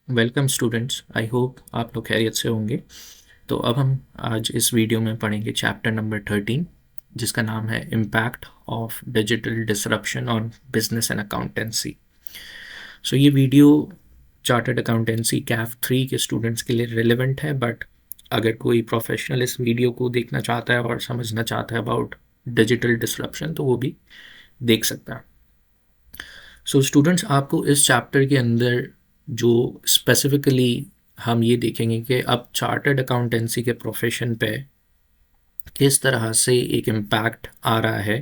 Welcome students, I hope आप लोग खैरियत से होंगे। तो अब हम आज इस वीडियो में पढ़ेंगे चैप्टर नंबर 13, जिसका नाम है impact of digital disruption on business and accountancy. So ये वीडियो चार्टर्ड अकाउंटेंसी कैफ 3 के स्टूडेंट्स के लिए रिलेवेंट है, बट अगर कोई प्रोफेशनल इस वीडियो को देखना चाहता है और समझना चाहता है अबाउट डिजिटल डिसरप्शन तो वो भी देख सकता है। सो स्टूडेंट्स, आपको इस चैप्टर के अंदर जो स्पेसिफिकली हम ये देखेंगे कि अब चार्टर्ड अकाउंटेंसी के प्रोफेशन पे किस तरह से एक इम्पैक्ट आ रहा है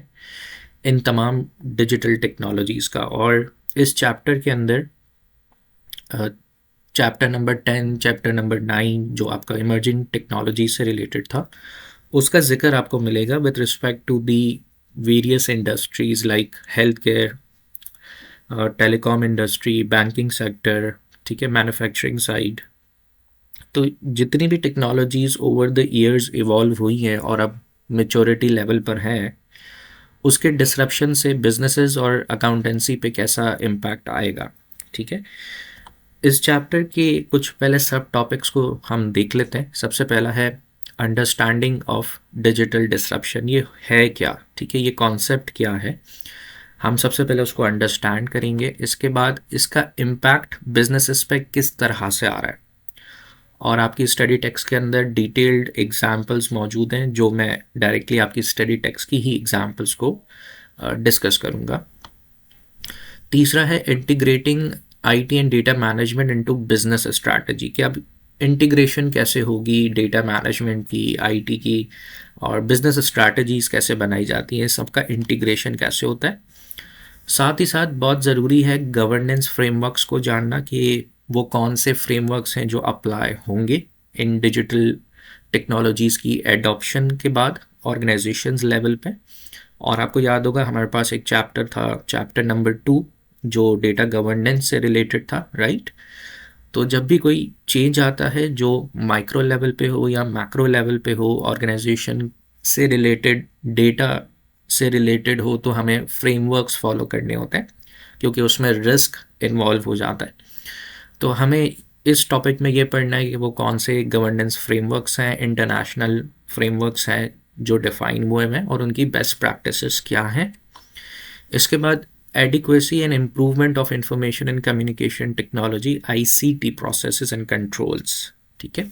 इन तमाम डिजिटल टेक्नोलॉजीज़ का। और इस चैप्टर के अंदर चैप्टर नंबर 10, चैप्टर नंबर 9 जो आपका इमर्जिंग टेक्नोलॉजी से रिलेटेड था, उसका जिक्र आपको मिलेगा with respect to the various industries like health care, telecom industry, banking sector, ठीक है, मैन्युफैक्चरिंग साइड। तो जितनी भी technologies over the years evolve हुई हैं और अब मेच्योरिटी लेवल पर हैं, उसके डिसरप्शन से बिजनेसेस और अकाउंटेंसी पे कैसा इम्पैक्ट आएगा। ठीक है, इस चैप्टर के कुछ पहले सब टॉपिक्स को हम देख लेते हैं। सबसे पहला है अंडरस्टैंडिंग ऑफ डिजिटल डिसरप्शन। ये है क्या, ठीक है, ये कॉन्सेप्ट क्या है, हम सबसे पहले उसको अंडरस्टैंड करेंगे। इसके बाद इसका इम्पैक्ट बिजनेसेस पे किस तरह से आ रहा है, और आपकी स्टडी टेक्स्ट के अंदर डिटेल्ड एग्जाम्पल्स मौजूद हैं जो मैं डायरेक्टली आपकी स्टडी टेक्स्ट की ही एग्जाम्पल्स को डिस्कस करूँगा। तीसरा है integrating IT and data management into business strategy, कि अब इंटीग्रेशन कैसे होगी डेटा मैनेजमेंट की, आईटी की, और बिजनेस स्ट्रैटेजीज कैसे बनाई जाती हैं, सबका इंटीग्रेशन कैसे होता है। साथ ही साथ बहुत ज़रूरी है गवर्नेंस फ्रेमवर्क्स को जानना कि वो कौन से फ्रेमवर्क्स हैं जो अप्लाई होंगे इन डिजिटल टेक्नोलॉजीज़ की एडॉप्शन के बाद ऑर्गेनाइजेशंस लेवल पे। और आपको याद होगा हमारे पास एक चैप्टर था, चैप्टर नंबर 2, जो डेटा गवर्नेंस से रिलेटेड था, राइट। तो जब भी कोई चेंज आता है जो माइक्रो लेवल पे हो या मैक्रो लेवल पे हो, ऑर्गेनाइजेशन से रिलेटेड, डेटा से रिलेटेड हो, तो हमें फ्रेमवर्क्स फॉलो करने होते हैं क्योंकि उसमें रिस्क इन्वॉल्व हो जाता है। तो हमें इस टॉपिक में ये पढ़ना है कि वो कौन से गवर्नेंस फ्रेमवर्क्स हैं, इंटरनेशनल फ्रेमवर्क्स हैं जो डिफाइन हुए हैं, और उनकी बेस्ट प्रैक्टिसेस क्या हैं। इसके बाद adequacy and improvement of information and communication technology, ICT processes and controls, ठीक है।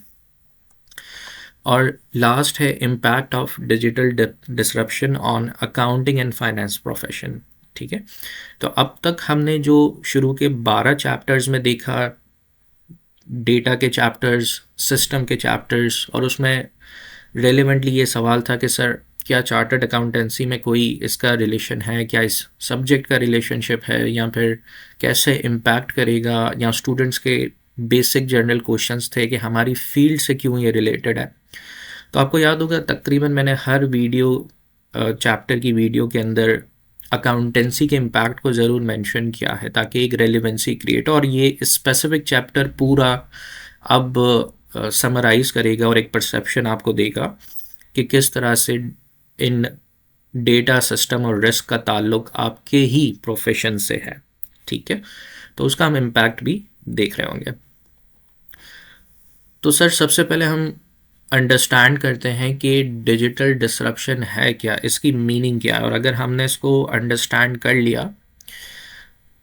और लास्ट है impact of digital disruption on accounting and finance profession, ठीक है। तो अब तक हमने जो शुरू के 12 चैप्टर्स में देखा, डेटा के चैप्टर्स, सिस्टम के चैप्टर्स, और उसमें रेलेवेंटली ये सवाल था कि सर क्या चार्टर्ड अकाउंटेंसी में कोई इसका रिलेशन है, क्या इस सब्जेक्ट का रिलेशनशिप है, या फिर कैसे इम्पैक्ट करेगा, या स्टूडेंट्स के बेसिक जनरल क्वेश्चंस थे कि हमारी फील्ड से क्यों ये रिलेटेड है। तो आपको याद होगा तकरीबन मैंने हर वीडियो, चैप्टर की वीडियो के अंदर अकाउंटेंसी के इम्पैक्ट को ज़रूर मेंशन किया है ताकि एक रेलिवेंसी क्रिएट, और ये स्पेसिफिक चैप्टर पूरा अब समराइज़ करेगा और एक परसेप्शन आपको देगा कि किस तरह से इन डेटा सिस्टम और रिस्क का ताल्लुक आपके ही प्रोफेशन से है, ठीक है। तो उसका हम इम्पैक्ट भी देख रहे होंगे। तो सर सबसे पहले हम अंडरस्टैंड करते हैं कि डिजिटल डिसरप्शन है क्या, इसकी मीनिंग क्या है, और अगर हमने इसको अंडरस्टैंड कर लिया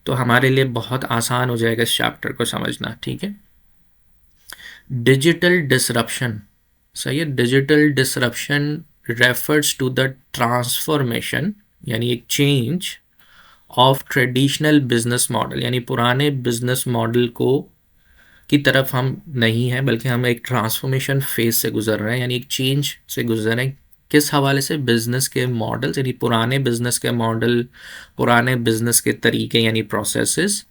तो हमारे लिए बहुत आसान हो जाएगा इस चैप्टर को समझना, ठीक है। डिजिटल डिसरप्शन, सही है, digital disruption refers to the transformation, यानी एक change of traditional business model, यानी पुराने बिजनेस मॉडल को की तरफ हम नहीं हैं, बल्कि हम एक ट्रांसफॉर्मेशन फेज से गुजर रहे हैं, यानी एक चेंज से गुजर रहे हैं। किस हवाले से? बिजनेस के मॉडल्स, यानी पुराने बिजनेस के मॉडल, पुराने बिजनेस के तरीके यानी प्रोसेसेस,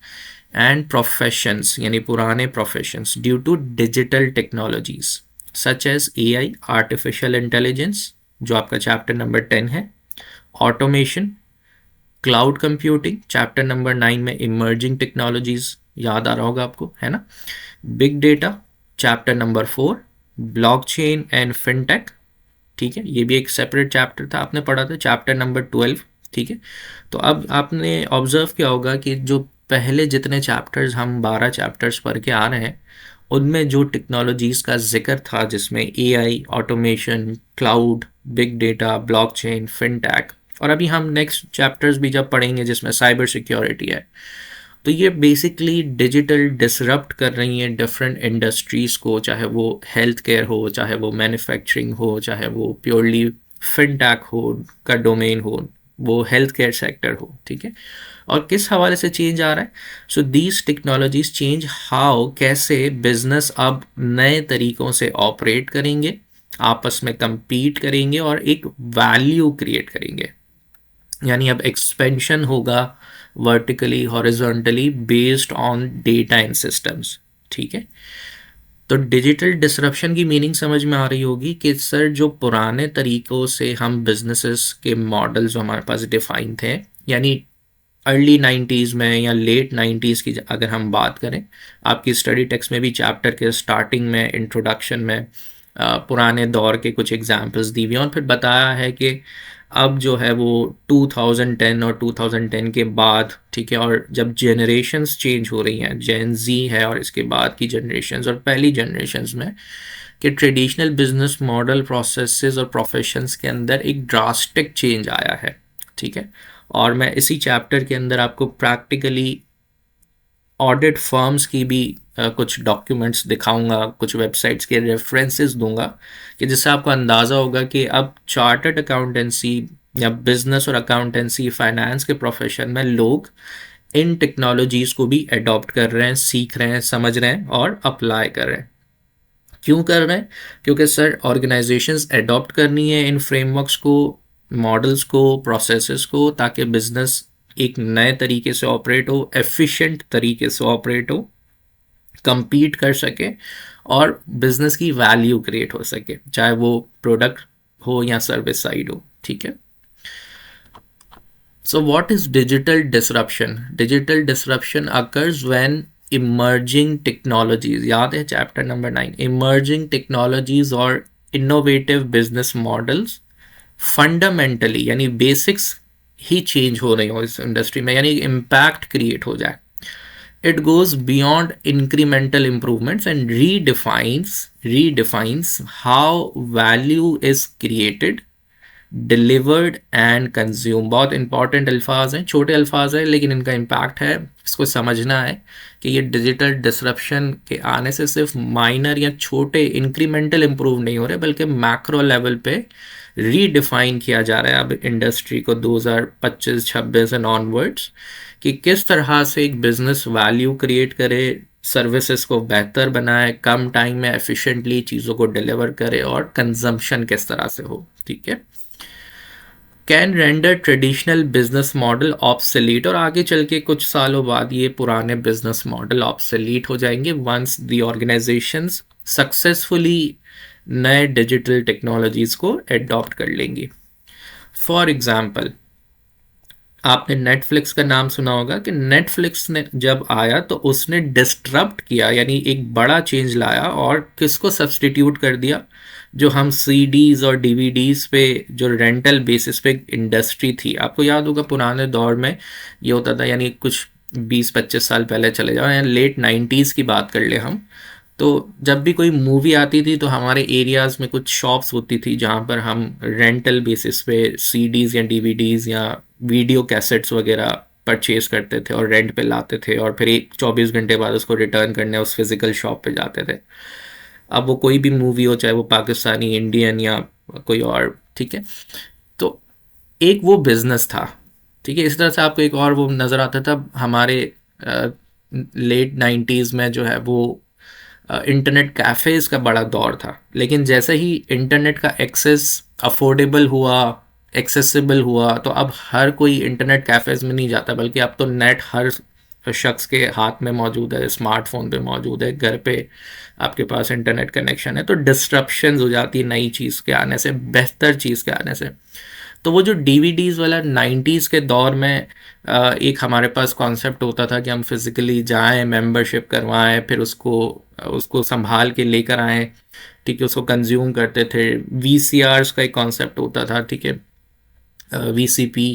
एंड प्रोफेशंस यानी पुराने professions, due to digital technologies such as AI, artificial intelligence जो आपका चैप्टर नंबर 10 है, automation, cloud computing chapter number 9 में, इमर्जिंग टेक्नोलॉजीज याद आ रहा होगा आपको, है ना, big data chapter number 4, blockchain and fintech, ठीक है, ये भी एक सेपरेट चैप्टर था, आपने पढ़ा था चैप्टर नंबर 12, ठीक है। तो अब आपने ऑब्जर्व किया होगा कि जो पहले जितने चैप्टर्स हम 12 चैप्टर्स पढ़ के आ रहे हैं उनमें जो टेक्नोलॉजीज़ का जिक्र था, जिसमें AI, automation, cloud, big data, blockchain, fintech, और अभी हम नेक्स्ट चैप्टर्स भी जब पढ़ेंगे जिसमें साइबर सिक्योरिटी है, तो ये बेसिकली डिजिटल डिसरप्ट कर रही हैं डिफरेंट इंडस्ट्रीज़ को, चाहे वो हेल्थ केयर हो, चाहे वो मैन्युफैक्चरिंग हो, चाहे वो प्योरली फिनटेक हो का डोमेन हो, वो हेल्थ केयर सेक्टर हो, ठीक है। और किस हवाले से चेंज आ रहा है? So these technologies change how, कैसे बिजनेस अब नए तरीक़ों से ऑपरेट करेंगे, आपस में compete करेंगे और एक वैल्यू क्रिएट करेंगे। यानी अब एक्सपेंशन होगा vertically, horizontally, based on data and systems, ठीक है। तो डिजिटल डिसरप्शन की मीनिंग समझ में आ रही होगी कि सर जो पुराने तरीक़ों से हम बिजनेसेस के मॉडल्स जो हमारे पास डिफाइन थे, यानी अर्ली 90s में या लेट 90s की अगर हम बात करें, आपकी स्टडी टेक्स्ट में भी चैप्टर के स्टार्टिंग में, इंट्रोडक्शन में पुराने दौर के कुछ एग्जांपल्स दी हुई हैं और फिर बताया है कि अब जो है वो 2010 और 2010 के बाद, ठीक है, और जब जनरेशन्स चेंज हो रही हैं, जेन जी है और इसके बाद की जनरेशन्स और पहली जनरेशन्स में, कि ट्रेडिशनल बिजनेस मॉडल, प्रोसेसेस और प्रोफेशंस के अंदर एक ड्रास्टिक चेंज आया है, ठीक है। और मैं इसी चैप्टर के अंदर आपको प्रैक्टिकली ऑडिट फर्म्स की भी कुछ डॉक्यूमेंट्स दिखाऊंगा, कुछ वेबसाइट्स के रेफरेंसेस दूंगा, कि जिससे आपको अंदाज़ा होगा कि अब चार्टर्ड अकाउंटेंसी या बिजनेस और अकाउंटेंसी, फाइनेंस के प्रोफेशन में लोग इन टेक्नोलॉजीज़ को भी अडॉप्ट कर रहे हैं, सीख रहे हैं, समझ रहे हैं और अप्लाई कर रहे हैं। क्यों कर रहे हैं? क्योंकि सर ऑर्गेनाइजेशंस अडॉप्ट करनी है इन फ्रेमवर्क्स को, मॉडल्स को, प्रोसेसेस को, ताकि बिजनेस एक नए तरीके से ऑपरेट हो, एफिशिएंट तरीके से ऑपरेट हो, compete कर सके और बिजनेस की वैल्यू क्रिएट हो सके, चाहे वो प्रोडक्ट हो या सर्विस साइड हो, ठीक है। So what is digital disruption? Digital disruption occurs when emerging technologies, याद है चैप्टर नंबर 9, emerging technologies और innovative business models फंडामेंटली यानी बेसिक्स ही चेंज हो रही हो इस इंडस्ट्री में, यानी इम्पैक्ट क्रिएट हो जाए। It goes beyond incremental improvements and redefines how value is created, delivered and consume. बहुत इंपॉर्टेंट अल्फाज हैं, छोटे अल्फाज हैं लेकिन इनका इम्पैक्ट है, इसको समझना है कि ये डिजिटल डिसरप्शन के आने से सिर्फ माइनर या छोटे इंक्रीमेंटल इम्प्रूव नहीं हो रहे, बल्कि मैक्रो लेवल पे रीडिफाइन किया जा रहा है अब इंडस्ट्री को 2025-26 एंड ऑनवर्ड्स, कि किस तरह से एक बिजनेस वैल्यू क्रिएट करे, सर्विसेज को बेहतर बनाए, कम टाइम में एफिशिएंटली चीज़ों को डिलीवर करे और कंजम्पशन किस तरह से हो, ठीक है। Can render traditional business model obsolete, और आगे चल के कुछ सालों बाद ये पुराने बिजनेस मॉडल ऑब्सोलीट हो जाएंगे वंस द ऑर्गेनाइजेशंस सक्सेसफुली नए डिजिटल टेक्नोलॉजीज को एडॉप्ट कर लेंगी। फॉर एग्जाम्पल, आपने नेटफ्लिक्स का नाम सुना होगा कि नेटफ्लिक्स ने जब आया तो उसने डिस्टरप्ट किया, यानी एक बड़ा चेंज लाया और किसको सब्सटीट्यूट कर दिया, जो हम सीडीज और डीवीडीज पे जो रेंटल बेसिस पे इंडस्ट्री थी। आपको याद होगा पुराने दौर में ये होता था, यानी कुछ 20-25 साल पहले चले जाओ या लेट 90s की बात कर ले हम, तो जब भी कोई मूवी आती थी तो हमारे एरियाज़ में कुछ शॉप्स होती थी जहाँ पर हम रेंटल बेसिस पे सीडीज़ या डीवीडीज़ या वीडियो कैसेट्स वगैरह परचेज़ करते थे और रेंट पे लाते थे, और फिर 24 घंटे बाद उसको रिटर्न करने उस फिज़िकल शॉप पे जाते थे। अब वो कोई भी मूवी हो, चाहे वो पाकिस्तानी, इंडियन या कोई और, ठीक है, तो एक वो बिज़नेस था, ठीक है। इस तरह से आपको एक और वो नज़र आता था हमारे लेट 90s में जो है वो इंटरनेट कैफ़ेज़ का बड़ा दौर था। लेकिन जैसे ही इंटरनेट का एक्सेस अफोर्डेबल हुआ, एक्सेसिबल हुआ, तो अब हर कोई इंटरनेट कैफ़ेज़ में नहीं जाता, बल्कि अब तो नेट हर शख्स के हाथ में मौजूद है, स्मार्टफोन पे मौजूद है, घर पे आपके पास इंटरनेट कनेक्शन है। तो डिस्ट्रप्शन हो जाती है नई चीज़ के आने से, बेहतर चीज़ के आने से। तो वो जो डीवीडीज़ वाला 90s के दौर में एक हमारे पास कॉन्सेप्ट होता था कि हम फिज़िकली जाएं, मेंबरशिप करवाएं, फिर उसको संभाल के लेकर आएं, ठीक है, उसको कंज्यूम करते थे। वीसीआरस का एक कॉन्सेप्ट होता था, ठीक है, वीसीपी,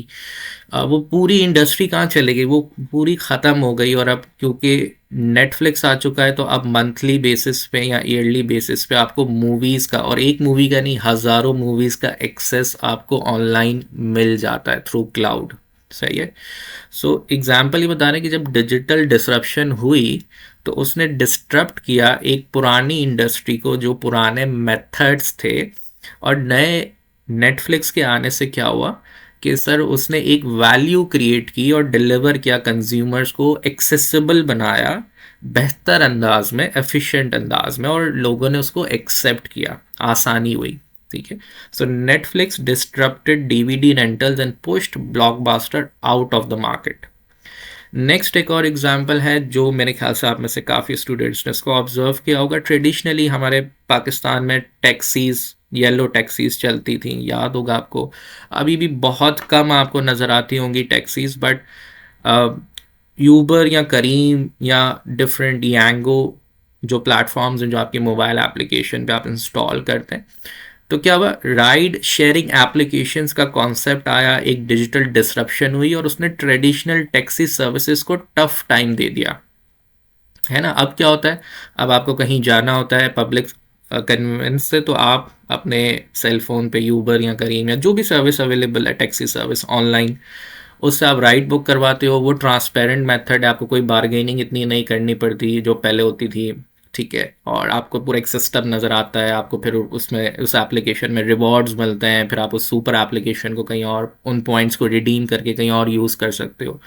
वो पूरी इंडस्ट्री कहाँ चली गई, वो पूरी ख़त्म हो गई। और अब क्योंकि नेटफ्लिक्स आ चुका है तो अब मंथली बेसिस पे या ईयरली बेसिस पे आपको मूवीज़ का, और एक मूवी का नहीं हज़ारों मूवीज़ का एक्सेस आपको ऑनलाइन मिल जाता है थ्रू क्लाउड। सही है। सो एग्जाम्पल ये बता रहे हैं कि जब डिजिटल डिसरप्शन हुई तो उसने डिस्टरप्ट किया एक पुरानी इंडस्ट्री को, जो पुराने मेथड्स थे। और नए नेटफ्लिक्स के आने से क्या हुआ कि सर उसने एक वैल्यू क्रिएट की और डिलीवर किया कंज्यूमर्स को, एक्सेसिबल बनाया बेहतर अंदाज में, एफिशिएंट अंदाज में, और लोगों ने उसको एक्सेप्ट किया, आसानी हुई। ठीक है। So Netflix disrupted DVD rentals and pushed Blockbuster out of the market. Next एक और एग्जांपल है जो मेरे ख्याल से आप में से काफ़ी स्टूडेंट्स ने इसको ऑब्जर्व किया होगा। ट्रेडिशनली हमारे पाकिस्तान में टैक्सीज, येलो टैक्सीज चलती थी, याद होगा आपको। अभी भी बहुत कम आपको नज़र आती होंगी टैक्सीज, बट यूबर या करीम या डिफरेंट यांगो जो प्लेटफॉर्म्स हैं जो आपके मोबाइल एप्लीकेशन पे आप इंस्टॉल करते हैं, तो क्या हुआ, राइड शेयरिंग एप्लीकेशंस का कॉन्सेप्ट आया, एक डिजिटल डिसरप्शन हुई और उसने ट्रेडिशनल टैक्सी सर्विसेज को टफ टाइम दे दिया, है ना। अब क्या होता है, अब आपको कहीं जाना होता है पब्लिक कन्वेंस से, तो आप अपने सेल फोन पे यूबर या करीम या जो भी सर्विस अवेलेबल है टैक्सी सर्विस ऑनलाइन, उससे आप राइड बुक करवाते हो। वो ट्रांसपेरेंट मेथड है, आपको कोई बार्गेनिंग इतनी नहीं करनी पड़ती जो पहले होती थी। ठीक है। और आपको पूरा एक सिस्टम नज़र आता है, आपको फिर उसमें उस एप्लीकेशन में रिवॉर्ड्स मिलते हैं, फिर आप उस सुपर एप्लीकेशन को कहीं और उन पॉइंट्स को रिडीम करके कहीं और यूज़ कर सकते हो।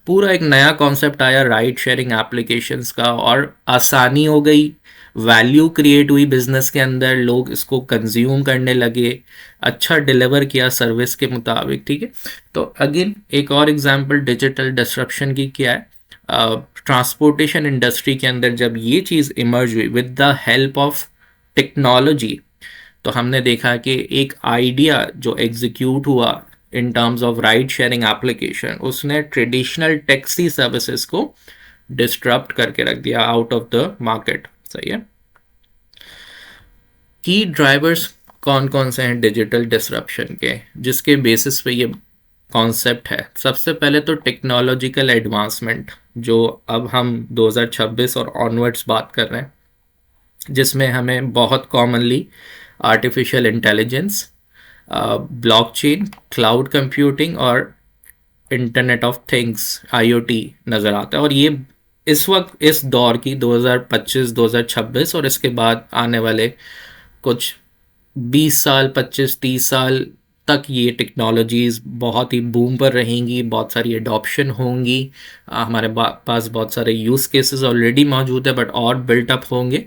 पूरा एक नया कॉन्सेप्ट आया राइड शेयरिंग एप्लीकेशंस का, और आसानी हो गई, वैल्यू क्रिएट हुई बिजनेस के अंदर, लोग इसको कंज्यूम करने लगे, अच्छा डिलीवर किया सर्विस के मुताबिक। ठीक है। तो अगेन एक और एग्जांपल डिजिटल डिसरप्शन की क्या है, ट्रांसपोर्टेशन इंडस्ट्री के अंदर जब ये चीज़ इमर्ज हुई with the help of technology, तो हमने देखा कि एक आइडिया जो एग्जीक्यूट हुआ इन terms of ride sharing application, उसने ट्रेडिशनल टैक्सी सर्विसेज को डिस्टरप्ट करके रख दिया आउट ऑफ द मार्केट। सही है। की ड्राइवर्स कौन कौन से हैं डिजिटल डिसरप्शन के, जिसके बेसिस पे ये कॉन्सेप्ट है। सबसे पहले तो टेक्नोलॉजिकल एडवांसमेंट, जो अब हम 2026 और ऑनवर्ड्स बात कर रहे हैं, जिसमें हमें बहुत commonly artificial intelligence, blockchain, cloud computing और इंटरनेट ऑफ थिंग्स, आईओटी नज़र आता है। और ये इस वक्त इस दौर की 2025-2026 और इसके बाद आने वाले कुछ 20 साल, 25-30 साल तक ये टेक्नोलॉजीज़ बहुत ही बूम पर रहेंगी, बहुत सारी एडॉप्शन होंगी। हमारे पास बहुत सारे यूज़ केसेस ऑलरेडी मौजूद है, बट और बिल्टअप होंगे।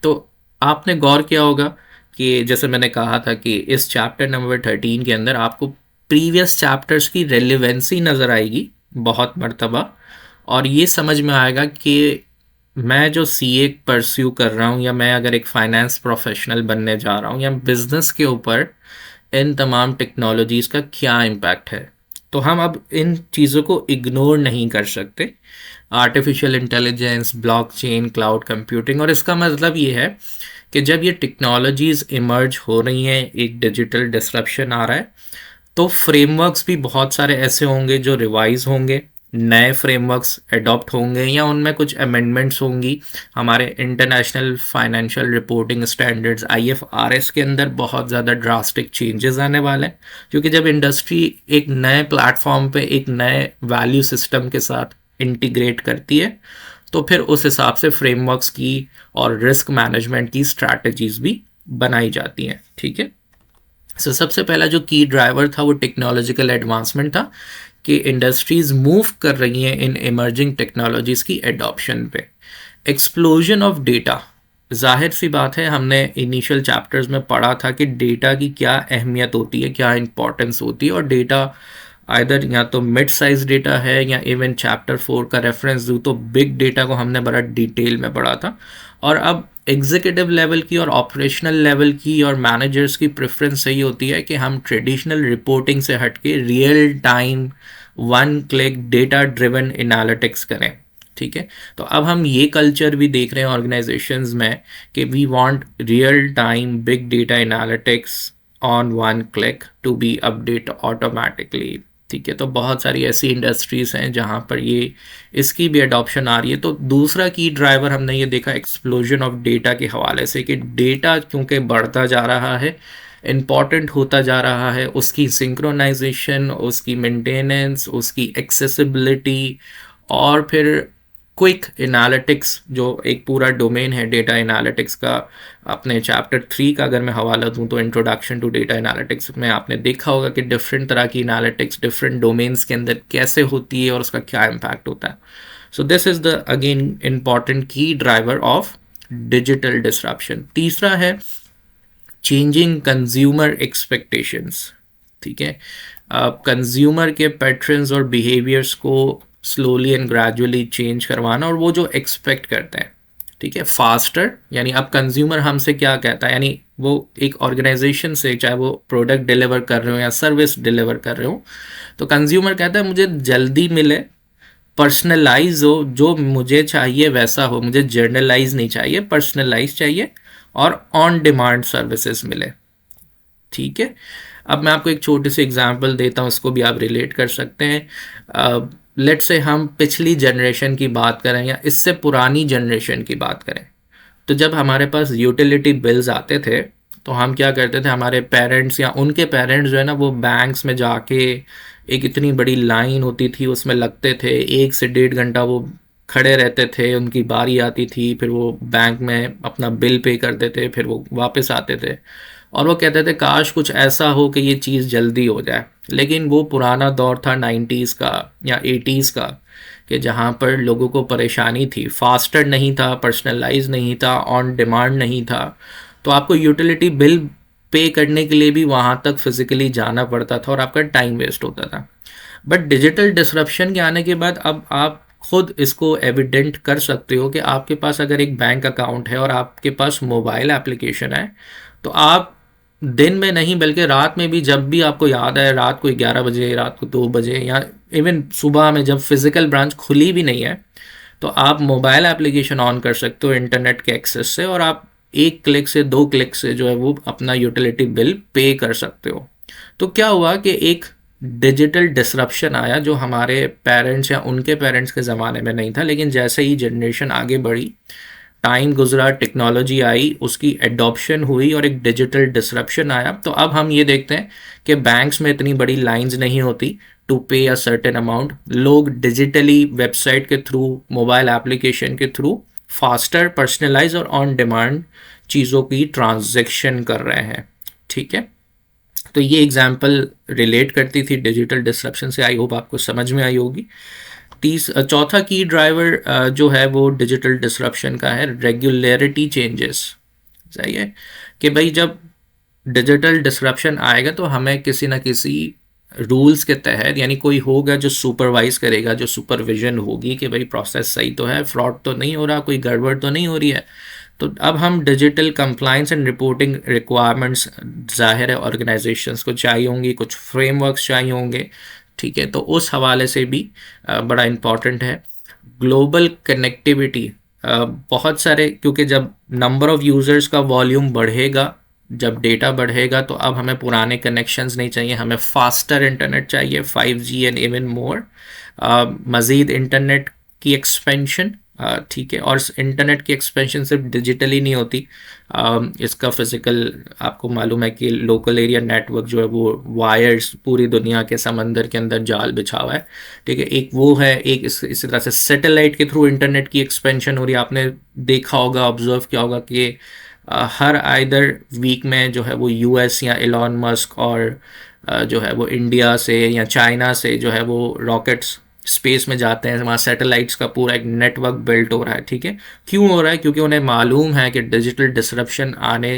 तो आपने गौर किया होगा कि जैसे मैंने कहा था कि इस चैप्टर नंबर 13 के अंदर आपको प्रीवियस चैप्टर्स की रेलिवेंसी नज़र आएगी बहुत मर्तबा, और ये समझ में आएगा कि मैं जो सीए परस्यू कर रहा हूँ, या मैं अगर एक फाइनेंस प्रोफेशनल बनने जा रहा हूँ, या बिजनेस के ऊपर इन तमाम टेक्नोलॉजीज़ का क्या इम्पैक्ट है। तो हम अब इन चीज़ों को इग्नोर नहीं कर सकते, artificial intelligence, blockchain, cloud computing. और इसका मतलब ये है कि जब ये टेक्नोलॉजीज़ इमर्ज हो रही हैं, एक डिजिटल डिसरप्शन आ रहा है, तो फ्रेमवर्क्स भी बहुत सारे ऐसे होंगे जो रिवाइज होंगे, नए फ्रेमवर्क्स अडॉप्ट होंगे, या उनमें कुछ अमेंडमेंट्स होंगी। हमारे international financial reporting standards IFRS के अंदर बहुत ज़्यादा ड्रास्टिक चेंजेस आने वाले हैं, क्योंकि जब इंडस्ट्री एक नए प्लेटफॉर्म पे एक नए वैल्यू सिस्टम के साथ इंटीग्रेट करती है, तो फिर उस हिसाब से फ्रेमवर्क्स की और रिस्क मैनेजमेंट की स्ट्रैटेजीज भी बनाई जाती हैं। ठीक है। सो सबसे पहला जो की ड्राइवर था वो टेक्नोलॉजिकल एडवांसमेंट था, कि इंडस्ट्रीज मूव कर रही हैं इन इमर्जिंग टेक्नोलॉजीज़ की एडॉप्शन पे। एक्सप्लोजन ऑफ डेटा, जाहिर सी बात है, हमने इनिशियल चैप्टर्स में पढ़ा था कि डेटा की क्या अहमियत होती है, क्या इंपॉर्टेंस होती है। और डेटा आइदर या तो मिड साइज डेटा है, या इवन चैप्टर 4 का रेफरेंस दूँ तो बिग डेटा को हमने बड़ा डिटेल में पढ़ा था। और अब एग्जीक्यूटिव लेवल की और ऑपरेशनल लेवल की और मैनेजर्स की प्रेफरेंस सही होती है कि हम ट्रेडिशनल रिपोर्टिंग से हटके real time one click data driven analytics करें। ठीक है। तो अब हम ये कल्चर भी देख रहे हैं ऑर्गेनाइजेशंस में कि we want real time big data analytics on one click to be update automatically. ठीक है, तो बहुत सारी ऐसी इंडस्ट्रीज़ हैं जहाँ पर ये इसकी भी अडॉप्शन आ रही है। तो दूसरा की ड्राइवर हमने ये देखा एक्सप्लोजन ऑफ डेटा के हवाले से कि डेटा क्योंकि बढ़ता जा रहा है, इम्पॉर्टेंट होता जा रहा है, उसकी सिंक्रोनाइजेशन, उसकी मेंटेनेंस, उसकी एक्सेसिबिलिटी, और फिर क्विक एनालिटिक्स जो एक पूरा डोमेन है डेटा एनालिटिक्स का। अपने चैप्टर 3 का अगर मैं हवाला दूं तो इंट्रोडक्शन टू डेटा एनालिटिक्स में आपने देखा होगा कि डिफरेंट तरह की एनालिटिक्स डिफरेंट डोमेन्स के अंदर कैसे होती है और उसका क्या इम्पैक्ट होता है। So this is the again important की ड्राइवर ऑफ डिजिटल डिसरप्शन। तीसरा है चेंजिंग कंज्यूमर एक्सपेक्टेशंस। ठीक है, कंज्यूमर के पैटर्न्स और बिहेवियर्स को स्लोली एंड ग्रेजुअली चेंज करवाना, और वो जो एक्सपेक्ट करते हैं, ठीक है, फास्टर, यानी अब कंज्यूमर हमसे क्या कहता है, यानी वो एक ऑर्गेनाइजेशन से चाहे वो प्रोडक्ट डिलीवर कर रहे हो या सर्विस डिलीवर कर रहे हो, तो कंज्यूमर कहता है मुझे जल्दी मिले, पर्सनलाइज हो, जो मुझे चाहिए वैसा हो, मुझे जर्नलाइज नहीं चाहिए, पर्सनलाइज चाहिए, और ऑन डिमांड सर्विसेज मिले। ठीक है, अब मैं आपको एक छोटी सी एग्जांपल देता हूँ, इसको भी आप रिलेट कर सकते हैं। लेट्स से हम पिछली जनरेशन की बात करें या इससे पुरानी जनरेशन की बात करें, तो जब हमारे पास यूटिलिटी बिल्स आते थे तो हम क्या करते थे, हमारे पेरेंट्स या उनके पेरेंट्स जो है ना, वो बैंक्स में जाके एक इतनी बड़ी लाइन होती थी उसमें लगते थे, 1 से 1.5 घंटा वो खड़े रहते थे, उनकी बारी आती थी, फिर वो बैंक में अपना बिल पे करते थे, फिर वो वापस आते थे और वो कहते थे काश कुछ ऐसा हो कि ये चीज़ जल्दी हो जाए। लेकिन वो पुराना दौर था 90s का या 80s का, कि जहाँ पर लोगों को परेशानी थी, फास्टर नहीं था, पर्सनलाइज नहीं था, ऑन डिमांड नहीं था, तो आपको यूटिलिटी बिल पे करने के लिए भी वहाँ तक फिजिकली जाना पड़ता था और आपका टाइम वेस्ट होता था। बट डिजिटल डिसरप्शन के आने के बाद अब आप खुद इसको एविडेंट कर सकते हो कि आपके पास अगर एक बैंक अकाउंट है और आपके पास मोबाइल एप्लीकेशन है, तो आप दिन में नहीं बल्कि रात में भी, जब भी आपको याद है, रात को 11 बजे, रात को 2 बजे, या इवन सुबह में जब फिजिकल ब्रांच खुली भी नहीं है, तो आप मोबाइल एप्लीकेशन ऑन कर सकते हो इंटरनेट के एक्सेस से, और आप 1 क्लिक से 2 क्लिक से जो है वो अपना यूटिलिटी बिल पे कर सकते हो। तो क्या हुआ कि एक डिजिटल डिसरप्शन आया जो हमारे पेरेंट्स या उनके पेरेंट्स के ज़माने में नहीं था, लेकिन जैसे ही जनरेशन आगे बढ़ी, टाइम गुजरा, टेक्नोलॉजी आई, उसकी एडॉप्शन हुई और एक डिजिटल डिसरप्शन आया, तो अब हम ये देखते हैं कि बैंक्स में इतनी बड़ी लाइंस नहीं होती टू पे अ सर्टेन अमाउंट। लोग डिजिटली वेबसाइट के थ्रू, मोबाइल एप्लीकेशन के थ्रू फास्टर, पर्सनलाइज और ऑन डिमांड चीज़ों की ट्रांजैक्शन कर रहे हैं। ठीक है, तो ये एग्जांपल रिलेट करती थी डिजिटल डिसरप्शन से, आई होप आपको समझ में आई होगी। चौथा की ड्राइवर जो है वो डिजिटल डिसरप्शन का है रेगुलरिटी चेंजेस। सही है कि भाई जब डिजिटल डिसरप्शन आएगा तो हमें किसी ना किसी रूल्स के तहत, यानी कोई होगा जो सुपरवाइज करेगा, जो सुपरविजन होगी कि भाई प्रोसेस सही तो है, फ्रॉड तो नहीं हो रहा, कोई गड़बड़ तो नहीं हो रही है। तो अब हम digital compliance and reporting requirements, जाहिर है ऑर्गेनाइजेशंस को चाहिए होंगी, कुछ फ्रेमवर्क्स चाहिए होंगे। ठीक है, तो उस हवाले से भी बड़ा इम्पॉर्टेंट है। ग्लोबल कनेक्टिविटी, बहुत सारे, क्योंकि जब नंबर ऑफ़ यूज़र्स का वॉल्यूम बढ़ेगा, जब डेटा बढ़ेगा, तो अब हमें पुराने कनेक्शंस नहीं चाहिए, हमें फास्टर इंटरनेट चाहिए, 5G एंड इवन मोर। मज़ीद इंटरनेट की एक्सपेंशन, ठीक है, और इंटरनेट की एक्सपेंशन सिर्फ डिजिटली नहीं होती, इसका फिज़िकल आपको मालूम है कि लोकल एरिया नेटवर्क जो है वो वायर्स पूरी दुनिया के समंदर के अंदर जाल बिछा हुआ है। ठीक है, एक वो है, एक इसी तरह से सैटेलाइट के थ्रू इंटरनेट की एक्सपेंशन हो रही है। आपने देखा होगा, ऑब्जर्व किया होगा कि हर आइदर वीक में जो है वो यूएस या एलॉन मस्क और जो है वो इंडिया से या चाइना से जो है वो रॉकेट्स स्पेस में जाते हैं, वहाँ सैटेलाइट्स का पूरा एक नेटवर्क बिल्ट हो रहा है। ठीक है, क्यों हो रहा है? क्योंकि उन्हें मालूम है कि डिजिटल डिसरप्शन आने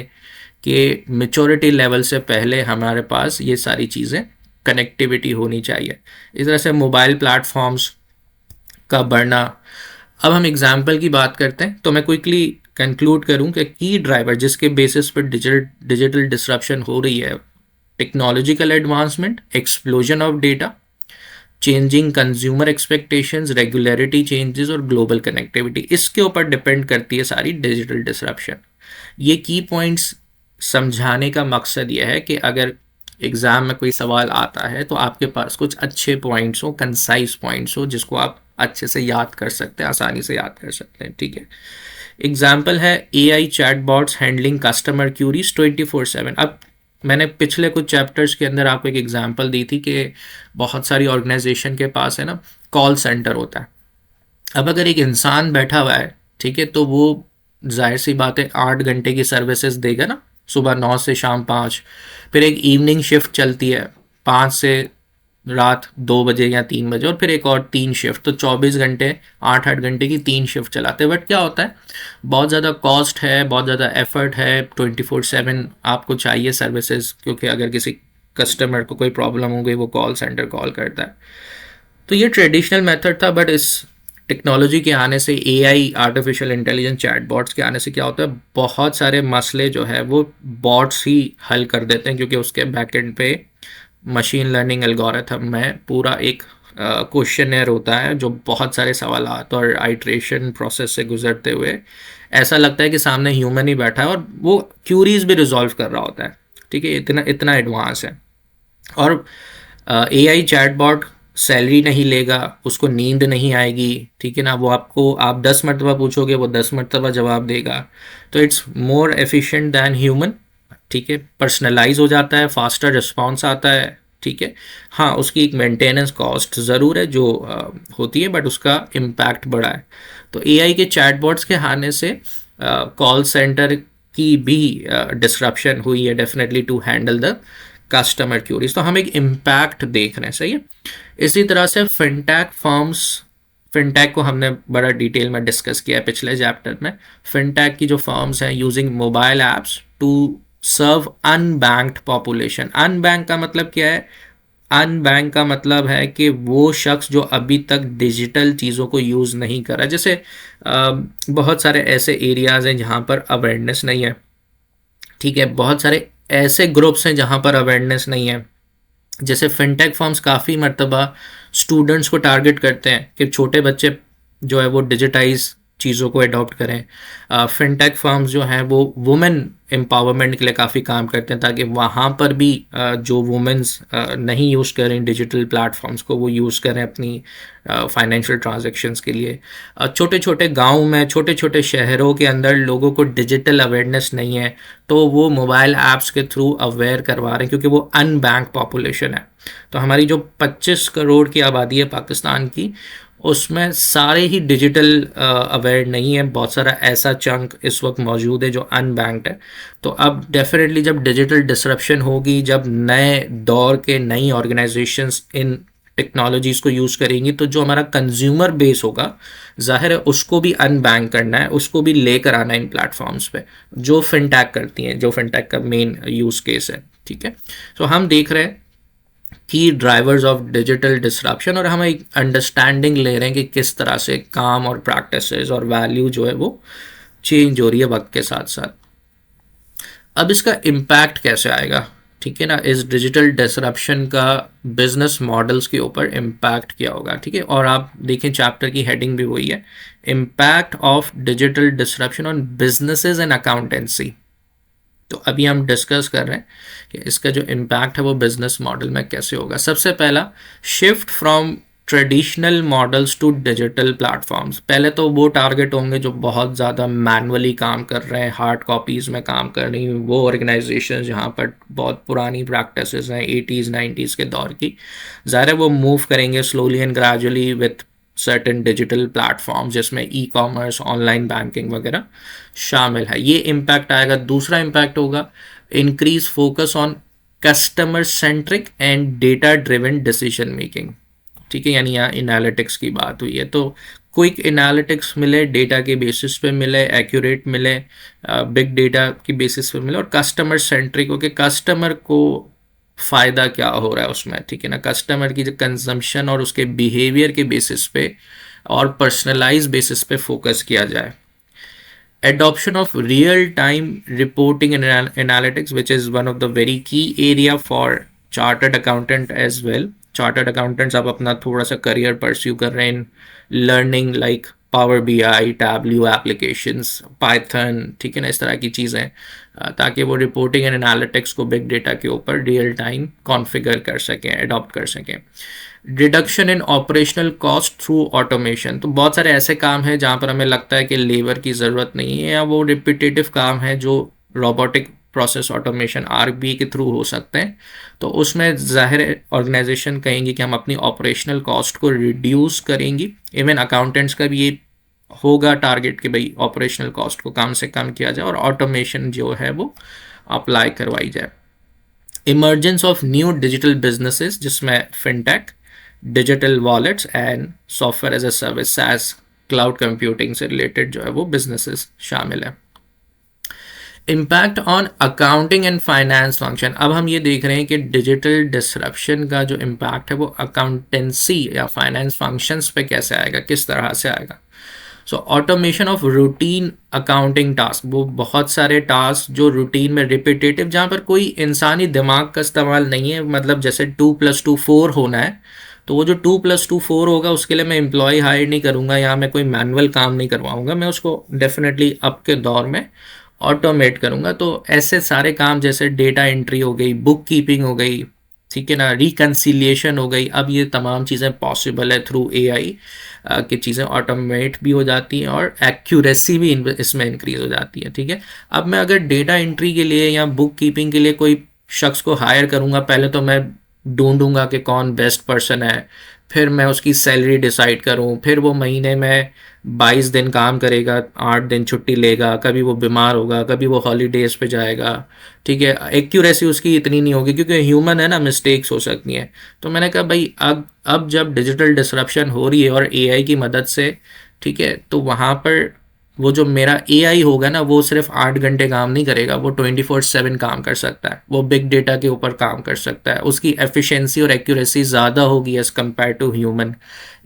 के मेच्योरिटी लेवल से पहले हमारे पास ये सारी चीज़ें कनेक्टिविटी होनी चाहिए। इस तरह से मोबाइल प्लेटफॉर्म्स का बढ़ना। अब हम एग्जाम्पल की बात करते हैं, तो मैं क्विकली कंक्लूड करूं कि की ड्राइवर जिसके बेसिस पर डिजिटल डिसरप्शन हो रही है, technological advancement, explosion of data, changing consumer expectations, regularity changes और ग्लोबल कनेक्टिविटी, इसके ऊपर डिपेंड करती है सारी डिजिटल डिसरप्शन। ये की पॉइंट्स समझाने का मकसद यह है कि अगर एग्ज़ाम में कोई सवाल आता है तो आपके पास कुछ अच्छे पॉइंट्स हो, कंसाइज पॉइंट्स हो, जिसको आप अच्छे से याद कर सकते हैं, आसानी से याद कर सकते हैं, ठीक है। एग्जाम्पल है AI chatbots handling customer queries 24/7। अब मैंने पिछले कुछ चैप्टर्स के अंदर आपको एक एग्जांपल दी थी कि बहुत सारी ऑर्गेनाइजेशन के पास है ना कॉल सेंटर होता है। अब अगर एक इंसान बैठा हुआ है, ठीक है, तो वो जाहिर सी बात है 8 घंटे की सर्विसेज देगा ना, सुबह 9 से शाम 5। फिर एक इवनिंग शिफ्ट चलती है 5 से रात 2 बजे या 3 बजे, और फिर एक और 3 शिफ्ट, तो 24 घंटे, 8-8 घंटे की 3 शिफ्ट चलाते हैं। बट क्या होता है, बहुत ज़्यादा कॉस्ट है, बहुत ज़्यादा एफर्ट है, 24/7 आपको चाहिए सर्विसेज, क्योंकि अगर किसी कस्टमर को कोई प्रॉब्लम हो गई वो कॉल सेंटर कॉल करता है। तो ये ट्रेडिशनल मेथड था, बट इस टेक्नोलॉजी के आने से, AI आर्टिफिशियल इंटेलिजेंस चैटबॉट्स के आने से क्या होता है, बहुत सारे मसले जो है वो बॉट्स ही हल कर देते हैं, क्योंकि उसके बैकएंड पे मशीन लर्निंग एल्गोरिथम में पूरा एक क्वेश्चनर होता है जो बहुत सारे सवालात और आइट्रेशन प्रोसेस से गुजरते हुए ऐसा लगता है कि सामने ह्यूमन ही बैठा है और वो क्यूरीज भी रिजॉल्व कर रहा होता है, ठीक है। इतना इतना एडवांस है। और AI चैटबॉट सैलरी नहीं लेगा, उसको नींद नहीं आएगी, ठीक है ना, वो आपको आप 10 मरतबा पूछोगे वो 10 मरतबा जवाब देगा। तो it's more efficient than human, ठीक है। पर्सनलाइज हो जाता है, फास्टर रिस्पॉन्स आता है, ठीक है। हाँ, उसकी एक मेंटेनेंस कॉस्ट ज़रूर है जो होती है, बट उसका इम्पैक्ट बड़ा है। तो AI के चैटबॉट्स के आने से कॉल सेंटर की भी डिसरप्शन हुई है definitely to handle the customer queries. तो हम एक इम्पैक्ट देख रहे हैं, सही है। इसी तरह से फिनटेक फर्म्स, फिनटेक को हमने बड़ा डिटेल में डिस्कस किया है पिछले चैप्टर में। फिनटेक की जो फर्म्स हैं using mobile apps to serve unbanked population. Unbank का मतलब क्या है? अनबैंक का मतलब है कि वो शख्स जो अभी तक डिजिटल चीज़ों को यूज़ नहीं कर रहा। जैसे बहुत सारे ऐसे एरियाज़ हैं जहाँ पर अवेयरनेस नहीं है, ठीक है। बहुत सारे ऐसे ग्रुप्स हैं जहाँ पर अवेयरनेस नहीं है। जैसे फिनटेक फर्म्स काफ़ी मर्तबा स्टूडेंट्स को टारगेट करते हैं कि छोटे बच्चे जो है वो डिजिटाइज चीज़ों को अडॉप्ट करें। फिनटेक फर्म्स जो हैं वो वुमेन एम्पावरमेंट के लिए काफ़ी काम करते हैं, ताकि वहाँ पर भी जो वुमेन्स नहीं यूज़ करें डिजिटल प्लेटफॉर्म्स को, वो यूज़ करें अपनी फाइनेंशियल ट्रांजैक्शंस के लिए। छोटे छोटे गांव में, छोटे छोटे शहरों के अंदर लोगों को डिजिटल अवेयरनेस नहीं है, तो वो मोबाइल ऐप्स के थ्रू अवेयर करवा रहे हैं, क्योंकि वो अनबैंक पॉपुलेशन है। तो हमारी जो 25 करोड़ की आबादी है पाकिस्तान की, उसमें सारे ही डिजिटल अवेयर नहीं है। बहुत सारा ऐसा चंक इस वक्त मौजूद है जो अनबैंक्ड है। तो अब डेफिनेटली जब डिजिटल डिसरप्शन होगी, जब नए दौर के नई ऑर्गेनाइजेशंस इन टेक्नोलॉजीज़ को यूज़ करेंगी, तो जो हमारा कंज्यूमर बेस होगा, जाहिर है उसको भी अनबैंक करना है, उसको भी लेकर आना है इन प्लेटफॉर्म्स पे, जो फिनटेक करती हैं, जो फिनटेक का मेन यूज़ केस है, ठीक है। तो हम देख रहे हैं की ड्राइवर्स ऑफ डिजिटल डिसरप्शन, और हम एक अंडरस्टैंडिंग ले रहे हैं कि किस तरह से काम और प्रैक्टिसेस और वैल्यू जो है वो चेंज हो रही है वक्त के साथ साथ। अब इसका इम्पैक्ट कैसे आएगा, ठीक है ना, इस डिजिटल डिसरप्शन का बिजनेस मॉडल्स के ऊपर इम्पैक्ट क्या होगा, ठीक है। और आप देखें चैप्टर की हेडिंग भी वही है, impact of digital disruption on businesses and accountancy. तो अभी हम डिस्कस कर रहे हैं कि इसका जो इम्पैक्ट है वो बिजनेस मॉडल में कैसे होगा। सबसे पहला, shift from traditional models to digital platforms. पहले तो वो टारगेट होंगे जो बहुत ज़्यादा मैनुअली काम कर रहे हैं, हार्ड कॉपीज़ में काम कर रही हैं, वो ऑर्गेनाइजेशन जहाँ पर बहुत पुरानी प्रैक्टिसेस हैं 80s 90s के दौर की। ज़ाहिर है वो मूव करेंगे slowly and gradually with certain digital platform, जिसमें ई कॉमर्स, ऑनलाइन बैंकिंग वगैरह शामिल है। ये इम्पैक्ट आएगा। दूसरा इम्पैक्ट होगा increase focus on customer centric and data driven decision making, ठीक है। यानी यहाँ एनालिटिक्स की बात हुई है, तो क्विक एनालिटिक्स मिले, डेटा के बेसिस पे मिले, एक्यूरेट मिले, बिग डेटा की बेसिस पे मिले, और कस्टमर सेंट्रिक हो के कस्टमर को फ़ायदा क्या हो रहा है उसमें, ठीक है ना, कस्टमर की जो कंजम्पशन और उसके बिहेवियर के बेसिस पे और पर्सनलाइज बेसिस पे फोकस किया जाए। Adoption of real-time reporting and analytics, which is one of the very key area for chartered accountant as well. Chartered accountants आप अपना थोड़ा सा करियर परस्यू कर रहे हैं in learning like power B I, Tableau applications, Python, ठीक है ना, इस तरह की चीज़ें, ताकि वो रिपोर्टिंग एंड एनालिटिक्स को बिग डेटा के ऊपर रियल टाइम कॉन्फ़िगर कर सकें, अडॉप्ट कर सकें। Reduction in operational cost through automation, तो बहुत सारे ऐसे काम हैं जहाँ पर हमें लगता है कि लेबर की ज़रूरत नहीं है, या वो रिपीटेटिव काम है जो रोबोटिक प्रोसेस ऑटोमेशन आरबी के थ्रू हो सकते हैं। तो उसमें ज़ाहिर ऑर्गेनाइजेशन कहेंगे कि हम अपनी ऑपरेशनल कॉस्ट को रिड्यूस करेंगी। इवन अकाउंटेंट्स का भी ये होगा टारगेट कि भाई ऑपरेशनल कॉस्ट को कम से कम किया जाए और ऑटोमेशन जो है वो अप्लाई करवाई जाए। Emergence of new digital businesses, जिसमें fintech, digital wallets and software as a service, SaaS, cloud computing से रिलेटेड जो है वो बिजनेसेस शामिल है। Impact on accounting and finance function, अब हम ये देख रहे हैं कि डिजिटल डिसरप्शन का जो इम्पैक्ट है वो अकाउंटेंसी या फाइनेंस फंक्शंस पे कैसे आएगा, किस तरह से आएगा। So automation of routine accounting task, वो बहुत सारे टास्क जो रूटीन में रिपीटेटिव, जहाँ पर कोई इंसानी दिमाग का इस्तेमाल नहीं है, मतलब जैसे 2+2=4 होना है, तो वो जो 2+2=4 होगा उसके लिए मैं एम्प्लॉय हायर नहीं करूँगा या मैं कोई मैनुअल काम नहीं करवाऊँगा, मैं उसको डेफिनेटली अब के दौर में ऑटोमेट करूँगा। तो ऐसे सारे काम जैसे डेटा एंट्री हो गई, बुक कीपिंग हो गई, ठीक है ना, रिकन्सिलिएशन हो गई, अब ये तमाम चीज़ें पॉसिबल है थ्रू एआई कि चीज़ें ऑटोमेट भी हो जाती हैं और एक्यूरेसी भी इसमें इंक्रीज हो जाती है। ठीक है, अब मैं अगर डेटा एंट्री के लिए या बुक कीपिंग के लिए कोई शख्स को हायर करूँगा, पहले तो मैं ढूंढूंगा कि कौन बेस्ट पर्सन है, फिर मैं उसकी सैलरी डिसाइड करूं, फिर वो महीने में 22 दिन काम करेगा, 8 दिन छुट्टी लेगा, कभी वो बीमार होगा, कभी वो हॉलीडेज़ पे जाएगा। ठीक है, एक्यूरेसी उसकी इतनी नहीं होगी क्योंकि ह्यूमन है ना, मिस्टेक्स हो सकती हैं। तो मैंने कहा भाई अब जब डिजिटल डिसरप्शन हो रही है और एआई की मदद से, ठीक है, तो वहाँ पर वो जो मेरा एआई होगा ना, वो सिर्फ 8 घंटे काम नहीं करेगा, वो 24/7 काम कर सकता है, वो बिग डेटा के ऊपर काम कर सकता है, उसकी एफिशिएंसी और एक्यूरेसी ज़्यादा होगी एज़ कम्पेयर टू ह्यूमन।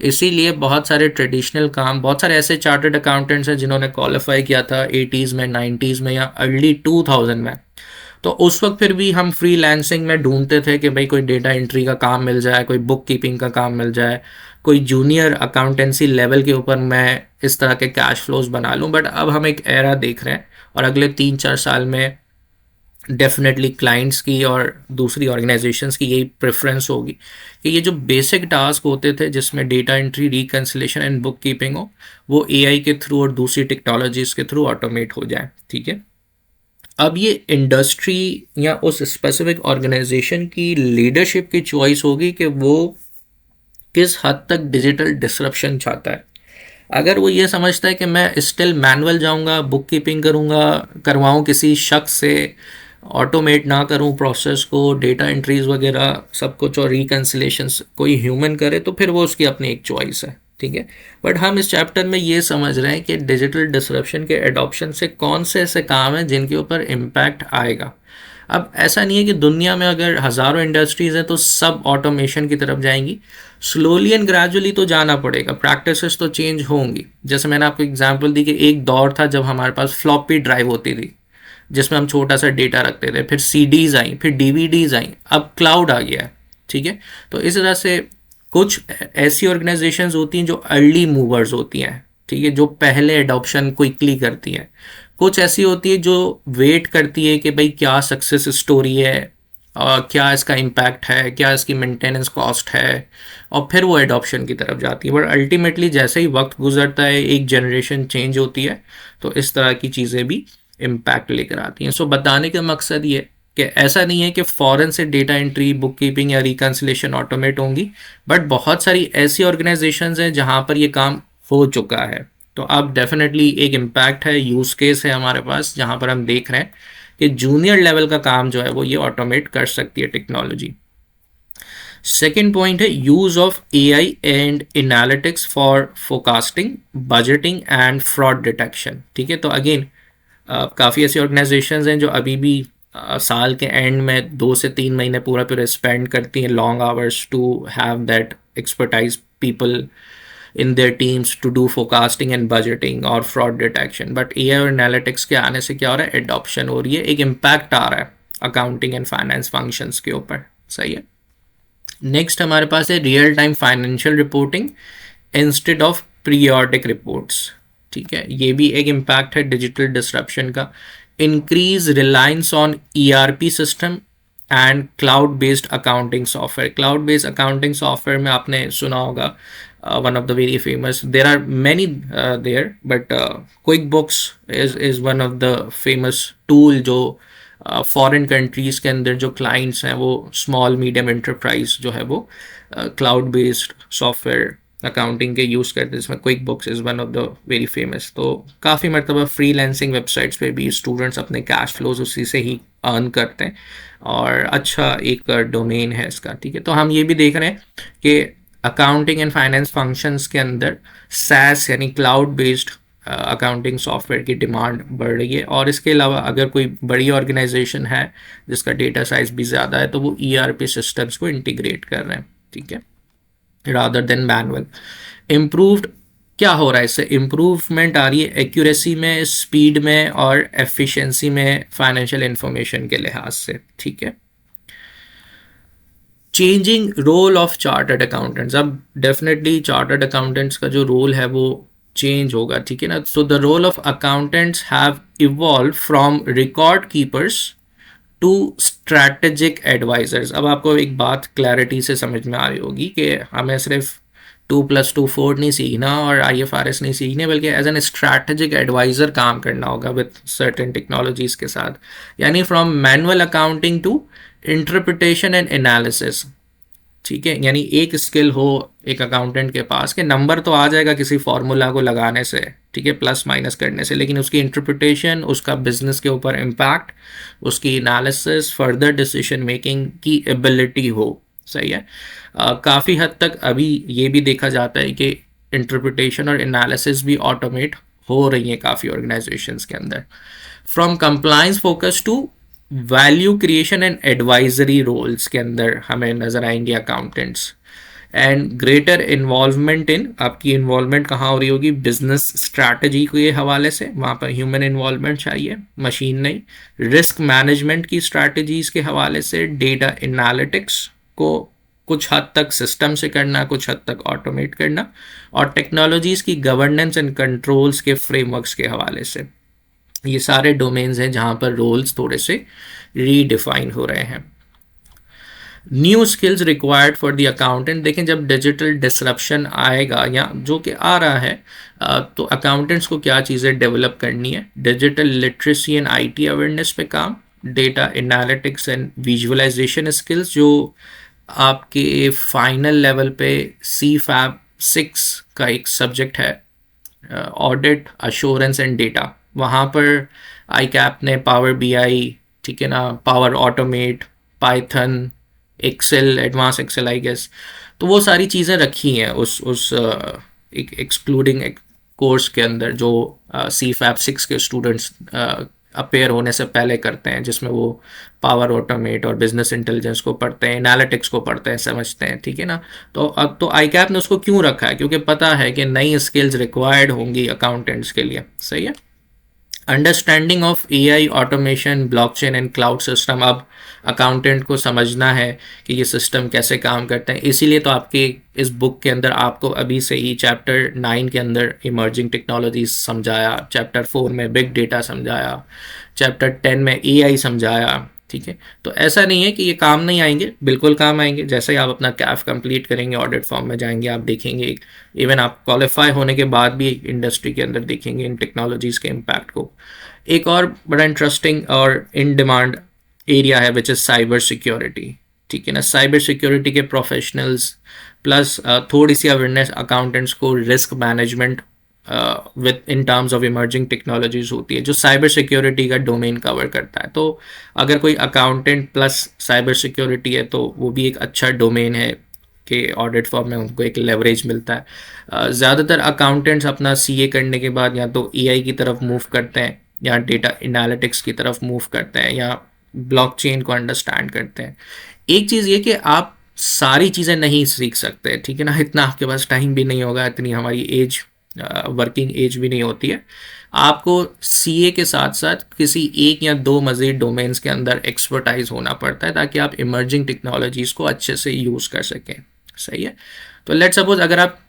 इसीलिए बहुत सारे ट्रेडिशनल काम, बहुत सारे ऐसे चार्टर्ड अकाउंटेंट्स हैं जिन्होंने क्वालिफाई किया था 80s में, 90s में या अर्ली 2000 में, तो उस वक्त फिर भी हम फ्रीलांसिंग में ढूंढते थे कि भाई कोई डेटा एंट्री का काम मिल जाए, कोई बुक कीपिंग का काम मिल जाए, कोई जूनियर अकाउंटेंसी लेवल के ऊपर मैं इस तरह के कैश फ्लोज बना लूं। बट अब हम एक एरा देख रहे हैं और अगले 3-4 साल में डेफिनेटली क्लाइंट्स की और दूसरी ऑर्गेनाइजेशंस की यही प्रेफरेंस होगी कि ये जो बेसिक टास्क होते थे जिसमें data entry, reconciliation and book keeping हो, वो एआई के थ्रू और दूसरी टेक्नोलॉजीज़ के थ्रू ऑटोमेट हो जाए। ठीक है, अब ये इंडस्ट्री या उस स्पेसिफिक ऑर्गेनाइजेशन की लीडरशिप की चॉइस होगी कि वो किस हद तक डिजिटल डिसरप्शन चाहता है। अगर वो ये समझता है कि मैं स्टिल मैनुअल जाऊंगा, बुक कीपिंग करूंगा, करवाऊं किसी शख्स से, ऑटोमेट ना करूं प्रोसेस को, डेटा एंट्रीज वगैरह सब कुछ और रिकन्सिलेशंस कोई ह्यूमन करे, तो फिर वो उसकी अपनी एक चॉइस है। ठीक है, बट हम इस चैप्टर में ये समझ रहे हैं कि डिजिटल डिसरप्शन के एडॉप्शन से कौन से ऐसे काम हैं जिनके ऊपर इम्पैक्ट आएगा। अब ऐसा नहीं है कि दुनिया में अगर हज़ारों इंडस्ट्रीज़ हैं तो सब ऑटोमेशन की तरफ जाएंगी, स्लोली एंड ग्रेजुअली तो जाना पड़ेगा, प्रैक्टिसेस तो चेंज होंगी। जैसे मैंने आपको एग्जांपल दी कि एक दौर था जब हमारे पास फ्लॉपी ड्राइव होती थी जिसमें हम छोटा सा डेटा रखते थे, फिर सीडीज आई, फिर डीवीडीज आई, अब क्लाउड आ गया है। ठीक है, तो इस तरह से कुछ ऐसी ऑर्गेनाइजेशंस होती हैं जो अर्ली मूवर्स होती हैं, ठीक है, जो पहले एडॉप्शन क्विकली करती हैं। कुछ ऐसी होती है जो वेट करती है कि भाई क्या सक्सेस स्टोरी है, क्या इसका इम्पैक्ट है, क्या इसकी मेंटेनेंस कॉस्ट है, और फिर वो एडॉप्शन की तरफ जाती है। बट अल्टीमेटली जैसे ही वक्त गुजरता है, एक जनरेशन चेंज होती है, तो इस तरह की चीज़ें भी इम्पैक्ट लेकर आती हैं। सो बताने का मकसद ये कि ऐसा नहीं है कि फ़ौरन से डेटा एंट्री, बुक कीपिंग या रिकन्सिलेशन ऑटोमेट होंगी, बट बहुत सारी ऐसी ऑर्गेनाइजेशंस हैं जहाँ पर ये काम हो चुका है। तो अब डेफिनेटली एक इम्पैक्ट है, यूज़ केस है हमारे पास जहाँ पर हम देख रहे हैं कि जूनियर लेवल का काम जो है वो ये ऑटोमेट कर सकती है टेक्नोलॉजी। सेकेंड पॉइंट है use of AI and analytics for forecasting, budgeting and fraud detection. ठीक है, तो अगेन काफ़ी ऐसी ऑर्गेनाइजेशंस हैं जो अभी भी साल के एंड में 2 से 3 महीने पूरा पूरा स्पेंड करती हैं long hours to have that expertise people in their teams to do forecasting and budgeting और fraud detection। but AI और analytics के आने से क्या हो रहा है, adoption हो रही है, एक impact आ रहा है accounting and finance functions के ऊपर। सही है, next हमारे पास है real time financial reporting instead of periodic reports, ठीक है, ये भी एक इम्पैक्ट है डिजिटल डिसरप्शन का। Increase reliance on ERP system and cloud based accounting software. Cloud based accounting software में आपने सुना होगा, one of the very famous, there are many there, but QuickBooks is one of the famous tool जो foreign countries के अंदर जो clients हैं वो स्मॉल मीडियम एंटरप्राइज जो है वो क्लाउड बेस्ड सॉफ्टवेयर अकाउंटिंग के यूज़ करते हैं, जिसमें quick books is one of the very famous. तो काफ़ी मरतबा फ्रीलांसिंग वेबसाइट्स पे भी स्टूडेंट्स अपने कैश फ्लोज उसी से ही अर्न करते हैं और अच्छा एक डोमेन है इसका, ठीक है। तो हम ये भी देख रहे हैं कि अकाउंटिंग एंड फाइनेंस फंक्शंस के अंदर सैस यानी क्लाउड बेस्ड अकाउंटिंग सॉफ्टवेयर की डिमांड बढ़ रही है। और इसके अलावा अगर कोई बड़ी ऑर्गेनाइजेशन है जिसका डेटा साइज भी ज़्यादा है तो वो ईआरपी सिस्टम्स को इंटीग्रेट कर रहे हैं, ठीक है, रादर देन मैनुअल। इम्प्रूव्ड क्या हो रहा है इससे? इम्प्रूवमेंट आ रही है एक्यूरेसी में, स्पीड में और एफिशिएंसी में फाइनेंशियल इंफॉर्मेशन के लिहाज से, ठीक है। Changing role of chartered accountants, अब डेफिनेटली चार्टर्ड अकाउंटेंट्स का जो रोल है वो चेंज होगा, ठीक है ना। So the role of accountants have evolve from record keepers to strategic advisers. अब आपको एक बात क्लैरिटी से समझ में आ रही होगी कि हमें सिर्फ 2+2 4 नहीं सीखना और IFRS नहीं सीखने, बल्कि एज एन स्ट्रैटेजिक एडवाइज़र काम करना होगा विद सर्टेन टेक्नोलॉजीज के साथ। यानी from manual accounting to interpretation and analysis, ठीक है। यानी एक स्किल हो एक अकाउंटेंट के पास कि नंबर तो आ जाएगा किसी फॉर्मूला को लगाने से, ठीक है, प्लस माइनस करने से, लेकिन उसकी इंटरप्रिटेशन, उसका बिजनेस के ऊपर इम्पैक्ट, उसकी एनालिसिस, फर्दर डिसीजन मेकिंग की एबिलिटी हो, सही है। काफ़ी हद तक अभी ये भी देखा जाता है कि इंटरप्रिटेशन और एनालिसिस भी ऑटोमेट हो रही हैं काफ़ी ऑर्गेनाइजेशंस के अंदर। From compliance focus to value creation and advisory roles के अंदर हमें नज़र आएंगे accountants. And greater involvement in, आपकी इन्वॉल्वमेंट कहाँ हो रही होगी? बिजनेस स्ट्रैटेजी के हवाले से, वहाँ पर ह्यूमन इन्वॉल्वमेंट चाहिए, मशीन नहीं। रिस्क मैनेजमेंट की स्ट्रैटेजीज़ के हवाले से, डेटा एनालिटिक्स को कुछ हद तक सिस्टम से करना, कुछ हद तक ऑटोमेट करना, और टेक्नोलॉजीज़ की गवर्नेंस एंड कंट्रोल्स के फ्रेमवर्क्स के हवाले से। ये सारे डोमेन्स हैं जहाँ पर रोल्स थोड़े से रीडिफाइन हो रहे हैं। New skills required for the accountant. देखें, जब डिजिटल डिसरप्शन आएगा या जो कि आ रहा है, तो अकाउंटेंट्स को क्या चीज़ें डेवलप करनी है? Digital literacy and IT awareness पे काम, data analytics and visualisation skills, जो आपके फाइनल लेवल पे CFAP 6 का एक सब्जेक्ट है, ऑडिट, अश्योरेंस एंड डेटा। वहाँ पर ICAP ने पावर BI, ठीक है ना, power automate, Python, Excel, advance Excel I guess, तो वो सारी चीज़ें रखी हैं उस एक एक्सक्लूडिंग कोर्स के अंदर जो CFAP 6 के स्टूडेंट्स अपेयर होने से पहले करते हैं, जिसमें वो पावर ऑटोमेट और बिजनेस इंटेलिजेंस को पढ़ते हैं, एनालिटिक्स को पढ़ते हैं, समझते हैं, ठीक है ना। तो अब तो ICAP ने उसको क्यों रखा है? क्योंकि पता है कि नई स्किल्स रिक्वायर्ड होंगी अकाउंटेंट्स के लिए, सही है। Understanding of AI, automation, blockchain and cloud system. अब अकाउंटेंट को समझना है कि ये सिस्टम कैसे काम करते हैं, इसीलिए तो आपके इस बुक के अंदर आपको अभी से ही चैप्टर 9 के अंदर इमर्जिंग टेक्नोलॉजीज समझाया, चैप्टर 4 में बिग डेटा समझाया, चैप्टर 10 में AI समझाया, ठीक है। तो ऐसा नहीं है कि ये काम नहीं आएंगे, बिल्कुल काम आएंगे। जैसे ही आप अपना कैफ कंप्लीट करेंगे, ऑडिट फॉर्म में जाएंगे, आप देखेंगे, इवन आप क्वालिफाई होने के बाद भी इंडस्ट्री के अंदर देखेंगे इन टेक्नोलॉजीज़ के इम्पैक्ट को। एक और बड़ा इंटरेस्टिंग और इन डिमांड एरिया है विच इज़ साइबर सिक्योरिटी, ठीक है ना। साइबर सिक्योरिटी के प्रोफेशनल्स प्लस थोड़ी सी अवेयरनेस अकाउंटेंट्स को risk management with in terms of emerging technologies होती है जो साइबर सिक्योरिटी का डोमेन कवर करता है। तो अगर कोई अकाउंटेंट प्लस साइबर सिक्योरिटी है तो वो भी एक अच्छा डोमेन है कि ऑडिट फॉर्म में उनको एक लेवरेज मिलता है। ज़्यादातर अकाउंटेंट्स अपना CA करने के बाद या तो AI की तरफ मूव करते हैं, या डेटा एनालिटिक्स की तरफ मूव करते हैं, या ब्लॉकचेन को अंडरस्टैंड करते हैं। एक चीज़ ये कि आप सारी चीज़ें नहीं सीख सकते, ठीक है ना, इतना आपके पास टाइम भी नहीं होगा, इतनी हमारी एज वर्किंग एज भी नहीं होती है। आपको CA के साथ साथ किसी एक या दो मज़ीद डोमेन्स के अंदर एक्सपर्टाइज होना पड़ता है ताकि आप इमर्जिंग टेक्नोलॉजीज़ को अच्छे से यूज़ कर सकें, सही है। तो लेट्स सपोज अगर आप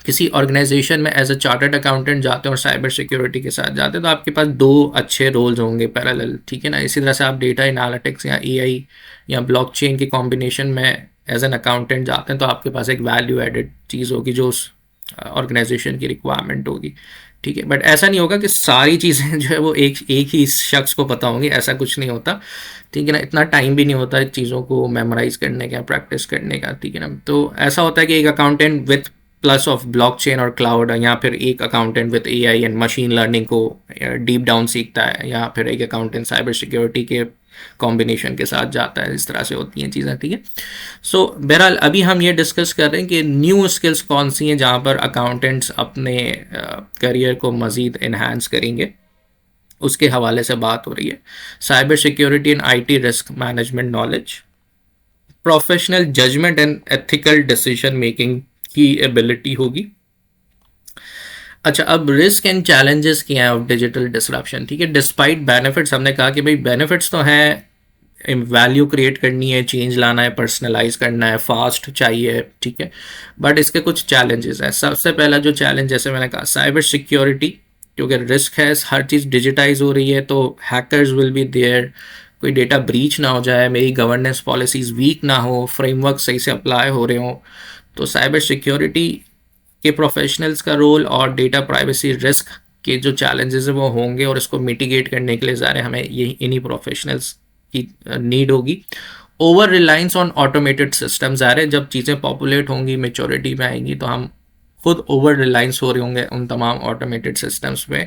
किसी ऑर्गेनाइजेशन में एज अ चार्टर्ड अकाउंटेंट जाते हैं और साइबर सिक्योरिटी के साथ जाते हैं, तो आपके पास दो अच्छे रोल्स होंगे पैरेलल, ठीक है ना। इसी तरह से आप डेटा एनालिटिक्स या एआई या ब्लॉकचेन के कॉम्बिनेशन में एज एन अकाउंटेंट जाते हैं, तो आपके पास एक वैल्यू एडेड चीज़ होगी जो उस ऑर्गेनाइजेशन की रिक्वायरमेंट होगी, ठीक है। बट ऐसा नहीं होगा कि सारी चीज़ें जो है वो एक एक ही शख्स को पता होंगी, ऐसा कुछ नहीं होता, ठीक है ना। इतना टाइम भी नहीं होता चीज़ों को मेमोराइज करने का, प्रैक्टिस करने का, ठीक है ना। तो ऐसा होता है कि एक accountant with plus of blockchain और क्लाउड, या फिर एक accountant with AI and machine learning को डीप डाउन सीखता है, या फिर एक अकाउंटेंट साइबर सिक्योरिटी के कॉम्बिनेशन के साथ जाता है। इस तरह से होती हैं चीज़ें, ठीक है। सो बहरहाल अभी हम ये डिस्कस कर रहे हैं कि न्यू स्किल्स कौन सी हैं जहाँ पर अकाउंटेंट्स अपने करियर को मज़ीद इन्हांस करेंगे, उसके हवाले से बात हो रही है। Cyber security and IT risk management knowledge, professional judgement and ethical decision making की एबिलिटी होगी। अच्छा, अब रिस्क एंड चैलेंजेस क्या है ऑफ डिजिटल डिसरप्शन, ठीक है। डिस्पाइट बेनिफिट्स, हमने कहा कि भाई बेनिफिट्स तो हैं, वैल्यू क्रिएट करनी है, चेंज लाना है, पर्सनलाइज करना है, फास्ट चाहिए, ठीक है। बट इसके कुछ चैलेंजेस हैं। सबसे पहला जो चैलेंज, जैसे मैंने कहा, साइबर सिक्योरिटी, क्योंकि रिस्क है, हर चीज़ डिजिटाइज हो रही है, तो हैकर्स विल बी देयर, कोई डेटा ब्रीच ना हो जाए, मेरी गवर्नेंस पॉलिसीज़ वीक ना हो, फ्रेमवर्क सही से अप्लाई हो रहे हो। तो साइबर सिक्योरिटी के प्रोफेशनल्स का रोल और डेटा प्राइवेसी रिस्क के जो चैलेंजेस हैं वो होंगे, और इसको मिटिगेट करने के लिए ज़ाहिर हमें ये इन्हीं प्रोफेशनल्स की नीड होगी। Over reliance on automated system, ज़ाहिर है जब चीज़ें पॉपुलेट होंगी, मेच्योरिटी में आएंगी, तो हम खुद ओवर रिलायंस हो रहे होंगे उन तमाम ऑटोमेटेड सिस्टम्स में।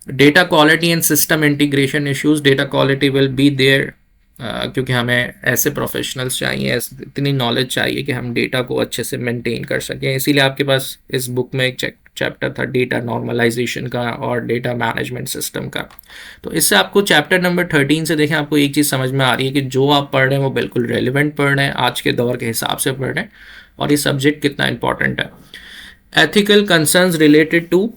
Data quality and system integration issues, data quality will be there, क्योंकि हमें ऐसे प्रोफेशनल्स चाहिए, इतनी नॉलेज चाहिए कि हम डेटा को अच्छे से मेंटेन कर सकें। इसीलिए आपके पास इस बुक में एक चैप्टर था डेटा नॉर्मलाइजेशन का और डेटा मैनेजमेंट सिस्टम का। तो इससे आपको चैप्टर नंबर 13 से देखें, आपको एक चीज़ समझ में आ रही है कि जो आप पढ़ रहे हैं वो बिल्कुल रेलिवेंट पढ़ रहे हैं, आज के दौर के हिसाब से पढ़ रहे हैं, और ये सब्जेक्ट कितना इंपॉर्टेंट है। Ethical concerns related to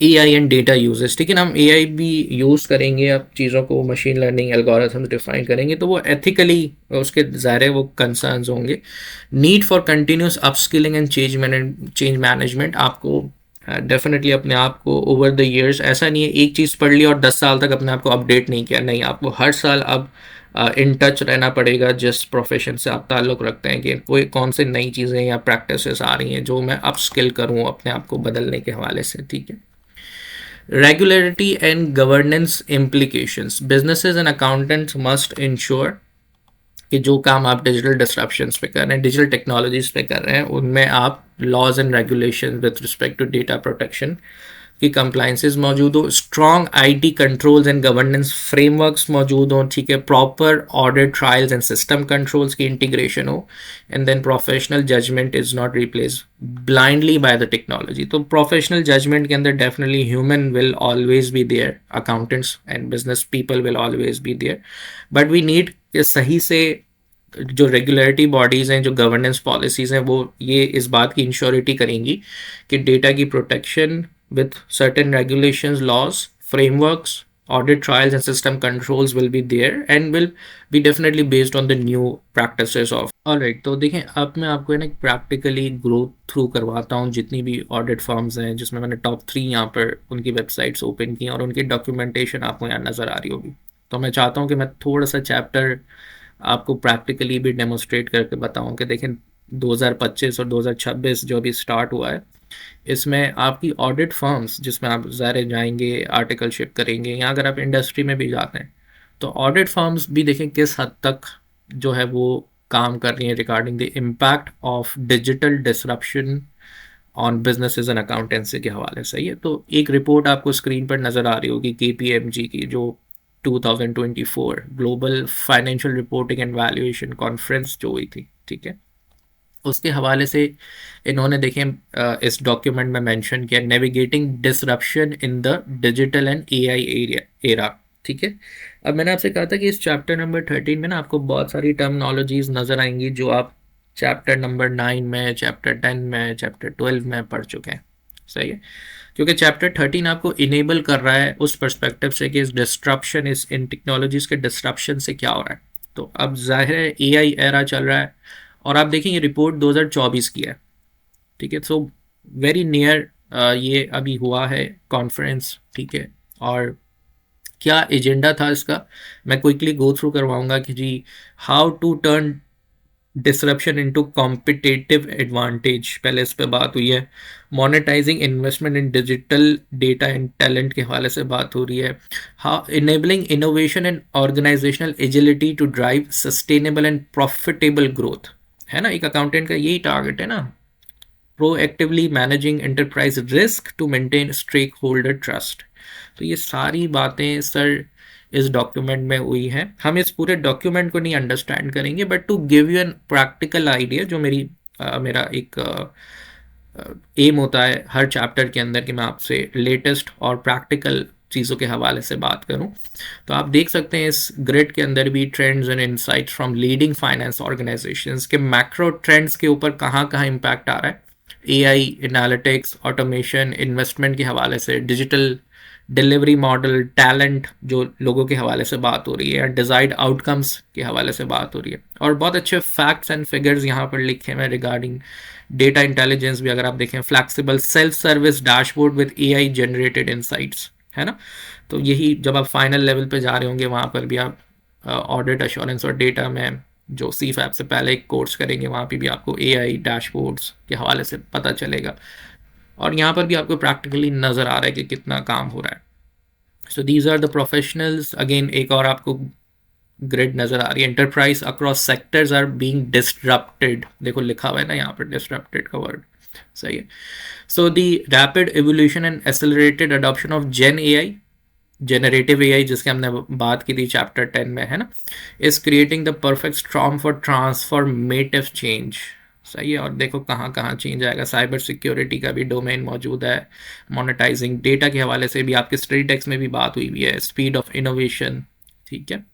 AI and data uses, ठीक है ना। हम एआई भी यूज़ करेंगे, अब चीज़ों को मशीन लर्निंग एल्गोरिथम्स डिफाइन करेंगे, तो वो एथिकली उसके ज़ाहिर वो कंसर्न्स होंगे। Need for continuous upskilling and change management, आपको डेफिनेटली अपने आप को ओवर द ईयर्स, ऐसा नहीं है एक चीज़ पढ़ ली और 10 साल तक अपने आप को अपडेट नहीं किया, नहीं, आपको हर साल अब इन टच रहना पड़ेगा जिस प्रोफेशन से आप ताल्लुक़ रखते हैं, कि कोई कौन से नई चीज़ें या प्रैक्टिसेस आ रही हैं जो मैं अप स्किल करूँ अपने आप को बदलने के हवाले से, ठीक है। Regularity and governance implications. Businesses and accountants must ensure कि जो काम आप डिजिटल डिस्ट्रप्शंस पे कर रहे हैं, डिजिटल टेक्नोलॉजीज पे कर रहे हैं, उनमें आप laws and regulation with respect to data protection की कंप्लाइंसेस मौजूद हो, strong IT controls and governance frameworks मौजूद हो, ठीक है, proper audit trials and system controls की इंटीग्रेशन हो, and then professional judgement is not replace blindly by the technology. तो प्रोफेशनल जजमेंट के अंदर definitely human will always be there, accountants and business people will always be there, but we need सही से जो regulatory bodies हैं, जो governance policies हैं, वो ये इस बात की इंश्योरिटी करेंगी कि डेटा की protection with certain regulations, laws, frameworks, audit trials and system controls will be there and will be definitely based on the new practices of. Alright, तो देखें अब मैं आपको है ना प्रैक्टिकली ग्रो थ्रू करवाता हूँ जितनी भी ऑडिट फर्म्स हैं, जिसमें मैंने टॉप 3 यहाँ पर उनकी वेबसाइट्स ओपन की और उनकी डॉक्यूमेंटेशन आपको यहाँ नज़र आ रही होगी। तो मैं चाहता हूँ कि मैं थोड़ा सा चैप्टर आपको प्रैक्टिकली भी डेमोस्ट्रेट करके बताऊँ कि देखें 2025 और 2026 जो अभी स्टार्ट हुआ है, इसमें आपकी ऑडिट फर्म्स जिसमें आप ज़ाहिर जाएंगे, आर्टिकलशिप करेंगे, या अगर आप इंडस्ट्री में भी जाते हैं तो ऑडिट फर्म्स भी देखें किस हद तक जो है वो काम कर रही हैं regarding the impact of digital disruption on businesses and accountancy के हवाले से। ये तो एक रिपोर्ट आपको स्क्रीन पर नज़र आ रही होगी KPMG की, जो 2024 global financial reporting and valuation conference जो हुई थी, ठीक है, उसके हवाले से इन्होंने देखें इस डॉक्यूमेंट में मेंशन किया navigating disruption in the digital and AI era, ठीक है। अब मैंने आपसे कहा था कि इस चैप्टर नंबर 13 में ना आपको बहुत सारी टर्मिनोलॉजीज नज़र आएंगी जो आप चैप्टर नंबर 9 में, चैप्टर 10 में, चैप्टर 12 में पढ़ चुके हैं, सही है। क्योंकि चैप्टर 13 आपको इनेबल कर रहा है उस पर्सपेक्टिव से कि इस डिस्ट्रप्शन, इस इन टेक्नोलॉजीज़ के डिस्ट्रप्शन से क्या हो रहा है। तो अब जाहिर है एआई एरा चल रहा है, और आप देखें ये रिपोर्ट 2024 की है, ठीक है। सो वेरी नियर ये अभी हुआ है कॉन्फ्रेंस, ठीक है। और क्या एजेंडा था इसका, मैं क्विकली गो थ्रू करवाऊंगा कि जी how to turn disruption into competitive advantage, पहले इस पे बात हुई है। Monetising investment in digital data and talent के हवाले से बात हो रही है। How enabling innovation and organisational agility to drive sustainable and profitable growth, है ना, एक अकाउंटेंट का यही टारगेट है ना। Proactively managing enterprise risk to maintain stakeholder trust. तो ये सारी बातें सर इस डॉक्यूमेंट में हुई है। हम इस पूरे डॉक्यूमेंट को नहीं अंडरस्टैंड करेंगे, but to give you an practical idea, जो मेरा एक एम होता है हर चैप्टर के अंदर कि मैं आपसे लेटेस्ट और प्रैक्टिकल चीज़ों के हवाले से बात करूं। तो आप देख सकते हैं इस ग्रिड के अंदर भी trends and insights from leading finance organisations के मैक्रो ट्रेंड्स के ऊपर कहाँ कहाँ इम्पैक्ट आ रहा है, एआई, एनालिटिक्स, ऑटोमेशन, इन्वेस्टमेंट के हवाले से, डिजिटल डिलीवरी मॉडल, टैलेंट जो लोगों के हवाले से बात हो रही है, डिजायर्ड आउटकम्स के हवाले से बात हो रही है। और बहुत अच्छे फैक्ट्स एंड फिगर्स यहाँ पर लिखे हुए रिगार्डिंग डेटा इंटेलिजेंस भी। अगर आप देखें, flexible self service dashboard with AI generated insights, है ना। तो यही जब आप फाइनल लेवल पे जा रहे होंगे वहाँ पर भी आप ऑडिट एश्योरेंस और डेटा में जो सी फैप से पहले एक कोर्स करेंगे, वहाँ पे भी आपको एआई डैशबोर्ड्स के हवाले से पता चलेगा। और यहाँ पर भी आपको प्रैक्टिकली नज़र आ रहा है कि कितना काम हो रहा है। So these are the professionals. Again एक और आपको ग्रिड नज़र आ रही है, enterprise across sectors are being disrupted. देखो लिखा हुआ है ना यहाँ पर डिस्ट्रप्टेड का वर्ड, सही है। So the rapid evolution and accelerated adoption of gen AI, generative AI, जिसके हमने बात की थी चैप्टर 10 में, है ना, is creating the perfect storm for transformative change. सही है। और देखो कहाँ कहाँ चेंज आएगा, साइबर सिक्योरिटी का भी डोमेन मौजूद है, मोनेटाइजिंग डेटा के हवाले से भी आपके स्टडी टेक्स्ट में भी बात हुई है, स्पीड ऑफ इनोवेशन, ठीक है।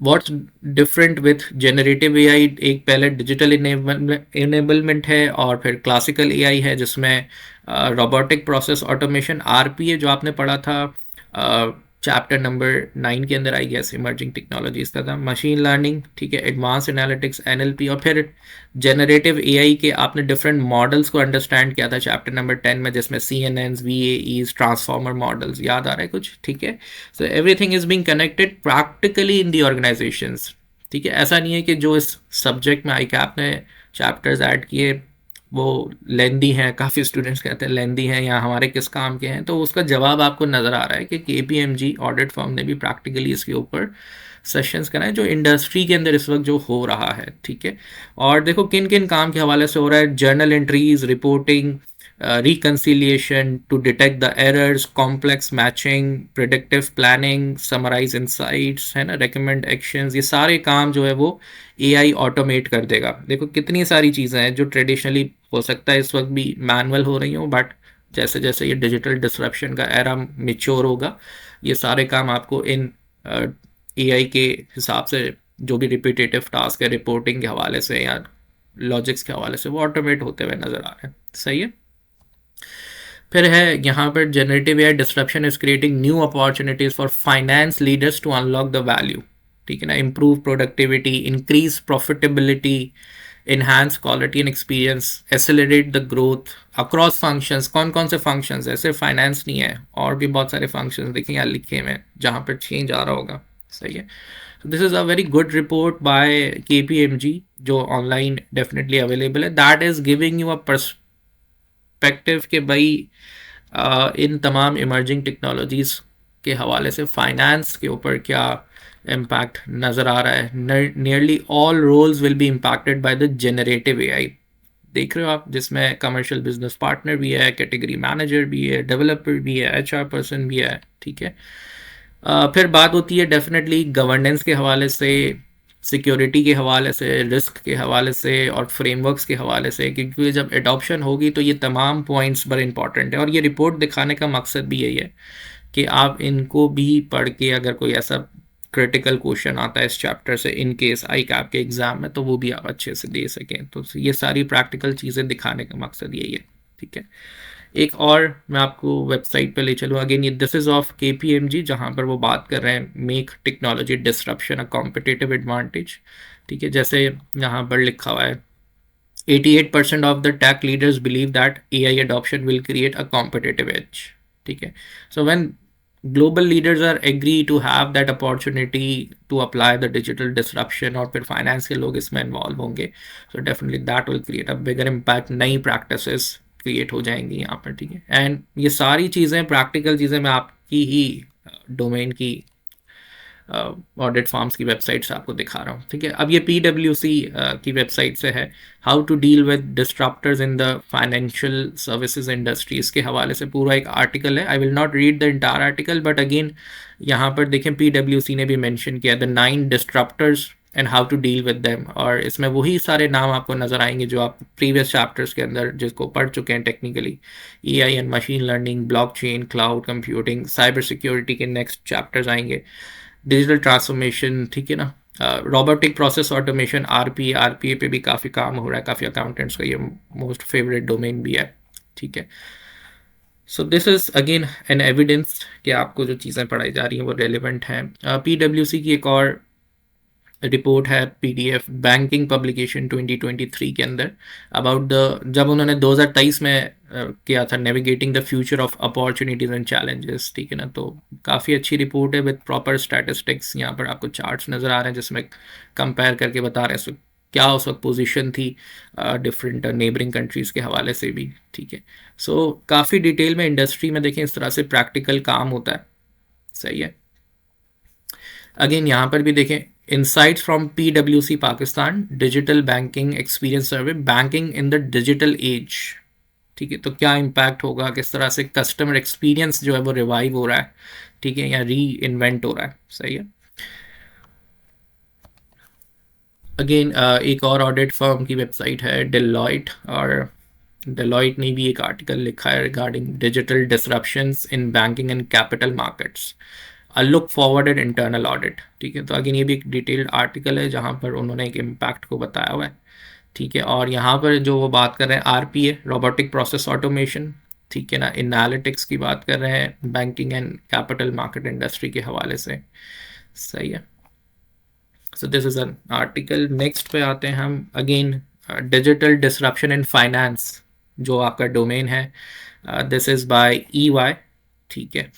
What's different with generative AI, एक पहले डिजिटल इनेबलमेंट है और फिर क्लासिकल एआई है जिसमें रोबोटिक प्रोसेस ऑटोमेशन, आरपीए जो आपने पढ़ा था चैप्टर नंबर 9 के अंदर, आई गेस इमर्जिंग टेक्नोलॉजीज का था, मशीन लर्निंग, ठीक है, एडवांस एनालिटिक्स एनएलपी, और फिर जनरेटिव एआई के आपने डिफरेंट मॉडल्स को अंडरस्टैंड किया था चैप्टर नंबर 10 में, जिसमें सीएनएन्स, वीएईज, ट्रांसफॉर्मर मॉडल्स, याद आ रहा है कुछ, ठीक है। So everything is being connected practically in the organisations, ठीक है। ऐसा नहीं है कि जो इस सब्जेक्ट में आई कैप ने चैप्टर्स ऐड किए वो लेंदी हैं, काफ़ी स्टूडेंट्स कहते हैं लेंदी हैं या हमारे किस काम के हैं, तो उसका जवाब आपको नज़र आ रहा है कि केपीएमजी ऑडिट फर्म ने भी प्रैक्टिकली इसके ऊपर सेशंस कराए, जो इंडस्ट्री के अंदर इस वक्त जो हो रहा है, ठीक है। और देखो किन किन काम के हवाले से हो रहा है, journal entries, reporting, reconciliation to detect the errors, complex matching, predictive planning, summarize insights, है ना, recommend actions, ये सारे काम जो है वो AI ऑटोमेट कर देगा। देखो कितनी सारी चीज़ें हैं जो ट्रेडिशनली हो सकता है इस वक्त भी मैनुअल हो रही हो, बट जैसे जैसे ये डिजिटल डिसरप्शन का एरा मिच्योर होगा, ये सारे काम आपको इन AI के हिसाब से जो भी रिपीटेटिव टास्क है रिपोर्टिंग के हवाले से या लॉजिक्स के हवाले से वो ऑटोमेट होते हुए नज़र आ रहे हैं, सही है। फिर है यहाँ पर generative AI disruption is creating new opportunities for finance leaders to unlock the value, ठीक है ना, improve productivity, increase profitability, enhance quality and experience, accelerate the growth across functions। कौन कौन से functions है, सिर्फ फाइनेंस नहीं है, और भी बहुत सारे functions देखिए यहाँ लिखे हुए जहाँ पर चेंज आ रहा होगा, सही है। This is a very good report by KPMG जो ऑनलाइन डेफिनेटली अवेलेबल है, that is giving you a perspective कि भाई इन तमाम इमर्जिंग टेक्नोलॉजीज़ के हवाले से फाइनेंस के ऊपर क्या इम्पैक्ट नज़र आ रहा है। Nearly all roles will be impacted by the generative AI, देख रहे हो आप, जिसमें कमर्शियल बिजनेस पार्टनर भी है, कैटेगरी मैनेजर भी है, डेवलपर भी है, HR पर्सन भी है, ठीक है। फिर बात होती है डेफिनेटली गवर्नेंस के हवाले से, सिक्योरिटी के हवाले से, रिस्क के हवाले से और फ्रेमवर्क्स के हवाले से, क्योंकि जब एडॉप्शन होगी तो ये तमाम पॉइंट्स बड़े इंपॉर्टेंट है। और ये रिपोर्ट दिखाने का मकसद भी यही है कि आप इनको भी पढ़ के अगर कोई ऐसा क्रिटिकल क्वेश्चन आता है इस चैप्टर से इन केस आई कैप के एग्जाम में, तो वो भी आप अच्छे से दे सकें। तो ये सारी प्रैक्टिकल चीज़ें दिखाने का मकसद यही है, ठीक है। एक और मैं आपको वेबसाइट पे ले चलूँ, अगेन ये दिस इज़ ऑफ KPMG, जहाँ पर वो बात कर रहे हैं make technology disruption a competitive advantage, ठीक है। जैसे यहाँ पर लिखा हुआ है 88% of the tech leaders believe that AI adoption will create a competitive edge. ठीक है, so when global leaders are agree to have that opportunity to apply the digital disruption और फिर finance के लोग इसमें involve होंगे, so definitely that will create a bigger impact. नई practices create हो जाएंगी यहाँ पर. ठीक है, and ये सारी चीज़ें practical चीज़ें मैं आपकी ही डोमेन की ऑडिट फॉर्म्स की वेबसाइट से आपको दिखा रहा हूँ. ठीक है, अब ये PwC की वेबसाइट से है, how to deal with disruptors in the financial services industry. इसके हवाले से पूरा एक आर्टिकल है. I will not read the entire article, but again यहाँ पर देखें PwC ने भी मेंशन किया the 9 disruptors and how to deal with them. और इसमें वही सारे नाम आपको नज़र आएंगे जो आप प्रीवियस चैप्टर्स के अंदर जिसको पढ़ चुके हैं technically. AI and machine learning, blockchain, cloud computing, cyber security के नेक्स्ट चैप्टर्स आएंगे. डिजिटल ट्रांसफॉर्मेशन, ठीक है ना, रोबोटिक प्रोसेस ऑटोमेशन, RPA पे भी काफ़ी काम हो रहा है. काफ़ी अकाउंटेंट्स का ये मोस्ट फेवरेट डोमेन भी है. ठीक है, so this is again an evidence कि आपको जो चीज़ें पढ़ाई जा रही हैं वो रेलिवेंट हैं. PwC की एक और रिपोर्ट है PDF बैंकिंग पब्लिकेशन 2023 के अंदर अबाउट द, जब उन्होंने 2023 में किया था, navigating the future of opportunities and challenges. ठीक है ना, तो काफ़ी अच्छी रिपोर्ट है विद प्रॉपर स्टैटिस्टिक्स. यहाँ पर आपको चार्ट्स नज़र आ रहे हैं जिसमें कंपेयर करके बता रहे हैं क्या उस वक्त पोजीशन थी डिफरेंट नेबरिंग कंट्रीज़ के हवाले से भी. ठीक है, सो काफ़ी डिटेल में इंडस्ट्री में देखें इस तरह से प्रैक्टिकल काम होता है. सही है, अगेन यहाँ पर भी देखें Insights from PwC Pakistan Digital Banking Experience Survey, banking in the digital age. ठीक है, तो क्या इम्पैक्ट होगा, किस तरह से कस्टमर एक्सपीरियंस जो है वो रिवाइव हो रहा है. ठीक है, या री इन्वेंट हो रहा है. सही है, अगेन एक और ऑडिट फर्म की वेबसाइट है Deloitte, और Deloitte ने भी एक आर्टिकल लिखा है regarding digital disruptions in banking and capital markets, a look forward and internal audit. ठीक है, तो अगेन ये भी एक डिटेल्ड आर्टिकल है जहाँ पर उन्होंने एक इम्पैक्ट को बताया हुआ है. ठीक है, और यहाँ पर जो वो बात कर रहे हैं RPA, रोबोटिक प्रोसेस ऑटोमेशन. ठीक है ना, एनालिटिक्स की बात कर रहे हैं banking and capital market industry के हवाले से. सही है, so this is an article. Next पे आते हैं हम, again digital disruption in finance जो आपका डोमेन है. This is by EY. ठीक है,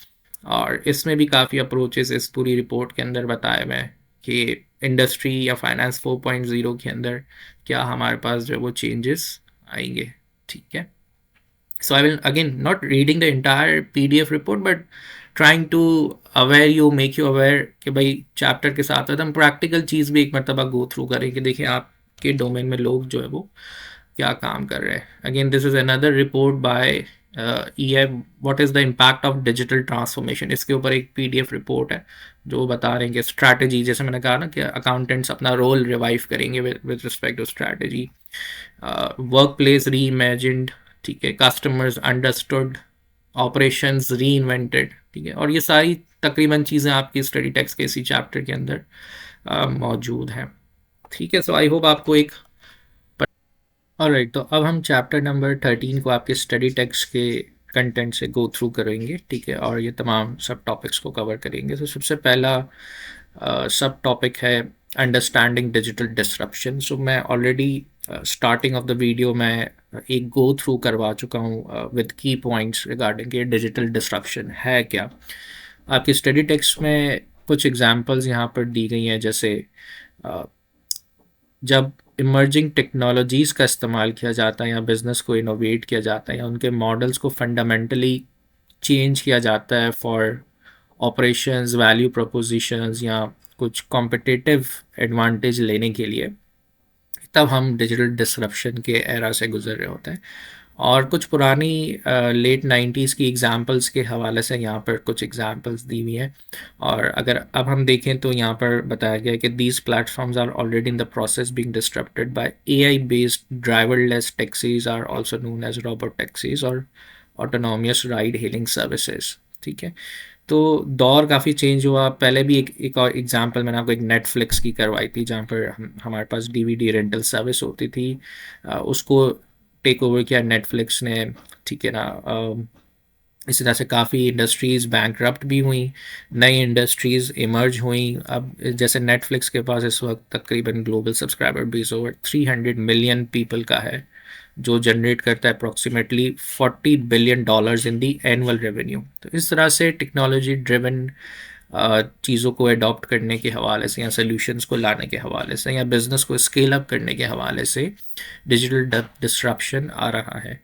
और इसमें भी काफ़ी अप्रोचेस इस पूरी रिपोर्ट के अंदर बताए हुए हैं कि इंडस्ट्री या फाइनेंस 4.0 के अंदर क्या हमारे पास जो वो चेंजेस आएंगे. ठीक है, so I will again not reading the entire PDF report but trying to aware you, make you aware कि भाई चैप्टर के साथ साथ हम प्रैक्टिकल चीज़ भी एक मरतबा गो थ्रू करें कि देखिए आपके डोमेन में लोग जो है वो क्या काम कर रहे हैं. Again this is another report by EY, what is the impact of digital transformation. इसके ऊपर एक PDF रिपोर्ट है जो बता रहे हैं कि स्ट्रैटेजी, जैसे मैंने कहा ना कि अकाउंटेंट्स अपना रोल रिवाइव करेंगे with respect to strategy. Work place reimagined. ठीक है, customers understood, operations reinvented. ठीक है, और ये सारी तकरीबन चीज़ें आपकी स्टडी टेक्स्ट के इसी चैप्टर के अंदर मौजूद हैं. ठीक है, सो आई होप आपको एक ऑलराइट. तो अब हम चैप्टर नंबर 13 को आपके स्टडी टेक्स्ट के कंटेंट से गो थ्रू करेंगे. ठीक है, और ये तमाम सब टॉपिक्स को कवर करेंगे. तो सबसे पहला सब टॉपिक है अंडरस्टैंडिंग डिजिटल डिसरप्शन. सो मैं already starting of the video में एक गो थ्रू करवा चुका हूँ विद की पॉइंट्स रिगार्डिंग ये डिजिटल डिसरप्शन है क्या. आपकी स्टडी टेक्स्ट में कुछ एग्जांपल्स यहाँ पर दी गई हैं, जैसे जब इमर्जिंग टेक्नोलॉजीज़ का इस्तेमाल किया जाता है या बिज़नेस को इनोवेट किया जाता है या उनके मॉडल्स को फंडामेंटली चेंज किया जाता है फॉर ऑपरेशंस, वैल्यू प्रोपोजिशंस या कुछ कॉम्पिटिटिव एडवांटेज लेने के लिए, तब हम डिजिटल डिसरप्शन के एरा से गुजर रहे होते हैं. और कुछ पुरानी लेट 90s की एग्जांपल्स के हवाले से यहाँ पर कुछ एग्जांपल्स दी हुई हैं. और अगर अब हम देखें तो यहाँ पर बताया गया है कि these platforms are already in the process being disrupted by AI based driverless taxis are also known as robot taxis और ऑटोनोमियस राइड हेलिंग सर्विसेज. ठीक है, तो दौर काफ़ी चेंज हुआ. पहले भी एक और एग्जांपल मैंने आपको एक नेटफ्लिक्स की करवाई थी जहाँ पर हमारे पास DVD रेंटल सर्विस होती थी, उसको टेक ओवर किया नेटफ्लिक्स ने. ठीक है ना, इसी तरह से काफ़ी इंडस्ट्रीज़ बैंकरप्ट भी हुई, नई इंडस्ट्रीज़ इमर्ज हुई। अब जैसे नेटफ्लिक्स के पास इस वक्त तकरीबन global subscriber base over 300 million people का है, जो जनरेट करता है approximately $40 billion in the annual revenue. तो इस तरह से टेक्नोलॉजी ड्रिवन चीज़ों को अडॉप्ट करने के हवाले से या सोल्यूशंस को लाने के हवाले से या बिज़नेस को स्केल अप करने के हवाले से डिजिटल डिस्ट्रप्शन आ रहा है।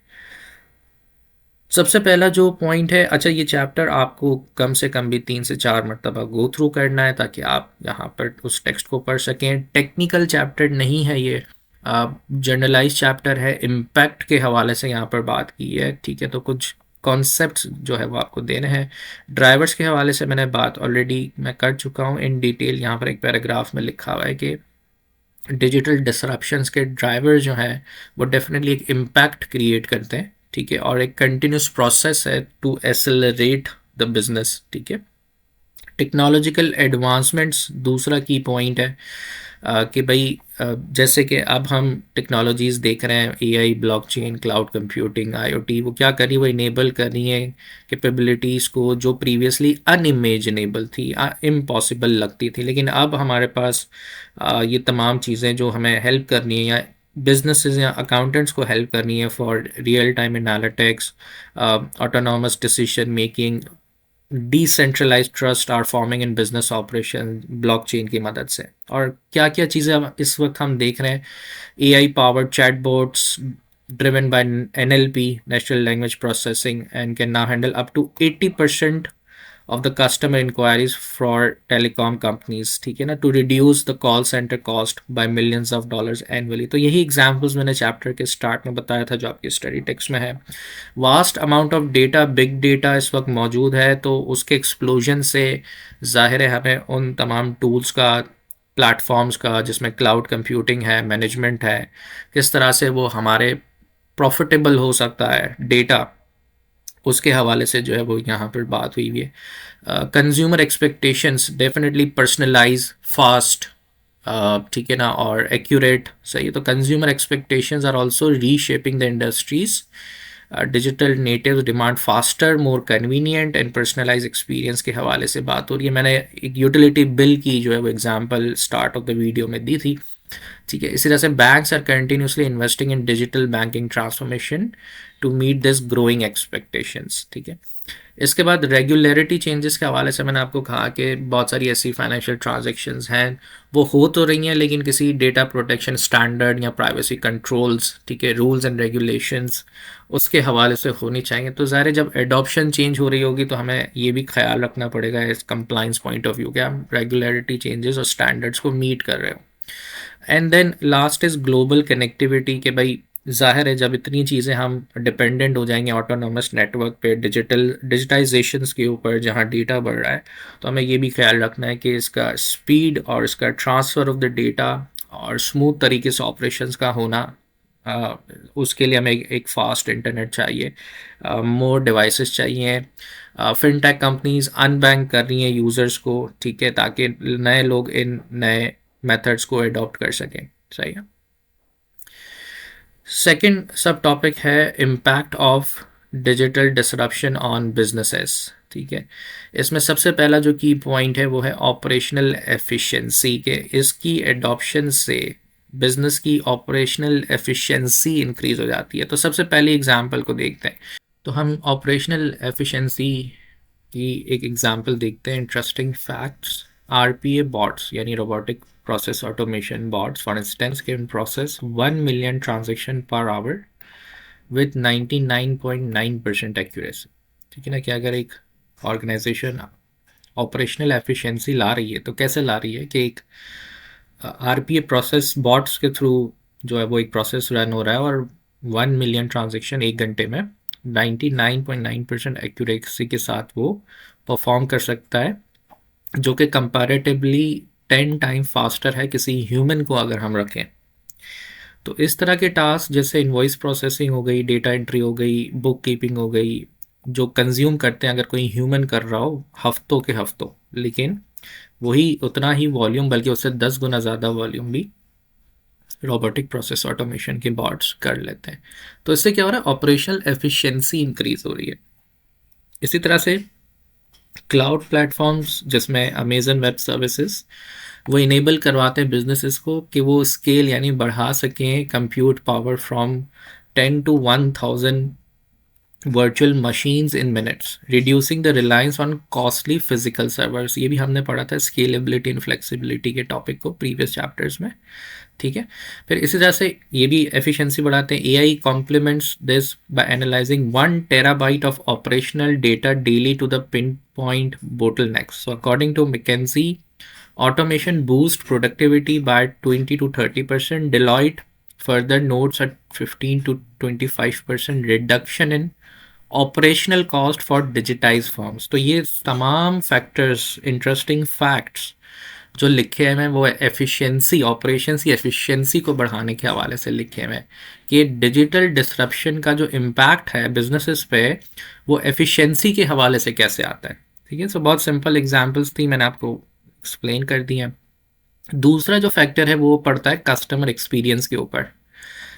सबसे पहला जो पॉइंट है, अच्छा ये चैप्टर आपको कम से कम भी 3 से 4 मरतबा गो थ्रू करना है ताकि आप यहाँ पर उस टेक्स्ट को पढ़ सकें। टेक्निकल चैप्टर नहीं है ये, जनरलाइज चैप्टर है। इम्पैक्ट के हवाले से यहाँ पर बात की है, ठीक है। तो कुछ कॉन्सेप्ट्स जो है वो आपको देने हैं। ड्राइवर्स के हवाले से मैंने बात ऑलरेडी मैं कर चुका हूँ इन डिटेल। यहाँ पर एक पैराग्राफ में लिखा हुआ है कि डिजिटल डिसरप्शंस के ड्राइवर जो हैं वो डेफिनेटली एक इम्पैक्ट क्रिएट करते हैं, ठीक है, और एक कंटिन्यूस प्रोसेस है टू एक्सेलरेट द बिजनेस, ठीक है। टेक्नोलॉजिकल एडवांसमेंट्स दूसरा की पॉइंट है कि भाई जैसे कि अब हम टेक्नोलॉजीज़ देख रहे हैं, AI, blockchain, cloud computing, IoT, वो क्या कर रही है, वो इनेबल कर रही है कैपेबिलिटीज़ को जो प्रीवियसली अनइमेजिनेबल थी, इम्पॉसिबल लगती थी, लेकिन अब हमारे पास ये तमाम चीज़ें जो हमें हेल्प करनी है या बिजनेसेस या अकाउंटेंट्स को हेल्प करनी है for real time analytics, autonomous decision making, decentralise trust are forming in business operation blockchain की मदद से। और क्या क्या चीज़ें अब इस वक्त हम देख रहे हैं, AI powered chatbots driven by NLP, natural language processing, and can now handle up to 80% of the customer inquiries for telecom companies, ठीक है ना, to reduce the call center cost by millions of dollars annually। तो यही examples मैंने chapter के start में बताया था जो आपकी स्टडी टेक्स्ट में है। Vast amount of data, big data इस वक्त मौजूद है, तो उसके एक्सप्लोजन से ज़ाहिर है हमें उन तमाम टूल्स का, प्लेटफॉर्म्स का जिसमें क्लाउड कंप्यूटिंग है, मैनेजमेंट है, किस तरह से वो हमारे प्रॉफिटेबल हो सकता है डेटा, उसके हवाले से जो है वो यहाँ पर बात हुई है। Consumer expectations definitely personalise, fast, ठीक है ना, और एक्यूरेट, सही है। तो consumer expectations are also reshaping the industries. Digital native demand faster, more convenient and personalise experience के हवाले से बात हो रही है। मैंने एक यूटिलिटी बिल की जो है वो example start of the video में दी थी, ठीक है। इसी तरह से banks are continuously investing in digital banking transformation to meet this growing expectations, ठीक है। इसके बाद रेगुलरिटी चेंजेस के हवाले से मैंने आपको कहा कि बहुत सारी ऐसी फाइनेंशियल ट्रांजैक्शंस हैं वो हो तो रही हैं, लेकिन किसी डेटा प्रोटेक्शन स्टैंडर्ड या प्राइवेसी कंट्रोल्स, ठीक है, रूल्स एंड रेगुलेशंस उसके हवाले से होनी चाहिए। तो ज़ाहिर है जब एडॉप्शन चेंज हो रही होगी तो हमें ये भी ख्याल रखना पड़ेगा इस कंप्लाइंस पॉइंट ऑफ व्यू कि हम रेगुलरिटी चेंजेस और स्टैंडर्ड्स को मीट कर रहे हो। And then last is global connectivity, के भाई ज़ाहिर है जब इतनी चीज़ें हम डिपेंडेंट हो जाएंगे ऑटोनोमस नेटवर्क पे, डिजिटाइजेशंस के ऊपर जहाँ डेटा बढ़ रहा है, तो हमें ये भी ख्याल रखना है कि इसका स्पीड और इसका ट्रांसफ़र ऑफ द डेटा और स्मूथ तरीके से ऑपरेशंस का होना, उसके लिए हमें एक फ़ास्ट इंटरनेट चाहिए, मोर डिवाइसेस चाहिए। फिनटेक कंपनीज अनबैंक कर रही हैं यूज़र्स को, ठीक है, ताकि नए लोग इन नए मेथड्स को अडॉप्ट कर सकें, सही है। सेकंड सब टॉपिक है impact of digital disruption on businesses, ठीक है। इसमें सबसे पहला जो की पॉइंट है वो है ऑपरेशनल एफिशिएंसी, के इसकी एडॉप्शन से बिजनेस की ऑपरेशनल एफिशिएंसी इंक्रीज हो जाती है। तो सबसे पहले एग्जांपल को देखते हैं। तो हम ऑपरेशनल एफिशिएंसी की एक एग्जांपल देखते हैं, इंटरेस्टिंग फैक्ट्स। आरपीए बॉट्स यानी robotic process automation bots, for instance, can process 1 million transaction per hour with 99.9% accuracy, ठीक है ना। कि अगर एक ऑर्गेनाइजेशन ऑपरेशनल एफिशिएंसी ला रही है तो कैसे ला रही है कि एक आरपीए प्रोसेस बॉट्स के थ्रू जो है वो एक प्रोसेस रन हो रहा है और 1 मिलियन ट्रांजेक्शन एक घंटे में 99.9% एक्यूरेसी के साथ वो परफॉर्म कर सकता है, जो कि कंपैरेटिवली 10 टाइम फास्टर है किसी ह्यूमन को अगर हम रखें। तो इस तरह के टास्क जैसे इनवॉइस प्रोसेसिंग हो गई, डेटा एंट्री हो गई, बुक कीपिंग हो गई, जो कंज्यूम करते हैं अगर कोई ह्यूमन कर रहा हो हफ्तों के हफ्तों, लेकिन वही उतना ही वॉल्यूम बल्कि उससे 10 गुना ज़्यादा वॉल्यूम भी रोबोटिक प्रोसेस ऑटोमेशन के बॉट्स कर लेते हैं। तो इससे क्या हो रहा है, ऑपरेशनल एफिशिएंसी इंक्रीज हो रही है। इसी तरह से क्लाउड प्लेटफॉर्म्स जिसमें अमेजन वेब सर्विसेज वो इनेबल करवाते हैं बिजनेसेस को कि वो स्केल यानी बढ़ा सकें compute power from 10 to 1,000 virtual machines in minutes, reducing the reliance on costly physical servers. ये भी हमने पढ़ा था स्केलेबिलिटी एंड फ्लेक्सिबिलिटी के टॉपिक को प्रीवियस चैप्टर्स में, ठीक है। फिर इसी तरह से ये भी एफिशिएंसी बढ़ाते हैं। AI compliments this by analysing 1 TB of operational data daily to the pin point bottlenecks. So according to McKinsey, automation boost productivity by 20 to 30%. Deloitte further notes a 15 to 25% reduction in operational cost for digitise forms. तो ये तमाम factors, interesting facts जो लिखे हुए हैं वो efficiency, operations की efficiency को बढ़ाने के हवाले से लिखे हुए हैं कि डिजिटल डिसरप्शन का जो इम्पैक्ट है बिजनेसेस पे वो एफिशिएंसी के हवाले से कैसे आता है, ठीक है। सो बहुत सिंपल एग्जांपल्स थी, मैंने आपको एक्सप्लेन कर दिया। दूसरा जो फैक्टर है वो पड़ता है कस्टमर एक्सपीरियंस के ऊपर,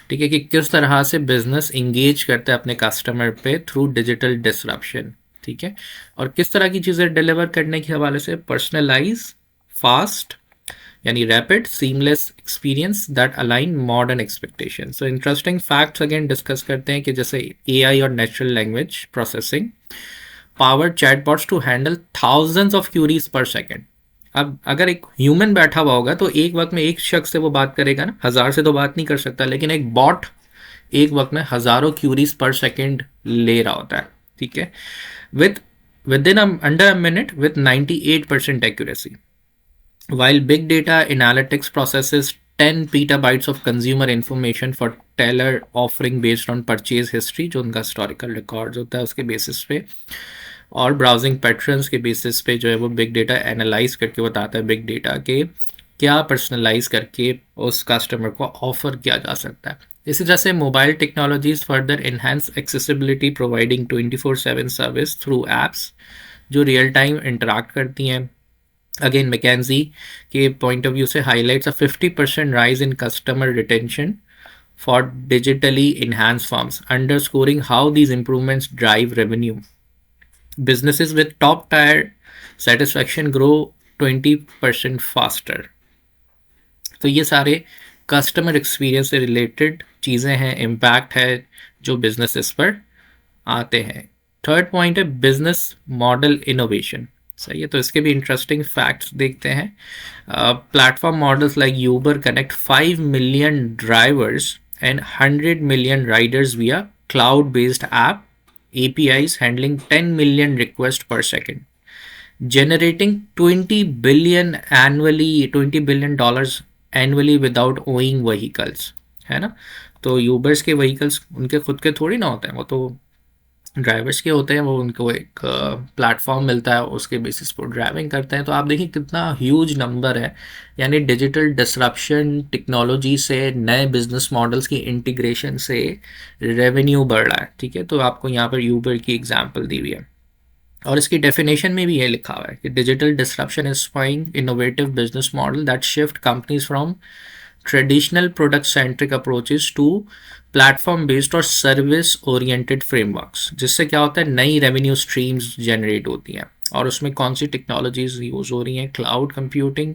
ठीक है, कि किस तरह से बिजनेस इंगेज करते हैं अपने कस्टमर पे थ्रू डिजिटल डिसरप्शन, ठीक है, और किस तरह की चीज़ें डिलीवर करने के हवाले से पर्सनलाइज, फास्ट यानी rapid, seamless experience that align modern expectation. So interesting facts again discuss करते हैं कि जैसे एआई और natural language processing power chatbots to handle thousands of queries per second. अब अगर एक ह्यूमन बैठा हुआ होगा तो एक वक्त में एक शख्स से वो बात करेगा ना, 1000 से तो बात नहीं कर सकता, लेकिन एक बॉट एक वक्त में हजारों क्यूरीज पर सेकेंड ले रहा होता है, ठीक है, within under a minute with 98% accuracy, while big data analytics processes 10 petabytes of consumer information for teller offering based on purchase history, जो उनका historical records होता है उसके बेसिस पे, और ब्राउजिंग पैटर्न्स के बेसिस पे जो है वो बिग डेटा एनालाइज करके बताता है बिग डेटा के क्या पर्सनलाइज करके उस कस्टमर को ऑफर किया जा सकता है। इसी तरह से mobile technologies further enhance accessibility providing 24/7 service through apps जो रियल टाइम इंटरेक्ट करती हैं। अगेन मैकेंजी के पॉइंट ऑफ व्यू से highlights a 50% rise in customer retention for digitally enhance firms, underscoring how these improvements drive revenue. Businesses with top tier satisfaction grow 20% faster। तो ये सारे customer experience से related चीज़ें हैं, impact है जो बिजनेसेस पर आते हैं। थर्ड पॉइंट है बिजनेस मॉडल इनोवेशन, सही है, तो इसके भी इंटरेस्टिंग फैक्ट्स देखते हैं। Platform models like Uber connect 5 million drivers and 100 million riders via cloud based app APIs handling 10 million requests per second, generating 20 billion dollars annually without owning vehicles, है ना। तो यूबर्स के व्हीकल्स उनके खुद के थोड़ी ना होते हैं, वो तो ड्राइवर्स के होते हैं, वो उनको एक प्लेटफॉर्म मिलता है उसके बेसिस पर ड्राइविंग करते हैं। तो आप देखिए कितना ह्यूज नंबर है, यानी डिजिटल डिसरप्शन, टेक्नोलॉजी से, नए बिजनेस मॉडल्स की इंटीग्रेशन से रेवेन्यू बढ़ रहा है, ठीक है। तो आपको यहाँ पर यूबर की एग्जांपल दी हुई है और इसकी डेफिनेशन में भी ये लिखा हुआ है कि digital disruption is find innovative business model that shift companies from traditional product centric approaches to platform based और सर्विस ओरिएंटेड फ्रेमवर्क्स, जिससे क्या होता है नई रेवेन्यू स्ट्रीम्स जनरेट होती हैं। और उसमें कौन सी टेक्नोलॉजीज यूज हो रही हैं? Cloud computing,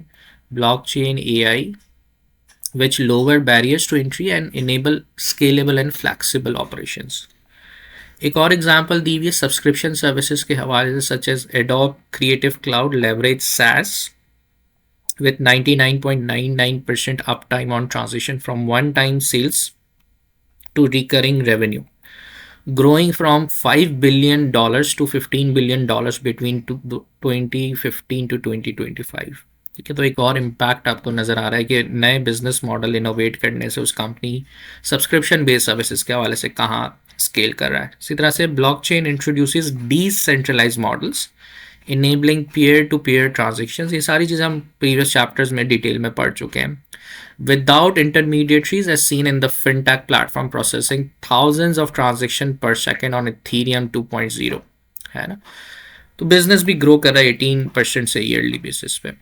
blockchain, AI, which lower barriers to entry and enable scalable and flexible operations. एक और एग्जांपल दी हुई है सब्सक्रिप्शन सर्विसेज के हवाले से, such as Adobe creative cloud leverage SaaS with 99.99% uptime on transition from one-time sales to recurring revenue, growing from $5 billion to $15 billion between 2015 to 2025। ठीक है, तो एक और इम्पैक्ट आपको नज़र आ रहा है कि नए बिजनेस मॉडल इनोवेट करने से उस कंपनी सब्सक्रिप्शन बेस्ड सर्विसेज के हवाले से कहाँ स्केल कर रहा है। इसी तरह से blockchain introduces decentralised models enabling peer to peer transactions. ये सारी चीज़ें हम प्रीवियस चैप्टर्स में डिटेल में पढ़ चुके हैं। Without intermediaries as seen in the fintech platform processing thousands of transaction per second on Ethereum 2.0, है ना। तो बिजनेस भी ग्रो कर रहा है 18% से ईयरली बेसिस पे।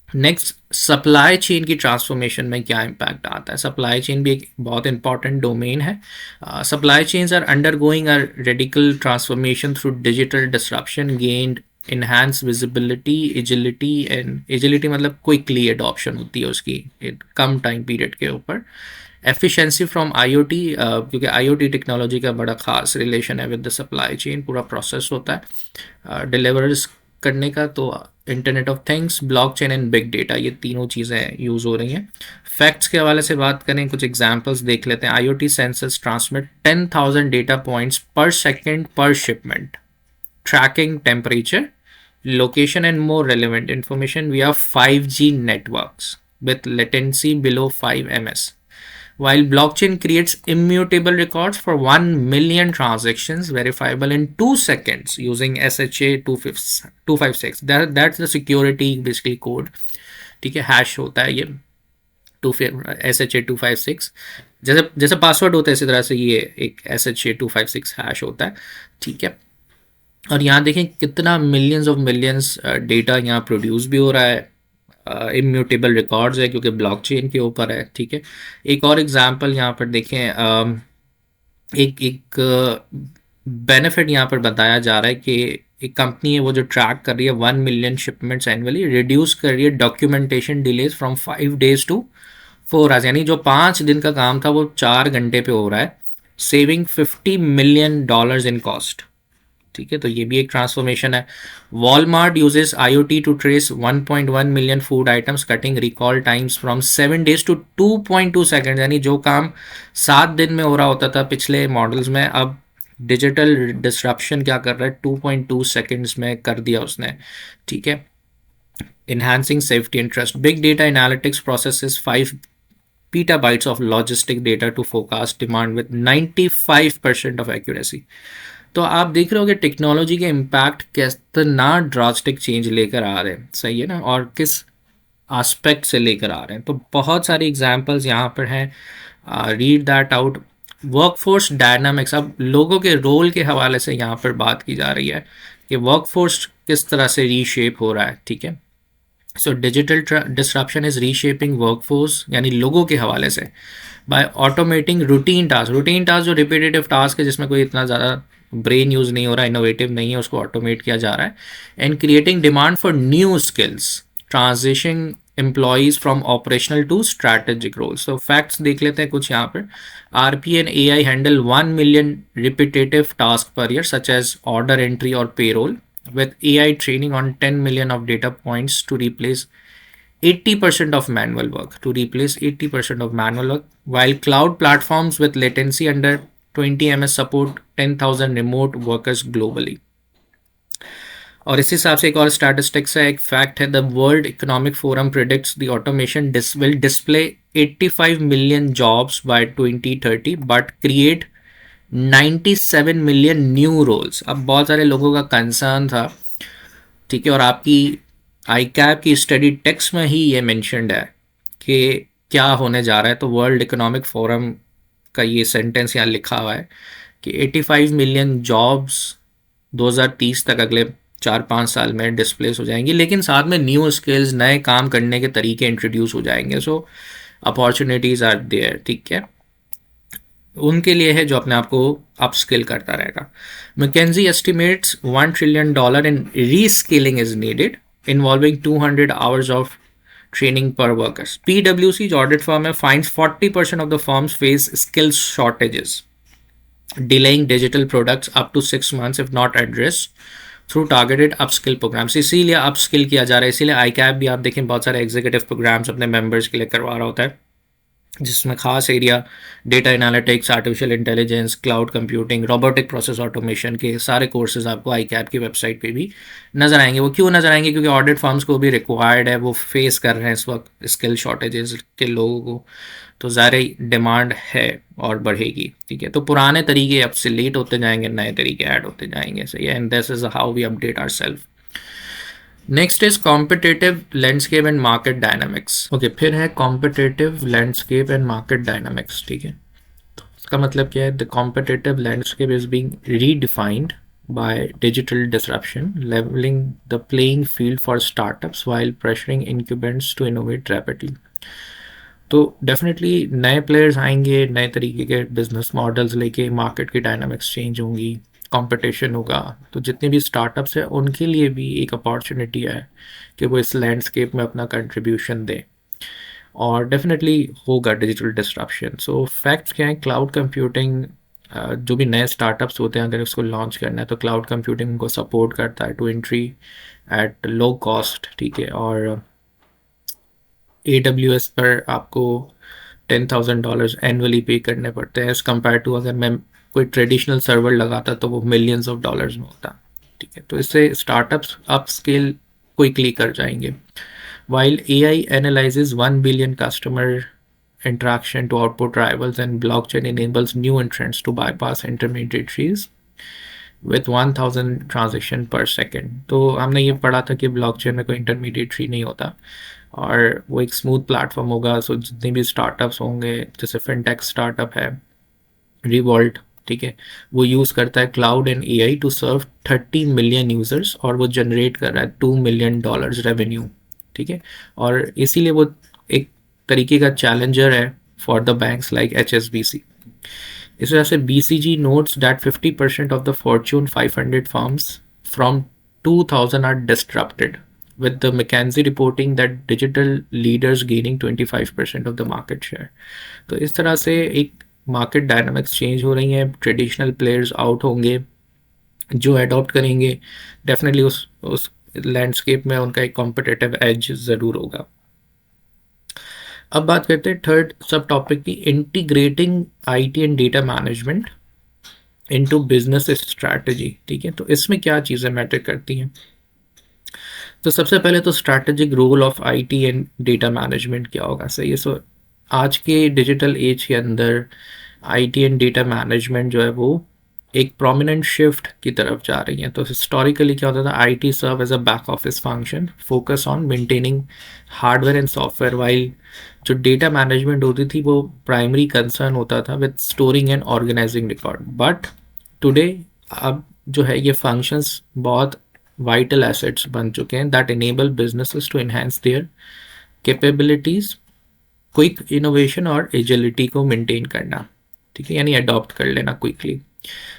नेक्स्ट, सप्लाई चेन की ट्रांसफॉर्मेशन में क्या इम्पैक्ट आता है? सप्लाई चेन भी एक बहुत इंपॉर्टेंट डोमेन है. Supply chains are undergoing a radical transformation through digital disruption gained enhance visibility agility. And agility मतलब क्विकली एडॉप्शन होती है उसकी कम टाइम पीरियड के ऊपर. एफिशिएंसी फ्रॉम आईओटी, क्योंकि आईओटी टेक्नोलॉजी का बड़ा खास रिलेशन है विद द सप्लाई चेन. पूरा प्रोसेस होता है डिलीवर्स करने का. तो internet of things, blockchain and big data, ये तीनों चीज़ें यूज़ हो रही हैं. फैक्ट्स के हवाले से बात करें, कुछ एग्जांपल्स देख लेते हैं. IoT sensors transmit 10,000 data points पर सेकंड पर shipment, tracking temperature, location and more relevant information via 5G networks with latency below 5 ms. While blockchain creates immutable records for 1 million transactions verifiable in 2 seconds using SHA 256. That's the security basically code. ठीक है, hash होता है ये SHA 256. जैसे जैसे password होता है इसी तरह से ये एक SHA 256 हैश होता है. ठीक है, और यहाँ देखें कितना मिलियंस ऑफ मिलियंस डेटा यहाँ प्रोड्यूस भी हो रहा है. इम्यूटेबल रिकॉर्ड्स है क्योंकि ब्लॉकचेन के ऊपर है. ठीक है, एक और एग्जांपल यहाँ पर देखें. एक एक बेनिफिट यहाँ पर बताया जा रहा है कि एक कंपनी है वो जो ट्रैक कर रही है 1 मिलियन शिपमेंट्स एनुअली, रिड्यूस कर रही है documentation delays from 5 days to 4 hours. यानी जो 5 दिन का काम था वो 4 घंटे पे हो रहा है, सेविंग $50 million इन कॉस्ट. ठीक है, तो ये भी एक ट्रांसफॉर्मेशन है. Walmart uses IoT to trace 1.1 million food items, cutting recall times from 7 days to 2.2 seconds. यानी जो काम 7 दिन में हो रहा होता था पिछले मॉडल्स में, अब डिजिटल डिसरप्शन क्या कर रहा है, 2.2 seconds में कर दिया उसने. ठीक है, enhancing safety and trust. Big data analytics processes 5 petabytes of logistic data to forecast demand with 95% of accuracy. तो आप देख रहे हो कि टेक्नोलॉजी के इम्पैक्ट कितना ड्रास्टिक चेंज लेकर आ रहे हैं. सही है ना, और किस एस्पेक्ट से लेकर आ रहे हैं. तो बहुत सारे एग्जांपल्स यहाँ पर हैं, read that out. Workforce dynamics, अब लोगों के रोल के हवाले से यहाँ पर बात की जा रही है कि वर्कफोर्स किस तरह से रीशेप हो रहा है. ठीक है, so digital disruption is reshaping workforce, यानी लोगों के हवाले से, बाय ऑटोमेटिंग रूटीन टास्क जो रिपीटेटिव टास्क है जिसमें कोई इतना ज़्यादा ब्रेन यूज़ नहीं हो रहा, इनोवेटिव नहीं है, उसको ऑटोमेट किया जा रहा है. And creating demand for new skills, transition employees from operational to strategic roles. तो फैक्ट्स देख लेते हैं कुछ यहाँ पर. RP and AI handle 1 million repetitive task per year such as order entry और payroll, with AI training on 10 million of data points to replace 80% of manual work, while cloud platforms with latency under 20 ms support 10,000 remote workers globally. और इस हिसाब से एक और statistics है, एक fact है. The World Economic Forum predicts the automation will display 85 million jobs by 2030 but create 97 million new roles. अब बहुत सारे लोगों का कंसर्न था. ठीक है, और आपकी आईकैप की स्टडी टेक्स्ट में ही ये मेंशन्ड है कि क्या होने जा रहा है. तो वर्ल्ड इकोनॉमिक फोरम का ये सेंटेंस यहाँ लिखा हुआ है कि 85 million जॉब्स 2030 तक, अगले 4-5 साल में डिस्प्लेस हो जाएंगी, लेकिन साथ में न्यू स्किल्स, नए काम करने के तरीके इंट्रोड्यूस हो जाएंगे. सो अपॉर्चुनिटीज़ आर देयर. ठीक है, उनके लिए है जो अपने आप को अपस्किल करता रहेगा. McKinsey estimates $1 trillion in reskilling is needed, involving 200 hours of training per workers. PwC जो ऑडिट फर्म है finds 40% of the firms face skill shortages, delaying digital products up to 6 months if not addressed through targeted upskill programs. इसीलिए upskill किया जा रहा है. इसीलिए आईकैप भी आप देखें बहुत सारे एग्जीक्यूटिव प्रोग्राम्स अपने मेंबर्स के लिए करवा रहा होता है, जिसमें खास area data analytics, artificial intelligence, cloud computing, robotic process automation के सारे कोर्सेज आपको आईकैप की वेबसाइट पे भी नज़र आएंगे. वो क्यों नज़र आएंगे? क्योंकि ऑडिट फर्म्स को भी रिक्वायर्ड है, वो फेस कर रहे हैं इस वक्त स्किल शॉर्टेजेस के लोगों को, तो ज़्यादा डिमांड है और बढ़ेगी. ठीक है, तो पुराने तरीके ऑब्सोलीट होते जाएंगे, नए तरीके ऐड होते जाएंगे. सही है, and this is how we update ourselves. Next is competitive landscape and market dynamics. Okay, फिर है competitive landscape and market dynamics. ठीक है, तो इसका मतलब क्या है? The competitive landscape is being redefined by digital disruption, leveling the playing field for startups while pressuring incumbents to innovate rapidly. तो डेफिनेटली नए प्लेयर्स आएंगे, नए तरीके के बिजनेस मॉडल्स लेके, मार्केट की डायनामिक्स चेंज होंगी, कंपटीशन होगा। तो जितने भी स्टार्टअप्स हैं उनके लिए भी एक अपॉर्चुनिटी है कि वो इस लैंडस्केप में अपना कंट्रीब्यूशन दें, और डेफिनेटली होगा डिजिटल डिस्ट्रप्शन। सो फैक्ट्स क्या है, क्लाउड कंप्यूटिंग जो भी नए स्टार्टअप्स होते हैं अगर उसको लॉन्च करना है तो क्लाउड कंप्यूटिंग उनको सपोर्ट करता है to entry at low cost, ठीक है। और AWS पर आपको $10,000 एनुअली पे करने पड़ते हैं, एज़ कम्पेयर टू अगर मैं कोई ट्रेडिशनल सर्वर लगाता तो वो मिलियंस ऑफ डॉलर्स में होता, ठीक है। तो इससे स्टार्टअप्स अप स्केल क्विकली कर जाएंगे। While AI analyzes 1 billion customer interaction to output rivals, and blockchain enables new entrants to bypass intermediaries with 1000 transaction per second. तो हमने ये पढ़ा था कि ब्लॉकचेन में कोई इंटरमीडिएटरी नहीं होता और वो एक स्मूथ प्लेटफॉर्म होगा। सो जितने भी स्टार्टअप्स होंगे, जैसे फिनटेक स्टार्टअप है रिवॉल्ट, ठीक है, वो यूज़ करता है cloud and AI to serve 30 million users, और वो जनरेट कर रहा है $2 मिलियन रेवेन्यू, ठीक है। और इसीलिए वो एक तरीके का चैलेंजर है for the banks like HSBC। इस वजह से BCG notes that 50% of the Fortune 500 firms from 2000 are disrupted, with the McKinsey reporting that digital leaders gaining 25% of the market share. तो इस तरह से एक मार्केट डायनामिक्स चेंज हो रही हैं, ट्रेडिशनल प्लेयर्स आउट होंगे, जो अडॉप्ट करेंगे डेफिनेटली उस लैंडस्केप में उनका एक कॉम्पिटिटिव एज ज़रूर होगा। अब बात करते हैं थर्ड सब टॉपिक की, integrating IT and data management into business strategy, ठीक है। तो इसमें क्या चीज़ें मैटर करती हैं? तो सबसे पहले तो strategic role of IT and data management क्या होगा, सही है। सो आज के डिजिटल एज के अंदर IT एंड डेटा मैनेजमेंट जो है वो एक प्रोमिनेंट शिफ्ट की तरफ जा रही है। तो हिस्टोरिकली क्या होता था, IT serve as a back office function, focus on maintaining hardware and software, while जो डेटा मैनेजमेंट होती थी वो प्राइमरी कंसर्न होता था with storing and organising record. But today अब जो है ये फंक्शंस बहुत वाइटल एसेट्स बन चुके हैं that enable businesses to enhance their capabilities, quick innovation और एजिलिटी को मेंटेन करना, ठीक है, यानी अडॉप्ट कर लेना क्विकली।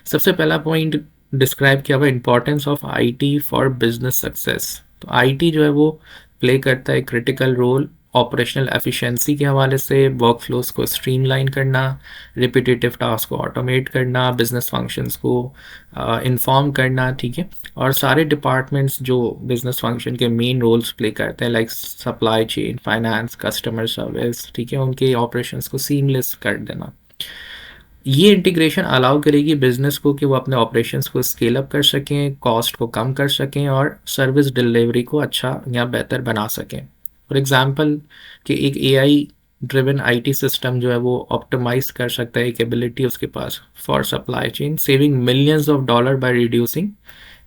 सबसे पहला पॉइंट डिस्क्राइब किया हुआ, importance of IT for business success. तो IT जो है वो प्ले करता है क्रिटिकल रोल ऑपरेशनल एफिशिएंसी के हवाले से, वर्क फ्लोज को स्ट्रीमलाइन करना, रिपीटेटिव टास्क को ऑटोमेट करना, बिजनेस फंक्शंस को इन्फॉर्म करना, ठीक है। और सारे डिपार्टमेंट्स जो बिजनेस फंक्शन के मेन रोल्स प्ले करते हैं like supply chain, finance, customer service, ठीक है, उनके ऑपरेशंस को सीमलेस कर देना। ये इंटीग्रेशन अलाउ करेगी बिजनेस को कि वो अपने ऑपरेशंस को स्केल अप कर सकें, कॉस्ट को कम कर सकें और सर्विस डिलीवरी को अच्छा या बेहतर बना सकें। फॉर एग्जांपल कि एक AI ड्रिवन IT सिस्टम जो है वो ऑप्टिमाइज कर सकता है एक एबिलिटी उसके पास for supply chain, saving millions of dollar by reducing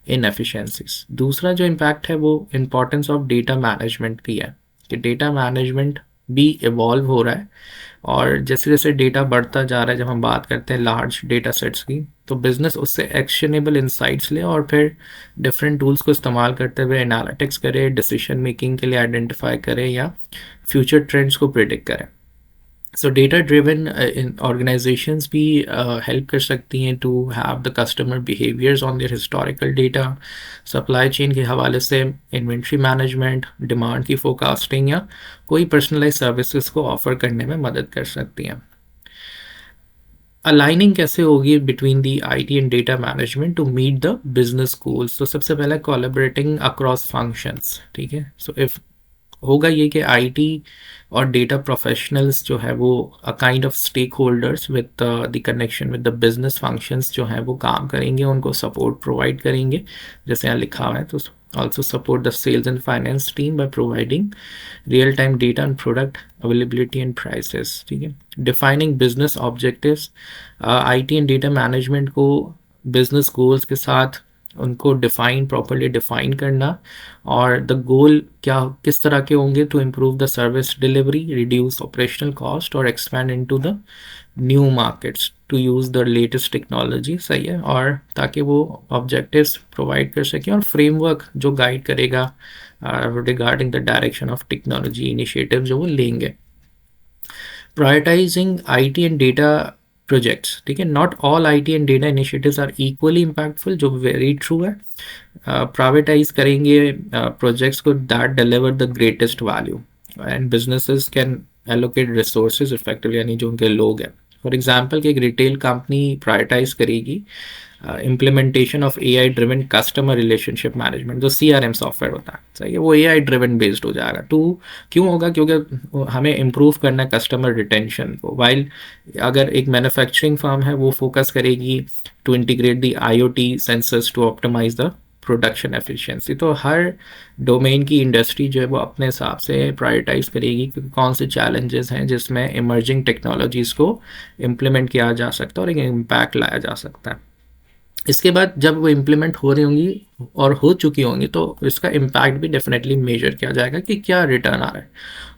inefficiencies. दूसरा जो इम्पैक्ट है वो इम्पोर्टेंस ऑफ डेटा मैनेजमेंट की है कि डेटा मैनेजमेंट भी इवॉल्व हो रहा है, और जैसे जैसे डेटा बढ़ता जा रहा है, जब हम बात करते हैं लार्ज डेटा सेट्स की, तो बिजनेस उससे एक्शनेबल इंसाइट्स ले और फिर डिफरेंट टूल्स को इस्तेमाल करते हुए एनालिटिक्स करे, डिसीजन मेकिंग के लिए आइडेंटिफाई करे या फ्यूचर ट्रेंड्स को प्रिडिक्ट करें। सो डेटा ड्रिवन ऑर्गेनाइजेशंस भी हेल्प कर सकती हैं to have the customer behaviours on their historical data, supply chain के हवाले से इन्वेंट्री मैनेजमेंट, डिमांड की फोरकास्टिंग या कोई पर्सनलाइज सर्विसेज को ऑफर करने में मदद कर सकती हैं। अलाइनिंग कैसे होगी between the IT and data management to meet the business goals? तो सबसे पहले कोलैबोरेटिंग अक्रॉस फंक्शंस, ठीक है। सो इफ होगा ये कि IT और डेटा प्रोफेशनल्स जो है वो a kind of stakeholders with the connection with the business functions जो है वो काम करेंगे, उनको सपोर्ट प्रोवाइड करेंगे, जैसे यहाँ लिखा हुआ है। तो also support the sales and finance team by providing real time data on product availability and prices, ठीक है। defining business objectives, IT and data management को business goals के साथ उनको प्रॉपरली डिफाइन करना, और द गोल क्या किस तरह के होंगे, to improve the service delivery, reduce operational cost और expand into the new markets to use the latest technology, सही है, और ताकि वो ऑब्जेक्टिव्स प्रोवाइड कर सकें और फ्रेमवर्क जो गाइड करेगा regarding the direction of technology initiative जो वो लेंगे। Prioritising IT and data projects, ठीक है, not all IT and data initiatives are equally impactful, जो वेरी ट्रू है। प्रायोरिटाइज करेंगे प्रोजेक्ट्स को that deliver the greatest value and businesses can allocate resources effectively, यानी जो उनके लोग हैं। फॉर एग्जांपल कि एक रिटेल कंपनी प्रायोरिटाइज करेगी implementation of AI driven customer relationship management, जो सीआरएम सॉफ्टवेयर होता है, सही है, वो एआई ड्रिवन बेस्ड हो जाएगा। टू क्यों होगा? क्योंकि हमें इम्प्रूव करना है कस्टमर रिटेंशन को। वाइल अगर एक मैन्युफैक्चरिंग फर्म है वो फोकस करेगी to integrate the IoT sensors to optimise the production efficiency. तो हर डोमेन की इंडस्ट्री जो है वो अपने हिसाब से प्रायोरिटाइज करेगी कि कौन से चैलेंजेस हैं जिसमें इमर्जिंग टेक्नोलॉजीज़ को इम्प्लीमेंट किया जा सकता है और एक इम्पैक्ट लाया जा सकता है। इसके बाद जब वो इम्प्लीमेंट हो रही होंगी और हो चुकी होंगी तो इसका इम्पैक्ट भी डेफिनेटली मेजर किया जाएगा कि क्या रिटर्न आ रहा है,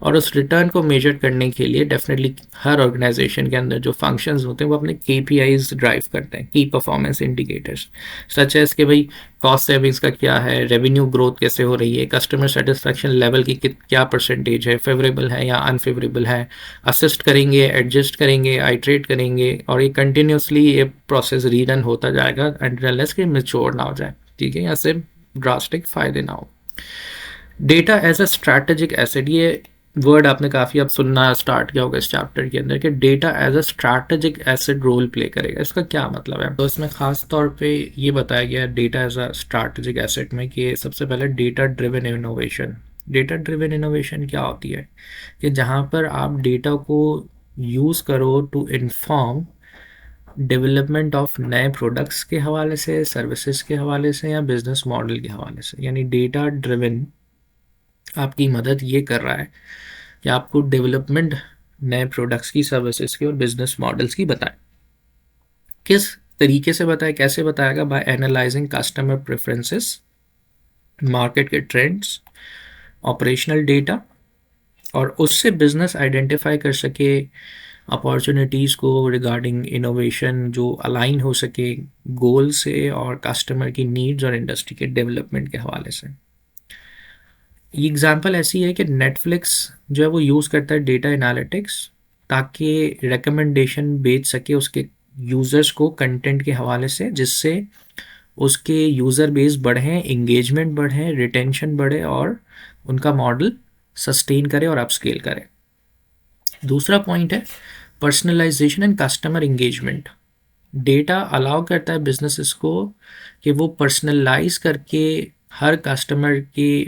और उस रिटर्न को मेजर करने के लिए डेफिनेटली हर ऑर्गेनाइजेशन के अंदर जो फंक्शंस होते हैं वो अपने KPIs ड्राइव करते हैं, की परफॉर्मेंस इंडिकेटर्स, सच एज कि भाई कॉस्ट सेविंग्स का क्या है, रेवेन्यू ग्रोथ कैसे हो रही है, कस्टमर सेटिस्फैक्शन लेवल की क्या परसेंटेज है, फेवरेबल है या अनफेवरेबल है। असिस्ट करेंगे, एडजस्ट करेंगे, आइट्रेट करेंगे, और ये कंटिन्यूसली ये प्रोसेस रीरन होता जाएगा अनलेस कि मैच्योर ना हो जाए, ठीक है, या सिर्फ ड्रास्टिक फायदे ना हो। Data as a strategic asset, ये वर्ड आपने काफ़ी अब सुनना स्टार्ट किया होगा इस चैप्टर के अंदर कि data as a strategic asset role play करेगा। इसका क्या मतलब है? तो इसमें खास तौर पे ये बताया गया data as a strategic asset में कि सबसे पहले data driven innovation. Data driven innovation क्या होती है कि जहाँ पर आप डेटा को यूज़ करो टू इन्फॉर्म डेवलपमेंट ऑफ नए प्रोडक्ट्स के हवाले से, सर्विसेज के हवाले से, या बिजनेस मॉडल के हवाले से। यानी डेटा ड्रिवन आपकी मदद ये कर रहा है कि आपको डेवलपमेंट नए प्रोडक्ट्स की, सर्विसेज की और बिजनेस मॉडल्स की बताए। किस तरीके से बताए, कैसे बताएगा? By analysing customer preferences, market के ट्रेंड्स, ऑपरेशनल डेटा, और उससे बिजनेस आइडेंटिफाई कर सके अपॉर्चुनिटीज़ को रिगार्डिंग इनोवेशन जो अलाइन हो सके गोल से और कस्टमर की नीड्स और इंडस्ट्री के डेवलपमेंट के हवाले से। ये एग्जांपल ऐसी है कि नेटफ्लिक्स जो है वो यूज़ करता है डेटा एनालिटिक्स ताकि रिकमेंडेशन बेच सके उसके यूज़र्स को कंटेंट के हवाले से, जिससे उसके यूज़र बेस बढ़ें, इंगेजमेंट बढ़े, रिटेंशन बढ़े और उनका मॉडल सस्टेन करे और अपस्केल करे। दूसरा पॉइंट है personalisation and customer engagement. Data allow करता है बिजनेसेस को कि वो पर्सनलाइज करके हर कस्टमर के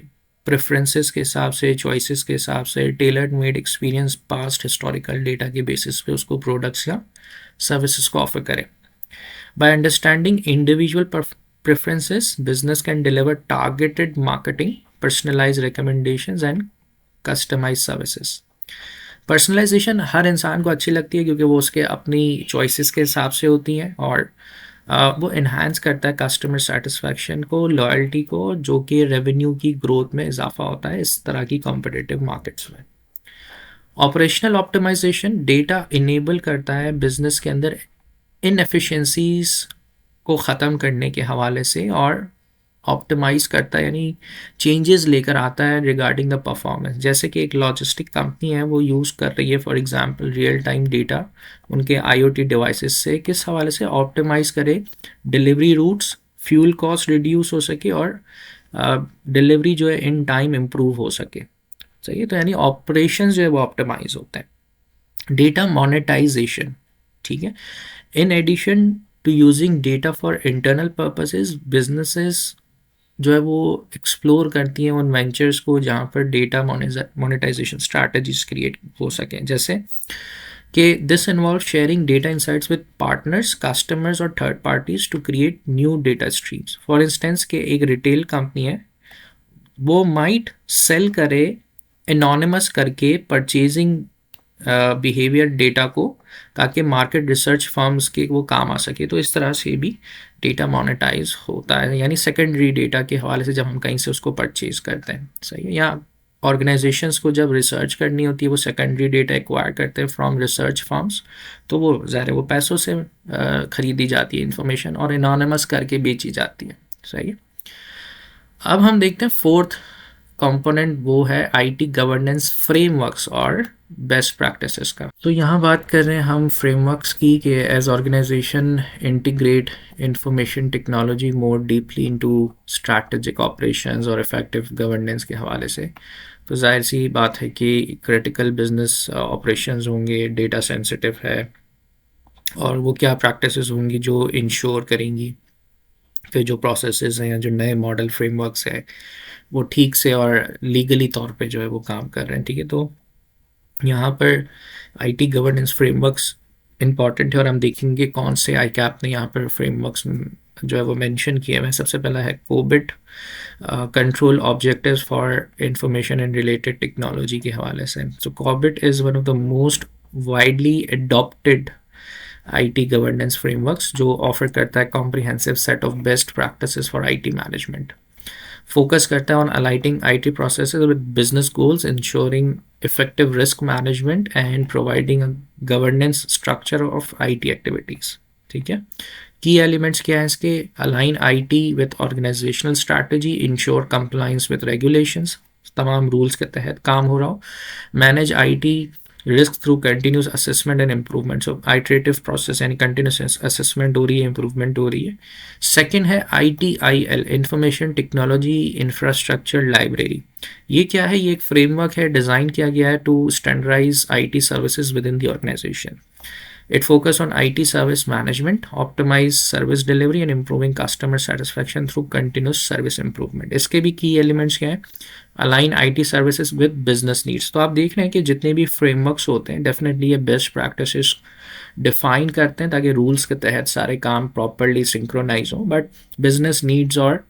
प्रेफरेंसेस के हिसाब से, चॉइसेस के हिसाब से tailored made experience past historical data के बेसिस पे उसको प्रोडक्ट्स या सर्विसेज को ऑफर करें। By understanding individual preferences, business can deliver targeted marketing, personalise recommendations and customise services. Personalisation हर इंसान को अच्छी लगती है क्योंकि वो उसके अपनी चॉइसेस के हिसाब से होती हैं, और वो इन्हांस करता है कस्टमर सेटिस्फैक्शन को, लॉयल्टी को, जो कि रेवेन्यू की ग्रोथ में इजाफा होता है इस तरह की कॉम्पिटिटिव मार्केट्स में। ऑपरेशनल ऑप्टिमाइजेशन, डेटा इनेबल करता है बिजनेस के अंदर इनएफिशिएंसीज को ख़त्म करने के हवाले से और ऑप्टिमाइज़ करता है, यानी चेंजेस लेकर आता है रिगार्डिंग द परफॉर्मेंस। जैसे कि एक लॉजिस्टिक कंपनी है वो यूज़ कर रही है for example real time data उनके आईओटी डिवाइसेस से, किस हवाले से ऑप्टिमाइज़ करे delivery routes, fuel cost reduce हो सके और डिलीवरी जो है इन टाइम इम्प्रूव हो सके। सही है, तो यानी ऑपरेशन जो है वो ऑप्टिमाइज होते हैं। डेटा मोनेटाइजेशन, ठीक है, in addition to using data for internal purposes, businesses जो है वो एक्सप्लोर करती हैं उन वेंचर्स को जहाँ पर डेटा मोनेटाइजेशन स्ट्रैटेजीज क्रिएट हो सकें। जैसे कि this involve sharing data insights with partners, customers और third parties to create new data streams. For instance के एक रिटेल कंपनी है वो माइट सेल करे एनोनिमस करके परचेजिंग बिहेवियर डेटा को, ताकि मार्केट रिसर्च फर्म्स के वो काम आ सके। तो इस तरह से भी डेटा मोनेटाइज होता है, यानी सेकेंडरी डेटा के हवाले से जब हम कहीं से उसको परचेज करते हैं। सही है, या ऑर्गेनाइजेशंस को जब रिसर्च करनी होती है वो सेकेंडरी डेटा एक्वायर करते हैं फ्रॉम रिसर्च फर्म्स, तो वो ज़ाहिर है वो पैसों से ख़रीदी जाती है इंफॉर्मेशन और एनोनिमस करके बेची जाती है। सही है। अब हम देखते हैं फोर्थ कंपोनेंट, वो है आईटी गवर्नेंस फ्रेमवर्क्स और बेस्ट प्रैक्टिसेस का। तो यहाँ बात कर रहे हैं हम फ्रेमवर्क्स की कि as organisation integrate information technology more deeply into strategic operations और इफेक्टिव गवर्नेंस के हवाले से। तो जाहिर सी बात है कि क्रिटिकल बिजनेस ऑपरेशंस होंगे, डेटा सेंसिटिव है, और वो क्या प्रैक्टिसेस होंगी जो इंश्योर करेंगी कि जो प्रोसेसेस हैं या जो नए मॉडल फ्रेमवर्क्स है वो ठीक से और लीगली तौर पे जो है वो काम कर रहे हैं। ठीक है, तो यहाँ पर आईटी गवर्नेंस फ्रेमवर्क्स इंपॉर्टेंट है और हम देखेंगे कौन से आईकैप ने यहाँ पर फ्रेमवर्क्स जो है वो मेंशन किए हैं। सबसे पहला है COBIT, control objectives for information and related technology के हवाले से। So COBIT is one of the most widely adopted IT governance frameworks, जो ऑफर करता है comprehensive set of best practices for IT management. Focus करता है on aligning IT processes with business goals, ensuring effective risk management and providing a governance structure of IT activities. ठीक है, key elements क्या है इसके? Align IT with organisational strategy, ensure compliance with regulations, तमाम rules के तहत काम हो रहा हो। Manage IT risk through continuous assessment and improvement, so iterative process यानी कंटिन्यूस असेसमेंट हो रही है, इम्प्रूवमेंट हो रही है। सेकेंड है ITIL, information technology infrastructure library. ये क्या है? ये एक फ्रेमवर्क है, डिज़ाइन किया गया है to standardise IT services within the organisation. It focuses on IT service management, optimize service delivery and improving customer satisfaction through continuous service improvement. इसके भी key elements क्या हैं? Align IT services with business needs. तो आप देख रहे हैं कि जितने भी frameworks होते हैं डेफिनेटली ये बेस्ट प्रैक्टिसेस डिफाइन करते हैं ताकि रूल्स के तहत सारे काम प्रॉपरली सिंक्रोनाइज हो, बट बिजनेस नीड्स और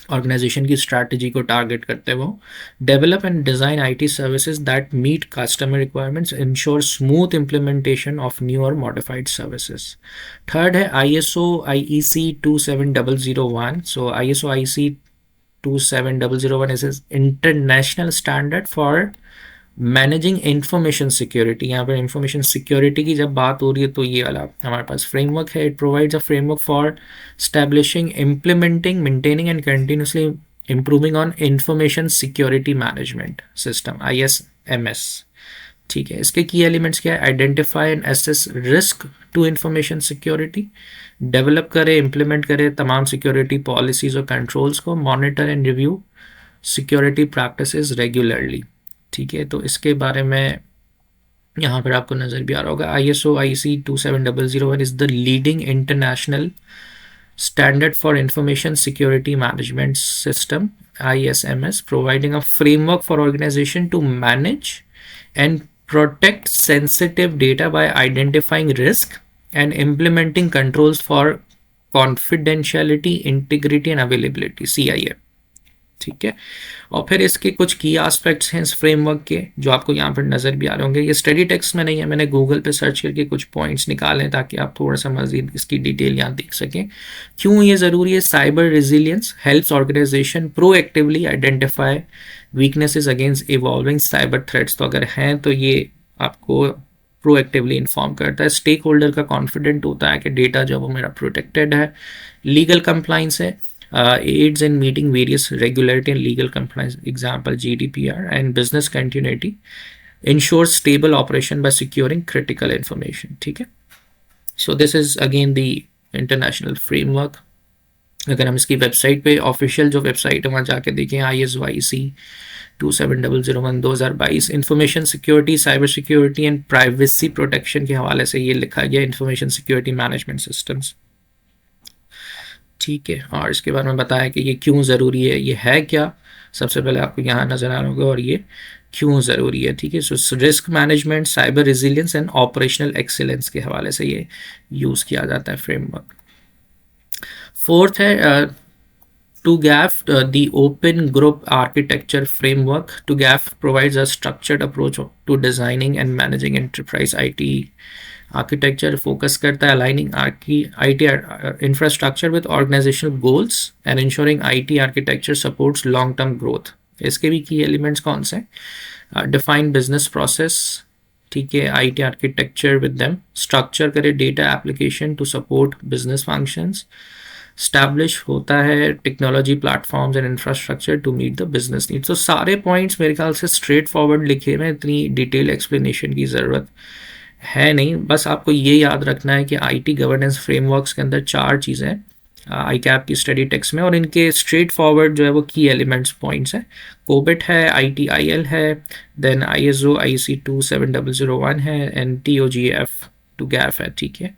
ऑर्गेनाइजेशन की स्ट्रैटेजी को टारगेट करते हुए develop and design IT services that meet customer requirements, ensure smooth implementation of new और मॉडिफाइड सर्विसेज। थर्ड है ISO IEC 27001। So ISO IEC 27001 is international standard for managing information security. यहाँ पर information security की जब बात हो रही है तो ये वाला हमारे पास फ्रेमवर्क है। It provides a framework for establishing, implementing, maintaining and continuously improving on information security management system, ISMS। ठीक है, इसके की एलिमेंट्स क्या है? Identify and assess risk to information security, develop करे, इम्प्लीमेंट करे तमाम सिक्योरिटी पॉलिसीज और कंट्रोल्स को, monitor and review security practices regularly. ठीक है, तो इसके बारे में यहाँ पर आपको नज़र भी आ रहा होगा। ISO IEC 27001 is the leading international standard for information security management system, ISMS, providing a framework for organisation to manage and protect sensitive data by identifying risk and implementing controls for confidentiality, integrity and availability, CIA। ठीक है, और फिर इसके कुछ की aspects हैं इस framework के जो आपको यहाँ पर नज़र भी आ रहे होंगे। ये स्टडी टेक्स्ट में नहीं है, मैंने गूगल पे सर्च करके कुछ पॉइंट्स निकाले ताकि आप थोड़ा सा मज़ीद इसकी डिटेल यहाँ देख सकें। क्यों ये ज़रूरी है? Cyber resilience helps organisation proactively identify weaknesses against evolving cyber threats. तो अगर हैं तो ये आपको प्रोएक्टिवली इन्फॉर्म करता है। स्टेक होल्डर का कॉन्फिडेंट होता है कि डेटा जो वो मेरा प्रोटेक्टेड है। लीगल कंप्लाइंस है, aids in meeting various regulatory and legal compliance, example GDPR, and business continuity, ensures stable operation by securing critical information। ठीक है, so this is again the international framework। अगर हम इसकी वेबसाइट पे official जो website है वहाँ जाके देखें, ISO IEC 27001 2022 information security, cyber security and privacy protection के हवाले से ये लिखा गया इंफॉर्मेशन सिक्योरिटी मैनेजमेंट सिस्टम्स। ठीक है, और इसके बारे में बताया कि ये क्यों ज़रूरी है, ये है क्या, सबसे पहले आपको यहाँ नज़र आ रहा होगा और ये क्यों ज़रूरी है। ठीक है, so risk management, cyber resilience and operational excellence के हवाले से ये यूज़ किया जाता है फ्रेमवर्क। फोर्थ है TUGAF, the Open Group Architecture Framework। TUGAF provides a structured approach to designing and managing enterprise IT architecture। Focus करता है aligning IT infrastructure with organizational goals and ensuring IT architecture supports long-term growth इसके भी की elements कौन से? Define business process, ठीक है, IT architecture with them, structure करे data application to support business functions, establish होता है technology platforms and infrastructure to meet the business needs. तो सारे पॉइंट्स मेरे ख्याल से स्ट्रेट फॉरवर्ड लिखे हुए हैं, इतनी डिटेल एक्सप्लेनेशन की ज़रूरत है नहीं। बस आपको ये याद रखना है कि आईटी गवर्नेंस फ्रेमवर्क्स के अंदर 4 चीज़ें हैं आई कैप की स्टडी टेक्स्ट में, और इनके स्ट्रेट फॉरवर्ड जो है वो की एलिमेंट्स पॉइंट्स हैं। कोबिट है, ITIL है, देन ISO IEC 27001 है, एंड TOGF टू गैफ है, ठीक है।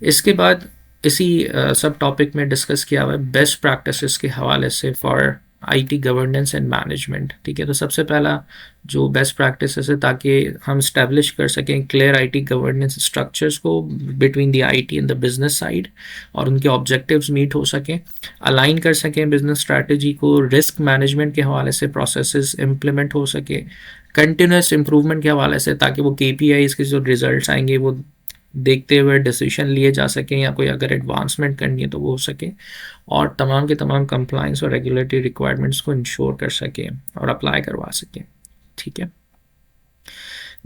इसके बाद इसी सब टॉपिक में डिस्कस किया हुआ है बेस्ट प्रैक्टिसेस के हवाले से for IT governance and management, ठीक है। तो सबसे पहला जो बेस्ट प्रैक्टिसेस है, ताकि हम स्टैब्लिश कर सकें क्लियर आईटी गवर्नेंस स्ट्रक्चर्स को between the IT and the business side, और उनके ऑब्जेक्टिव्स मीट हो सकें, अलाइन कर सकें बिजनेस स्ट्रैटेजी को, रिस्क मैनेजमेंट के हवाले से प्रोसेसेस इम्प्लीमेंट हो सके, कंटिन्यूस इम्प्रूवमेंट के हवाले से, ताकि वो KPIs के जो रिजल्ट्स आएंगे वो देखते हुए डिसीजन लिए जा सकें, या कोई अगर एडवांसमेंट करनी है तो वो हो सके, और तमाम के तमाम कंप्लाइंस और रेगुलेटरी रिक्वायरमेंट्स को इंश्योर कर सकें और अप्लाई करवा सकें, ठीक है।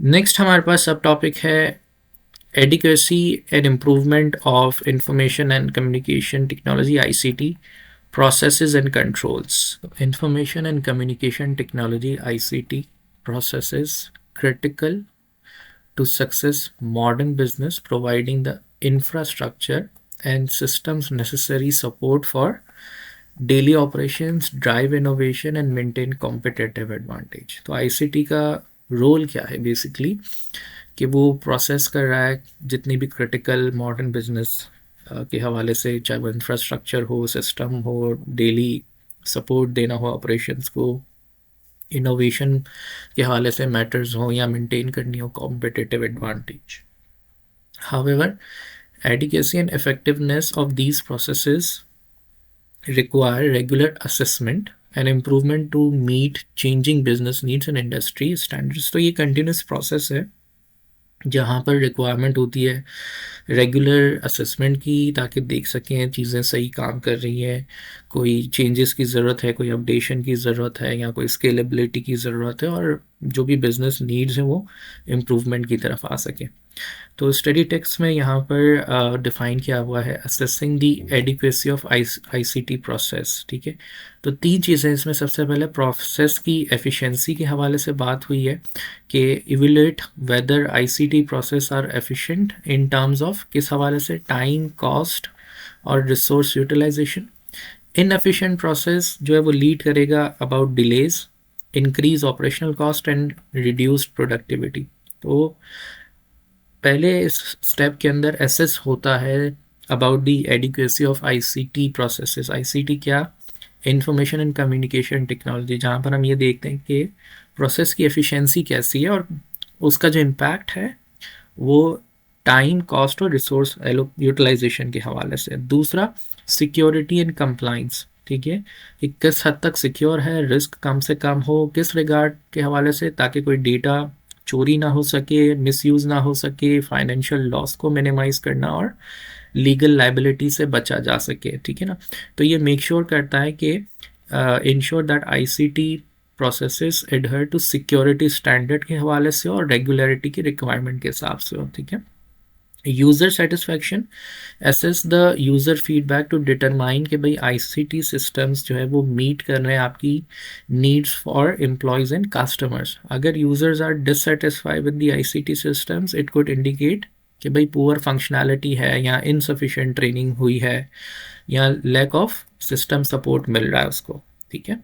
नेक्स्ट हमारे पास सब टॉपिक है adequacy and improvement of information and communication technology ICT processes and controls. Information and communication technology ICT processes critical to success modern business, providing the infrastructure and systems necessary support for daily operations, drive innovation and maintain competitive advantage. तो ICT का role क्या है basically, कि वो process कर रहा है जितनी भी क्रिटिकल मॉडर्न बिजनेस के हवाले से, चाहे वो इंफ्रास्ट्रक्चर हो, सिस्टम हो, डेली सपोर्ट देना हो ऑपरेशंस को, इनोवेशन के हवाले से मैटर्स हो, या मेंटेन करनी हो competitive advantage. However, adequacy and effectiveness of these processes require regular assessment and improvement to meet changing business needs and industry standards. तो ये कंटिन्यूस प्रोसेस है जहाँ पर रिक्वायरमेंट होती है रेगुलर असेसमेंट की, ताकि देख सकें चीज़ें सही काम कर रही हैं, कोई चेंजेस की ज़रूरत है, कोई अपडेशन की ज़रूरत है, या कोई स्केलेबिलिटी की ज़रूरत है, और जो भी बिज़नेस नीड्स हैं वो इम्प्रूवमेंट की तरफ आ सके। तो स्टडी टेक्स्ट में यहाँ पर डिफ़ाइन किया हुआ है assessing the adequacy of ICT process, ठीक है। तो 3 चीज़ें इसमें, सबसे पहले प्रोसेस की एफिशिएंसी के हवाले से बात हुई है कि evaluate whether ICT process are efficient in terms of किस हवाले से, टाइम, कॉस्ट और रिसोर्स यूटिलाइजेशन। इनएफिशिएंट प्रोसेस जो है वो लीड करेगा about delays, increase operational cost and reduced productivity. तो पहले इस स्टेप के अंदर एसेस होता है about the adequacy of ICT processes. ICT क्या? इंफॉर्मेशन एंड कम्युनिकेशन टेक्नोलॉजी, जहाँ पर हम ये देखते हैं कि प्रोसेस की एफिशिएंसी कैसी है और उसका जो इम्पैक्ट है वो टाइम, कॉस्ट और रिसोर्स यूटिलाइजेशन के हवाले से। दूसरा, सिक्योरिटी एंड कंप्लाइंस, ठीक है, कि किस हद तक सिक्योर है, रिस्क कम से कम हो, किस रिगार्ड के हवाले से, ताकि कोई डेटा चोरी ना हो सके, मिसयूज़ ना हो सके, फाइनेंशियल लॉस को मिनिमाइज़ करना और लीगल लाइबिलिटी से बचा जा सके, ठीक है ना। तो ये मेक श्योर करता है कि ensure that ICT processes adhere to security standard के हवाले से और रेगुलरिटी की रिक्वायरमेंट के हिसाब से हो, ठीक है। User satisfaction, assess the user feedback to determine कि भाई ICT सिस्टम्स जो है वो मीट कर रहे हैं आपकी needs for employees and customers. अगर users are dissatisfied with the ICT systems, it could indicate कि भाई पुअर फंक्शनैलिटी है, या इनसफिशिएंट ट्रेनिंग हुई है, या लैक ऑफ सिस्टम सपोर्ट मिल रहा है उसको, ठीक है।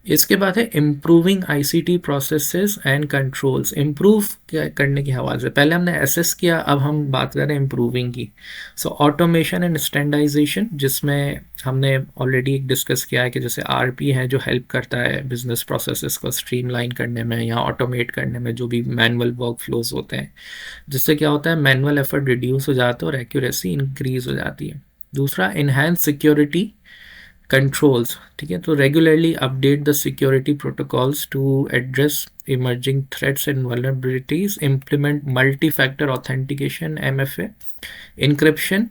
इसके बाद है improving ICT processes and controls. Improve करने के हवाले से पहले हमने एसेस किया, अब हम बात कर रहे हैं इम्प्रूविंग की। सो ऑटोमेशन एंड स्टैंडर्डाइजेशन, जिसमें हमने ऑलरेडी डिस्कस किया है कि जैसे RP है जो हेल्प करता है बिजनेस प्रोसेसेस को स्ट्रीमलाइन करने में या ऑटोमेट करने में, जो भी मैनुअल वर्क फ्लोज होते हैं, जिससे क्या होता है मैनुअल एफर्ट रिड्यूस हो जाता है और एक्यूरेसी इंक्रीज हो जाती है। दूसरा, इन्हांस सिक्योरिटी कंट्रोल्स, ठीक है, तो regularly update the security protocols to address emerging threats and vulnerabilities, implement multi factor authentication MFA, encryption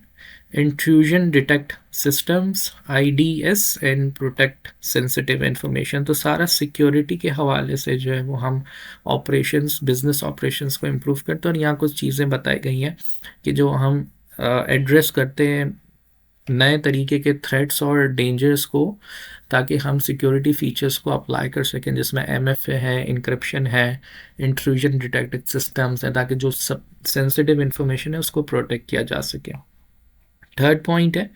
intrusion detect systems, IDS, and protect sensitive information. तो सारा सिक्योरिटी के हवाले से जो है वो हम ऑपरेशंस, बिजनेस ऑपरेशंस को इम्प्रूव करते हैं। और यहाँ कुछ चीज़ें बताई गई हैं कि जो हम एड्रेस करते हैं नए तरीके के थ्रेट्स और डेंजर्स को, ताकि हम सिक्योरिटी फीचर्स को अप्लाई कर सकें, जिसमें MFA है, इंक्रिप्शन है, इंट्रूजन डिटेक्टेड सिस्टम्स है, ताकि जो सब सेंसिटिव इंफॉर्मेशन है उसको प्रोटेक्ट किया जा सके। थर्ड पॉइंट है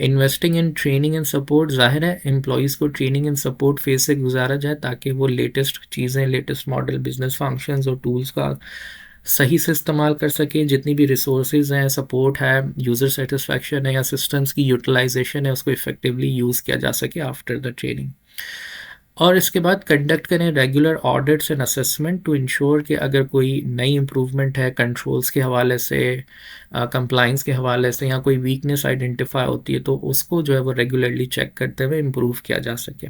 investing in training and support. ज़ाहिर है एम्प्लॉयज़ को ट्रेनिंग एंड सपोर्ट फेज से गुजारा जाए ताकि वो लेटेस्ट चीज़ें, लेटेस्ट मॉडल, बिजनेस फंक्शंस और टूल्स का सही से इस्तेमाल कर सकें। जितनी भी रिसोर्सेज हैं, सपोर्ट है, यूज़र सेटिस्फैक्शन है या सिस्टम्स की यूटिलाइजेशन है, उसको इफेक्टिवली यूज़ किया जा सके आफ्टर द ट्रेनिंग। और इसके बाद कंडक्ट करें regular audits and assessment to ensure कि अगर कोई नई इम्प्रूवमेंट है कंट्रोल्स के हवाले से, कंप्लाइंस के हवाले से, या कोई वीकनेस आइडेंटिफाई होती है तो उसको जो है वो रेगुलरली चेक करते हुए इम्प्रूव किया जा सके।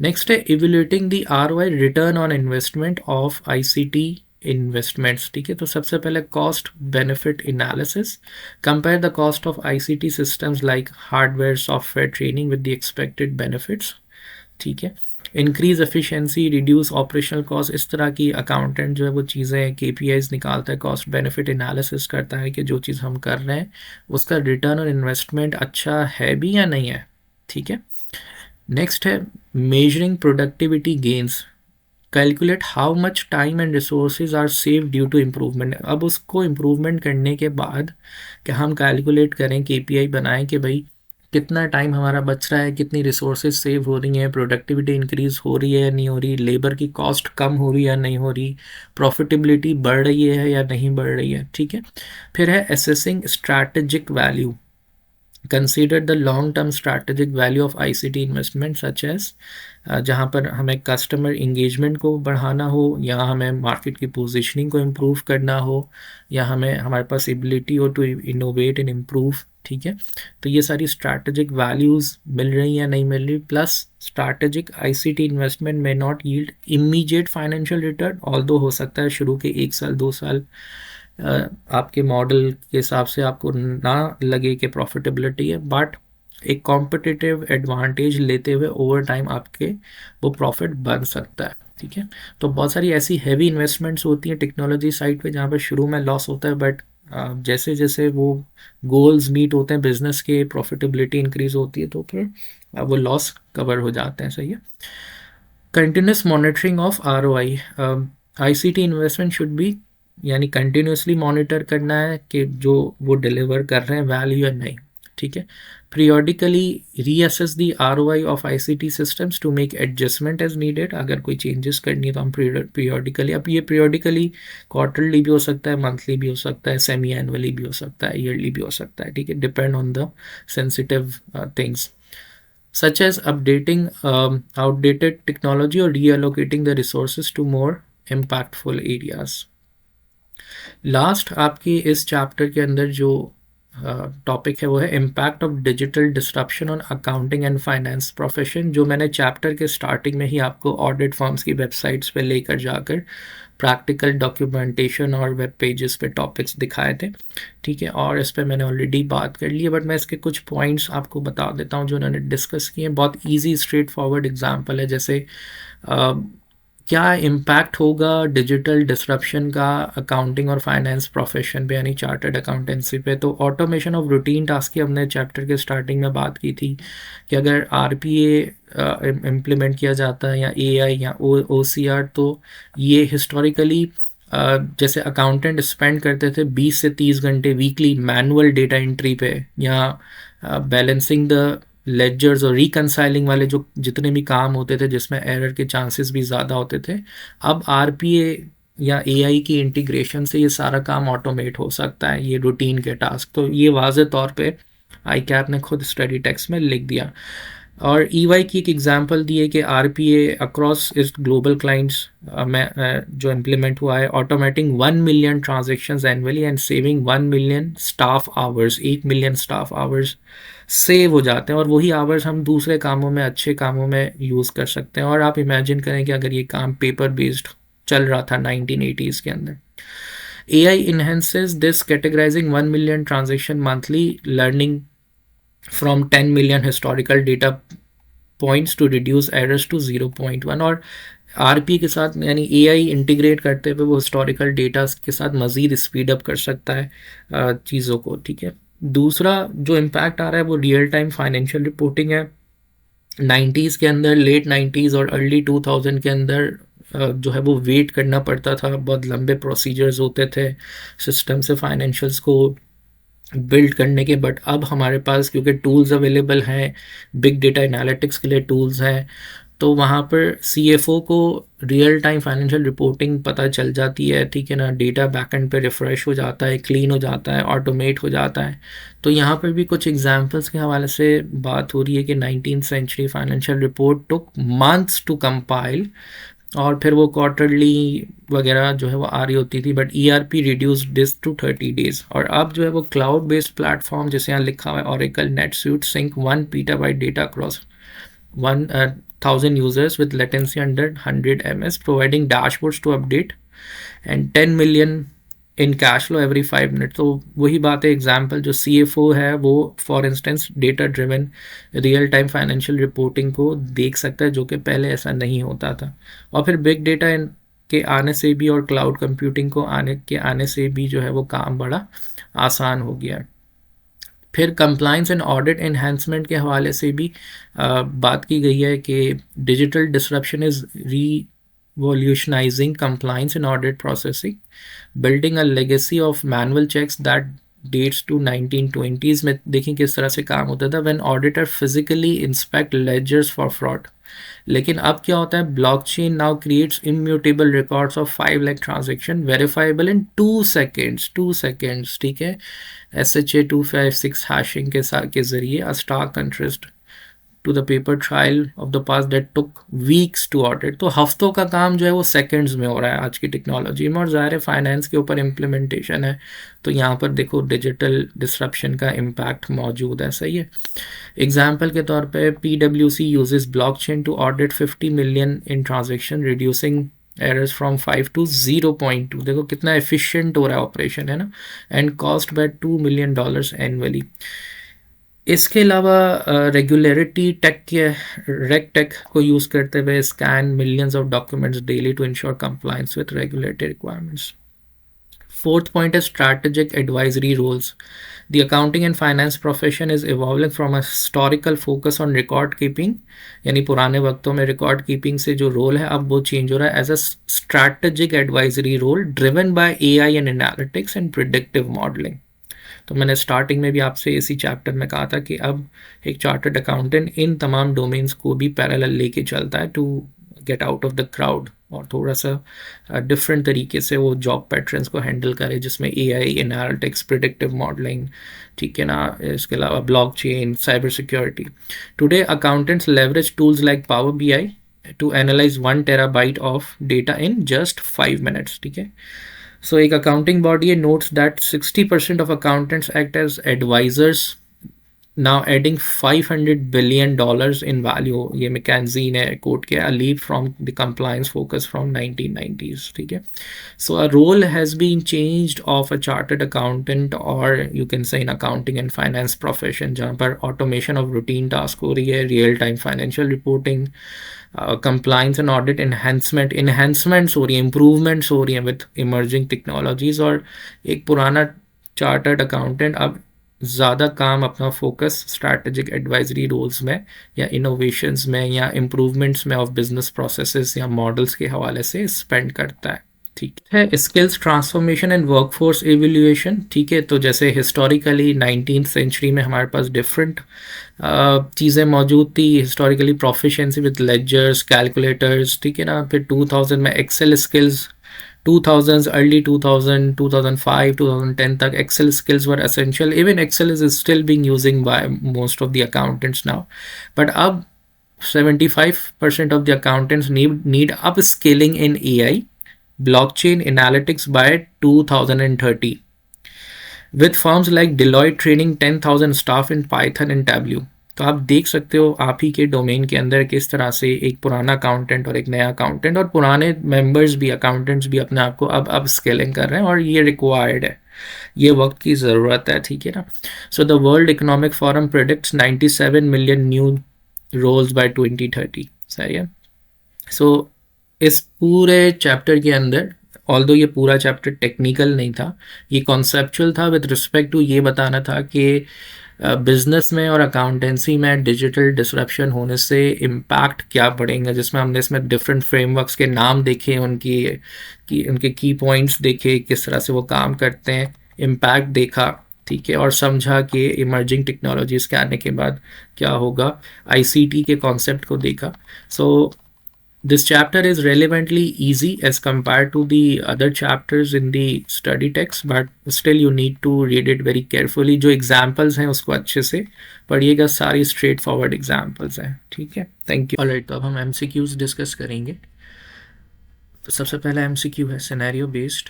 नेक्स्ट है evaluating the ROI, return on investment of ICT investments. ठीक है, तो सबसे पहले cost benefit analysis, compare the cost of ICT systems like hardware, software, training with the expected benefits. ठीक है, increase efficiency, reduce operational cost. इस तरह की अकाउंटेंट जो है वो चीज़ें KPIs निकालता है, कॉस्ट बेनिफिट एनालिसिस करता है कि जो चीज़ हम कर रहे हैं उसका रिटर्न और इन्वेस्टमेंट अच्छा है भी या नहीं है। ठीक है, नेक्स्ट है measuring productivity gains, calculate how much time and resources are save due to improvement. अब उसको इम्प्रूवमेंट करने के बाद कि हम कैलकुलेट करें, KPI बनाएं कि भाई कितना टाइम हमारा बच रहा है, कितनी रिसोर्सेज सेव हो रही हैं, प्रोडक्टिविटी इंक्रीज़ हो रही है या नहीं हो रही, लेबर की कॉस्ट कम हो रही है या नहीं हो रही, प्रॉफिटेबिलिटी बढ़ रही है या नहीं बढ़ रही है। ठीक है, फिर है assessing strategic value, consider the long term strategic value of ICT investment such as, जहाँ पर हमें कस्टमर इंगेजमेंट को बढ़ाना हो, या हमें मार्केट की पोजीशनिंग को इम्प्रूव करना हो, या हमें हमारे पास एबिलिटी हो टू इनोवेट एंड इम्प्रूव। ठीक है, तो ये सारी स्ट्रैटेजिक वैल्यूज़ मिल रही या नहीं मिल रही। प्लस स्ट्रैटेजिक ICT इन्वेस्टमेंट में not yield immediate financial return, although हो सकता है शुरू के 1 साल 2 साल आपके मॉडल के हिसाब से आपको ना लगे कि प्रॉफिटेबिलिटी है, बट एक कॉम्पिटिटिव एडवांटेज लेते हुए ओवर टाइम आपके वो प्रॉफिट बन सकता है। ठीक है, तो बहुत सारी ऐसी हैवी इन्वेस्टमेंट्स होती हैं टेक्नोलॉजी साइड पे जहाँ पर शुरू में लॉस होता है, बट जैसे जैसे वो गोल्स मीट होते हैं बिजनेस के, प्रॉफिटेबिलिटी इंक्रीज होती है, तो फिर वो लॉस कवर हो जाते हैं। सही है, continuous monitoring of ROI, ICT investment should be, यानी कंटिन्यूसली मॉनिटर करना है कि जो वो डिलीवर कर रहे हैं वैल्यू या नहीं। ठीक है, periodically reassess the ROI of ICT systems to make adjustment as needed. अगर कोई चेंजेस करनी है तो हम पीरियोडिकली, अब ये पीरियोडिकली क्वार्टरली भी हो सकता है, मंथली भी हो सकता है, सेमी एनुअली भी हो सकता है, ईयरली भी हो सकता है। ठीक है, depend on the sensitive things such as updating outdated technology or reallocating the resources to more impactful areas. Last आपकी इस चैप्टर के अंदर जो टॉपिक है वो है impact of digital disruption on accounting and finance profession, जो मैंने चैप्टर के स्टार्टिंग में ही आपको ऑडिट फर्म्स की वेबसाइट्स पे लेकर जाकर प्रैक्टिकल डॉक्यूमेंटेशन और वेब पेजेस पे टॉपिक्स दिखाए थे। ठीक है, और इस पर मैंने ऑलरेडी बात कर ली है, बट मैं इसके कुछ पॉइंट्स आपको बता देता हूँ जो उन्होंने डिस्कस किए हैं। बहुत ईजी स्ट्रेट फॉरवर्ड एग्जाम्पल है, जैसे क्या इम्पैक्ट होगा डिजिटल डिसरप्शन का अकाउंटिंग और फाइनेंस प्रोफेशन पे, यानी चार्टर्ड अकाउंटेंसी पे। तो ऑटोमेशन ऑफ रूटीन टास्क की हमने चैप्टर के स्टार्टिंग में बात की थी कि अगर RPA इम्प्लीमेंट किया जाता है या AI या OCR, तो ये हिस्टोरिकली जैसे अकाउंटेंट स्पेंड करते थे 20 से 30 घंटे वीकली मैनुअल डेटा एंट्री पे, या बैलेंसिंग द लेजर्स और रिकनसाइलिंग वाले जो जितने भी काम होते थे जिसमें एरर के चांसेस भी ज़्यादा होते थे, अब RPA या AI की इंटीग्रेशन से ये सारा काम ऑटोमेट हो सकता है, ये रूटीन के टास्क। तो ये वाज़े तौर पे ICAP ने खुद स्टडी टेक्स्ट में लिख दिया। और EY की एक एग्जांपल दी है कि RPA अक्रॉस इस ग्लोबल क्लाइंट्स में जो इम्प्लीमेंट हुआ है, automating 1 million transactions annually and saving 1 million staff hours, 1 million staff hours save हो जाते हैं, और वही आवर्स हम दूसरे कामों में, अच्छे कामों में यूज़ कर सकते हैं। और आप इमेजिन करें कि अगर ये काम पेपर बेस्ड चल रहा था 1980s के अंदर। AI enhances this, categorizing 1 million transaction monthly, learning from 10 million historical data points to reduce errors to 0.1। और आरपी के साथ यानी एआई इंटीग्रेट करते हुए वो हिस्टोरिकल डेटा के साथ मज़ीद स्पीड अप कर सकता है चीज़ों को, ठीक है। दूसरा जो इम्पैक्ट आ रहा है वो रियल टाइम फाइनेंशियल रिपोर्टिंग है। 90s के अंदर, लेट 90s और अर्ली 2000 के अंदर जो है वो वेट करना पड़ता था, बहुत लंबे प्रोसीजर्स होते थे सिस्टम से फाइनेंशियल्स को बिल्ड करने के। बट अब हमारे पास क्योंकि टूल्स अवेलेबल हैं, बिग डेटा एनालिटिक्स के लिए टूल्स हैं, तो वहाँ पर सीएफओ को रियल टाइम फाइनेंशियल रिपोर्टिंग पता चल जाती है, ठीक है ना। डेटा बैकएंड पे रिफ़्रेश हो जाता है, क्लीन हो जाता है, ऑटोमेट हो जाता है। तो यहाँ पर भी कुछ एग्जांपल्स के हवाले से बात हो रही है कि 19th century financial report took months to compile, और फिर वो क्वार्टरली वगैरह जो है वो आ रही होती थी, but ERP reduce this to 30 days. और अब जो है वो क्लाउड बेस्ड प्लेटफॉर्म, जैसे यहाँ लिखा हुआ है Oracle NetSuite sync 1 petabyte data across 1000 users with latency under 100 ms, providing dashboards to update, and 10 million in cash flow every 5 minutes। तो वही बात है, एग्जाम्पल जो CFO है वो for instance data driven real time financial reporting को देख सकता है, जो कि पहले ऐसा नहीं होता था। और फिर बिग डेटा के आने से भी और क्लाउड कंप्यूटिंग को आने से भी जो है वो काम बड़ा आसान हो गया है। फिर कंप्लाइंस एंड ऑडिट एनहांसमेंट के हवाले से भी बात की गई है कि digital disruption is revolutionizing compliance and audit processing, building a legacy of manual checks that dates to 1920s में। देखें किस तरह से काम होता था, when auditor physically inspect ledgers for fraud। लेकिन अब क्या होता है, blockchain now creates immutable records of 5 lakh transaction verifiable in 2 seconds, ठीक है। SHA-256 हैशिंग के ज़रिए, a stark contrast to the paper trail of the past that took weeks to audit। तो हफ्तों का काम जो है वो सेकंड्स में हो रहा है आज की टेक्नोलॉजी में। और ज़ाहिर है फाइनेंस के ऊपर इम्प्लीमेंटेशन है, तो यहाँ पर देखो डिजिटल डिसरप्शन का इम्पैक्ट मौजूद है, सही है। एग्जाम्पल के तौर पे PwC uses blockchain to audit 50 million in transaction, reducing errors from 5 to 0.2। देखो कितना एफिशिएंट हो रहा है ऑपरेशन, है ना। And cost by $2 million annually. इसके अलावा रेगुलरिटी टेक के रेग टेक को यूज़ करते हुए scan millions of documents daily to ensure compliance with regulatory requirements. Fourth point है strategic advisory roles. The accounting and finance profession is evolving from a historical focus on record keeping, यानी पुराने वक्तों में record keeping से जो role है अब वो change हो रहा है as a strategic advisory role driven by AI and analytics and predictive modelling. तो मैंने स्टार्टिंग में भी आपसे इसी चैप्टर में कहा था कि अब एक चार्टर्ड अकाउंटेंट इन तमाम डोमेन्स को भी पैरेलल लेके चलता है to get out of the crowd, और थोड़ा सा डिफरेंट तरीके से वो जॉब पैटर्न्स को हैंडल करे, जिसमें AI एनालिटिक्स, प्रिडिक्टिव मॉडलिंग, ठीक है ना, इसके अलावा blockchain, cyber security. Today accountants leverage tools like power BI to analyse 1 terabyte of data in just 5 minutes, ठीक है। So एक accounting body notes that 60% of accountants act as advisors, now adding $500 billion in value। ये McKinsey ने quote किया, a leap from the compliance focus from 1990s, ठीक है। So a role has been changed of a chartered accountant, or you can say in accounting and finance profession, जहाँ पर automation of routine task हो रही है, real time financial reporting, compliance and audit enhancements हो रही है, improvements हो रही हैं विद इमर्जिंग टेक्नोलॉजीज़। और एक पुराना चार्टर्ड अकाउंटेंट अब ज़्यादा काम अपना फोकस स्ट्रैटेजिक एडवाइजरी रोल्स में या इनोवेशंस में या इम्प्रूवमेंट्स में ऑफ बिजनेस प्रोसेसेस या मॉडल्स के हवाले से स्पेंड करता है, ठीक है। Skills transformation and workforce evolution, ठीक है। तो जैसे हिस्टोरिकली 19th सेंचुरी में हमारे पास डिफरेंट चीज़ें मौजूद थी, historically proficiency with ledgers, calculators, ठीक है ना। फिर 2000 में एक्सेल स्किल्स, 2000s, अर्ली 2000, 2005, 2010 तक Excel skills were essential. Even Excel is still being using by most of the accountants now, but अब 75% of the accountants need up skilling in AI, blockchain analytics by 2030, with firms like Deloitte training 10,000 staff in Python and Tableau। तो आप देख सकते हो आप ही के domain के अंदर किस तरह से एक पुराना अकाउंटेंट और एक नया अकाउंटेंट और पुराने मेंबर्स भी, अकाउंटेंट्स भी अपने आप को अब स्केलिंग कर रहे हैं, और ये रिक्वायर्ड है, ये वक्त की ज़रूरत है, ठीक है ना। So the World Economic Forum predicts 97 million new roles by 2030, सही है। सो इस पूरे चैप्टर के अंदर, ऑल्दो ये पूरा चैप्टर टेक्निकल नहीं था, ये कॉन्सेप्चुअल था विद रिस्पेक्ट टू ये बताना था कि बिजनेस में और अकाउंटेंसी में डिजिटल डिसरप्शन होने से इम्पैक्ट क्या पड़ेगा, जिसमें हमने इसमें डिफरेंट फ्रेमवर्क्स के नाम देखे, उनके की पॉइंट्स देखे, किस तरह से वो काम करते हैं, इम्पैक्ट देखा, ठीक है, और समझा कि इमर्जिंग टेक्नोलॉजीज़ के आने के बाद क्या होगा, आईसीटी के कॉन्सेप्ट को देखा। सो this chapter is relevantly easy as compared to the other chapters in the study text, but still you need to read it very carefully. जो examples हैं उसको अच्छे से पढ़िएगा, सारी straight forward examples हैं, ठीक है। Thank you. ऑलराइट, तो अब हम MCQs डिस्कस करेंगे। तो सबसे पहला MCQ है scenario based.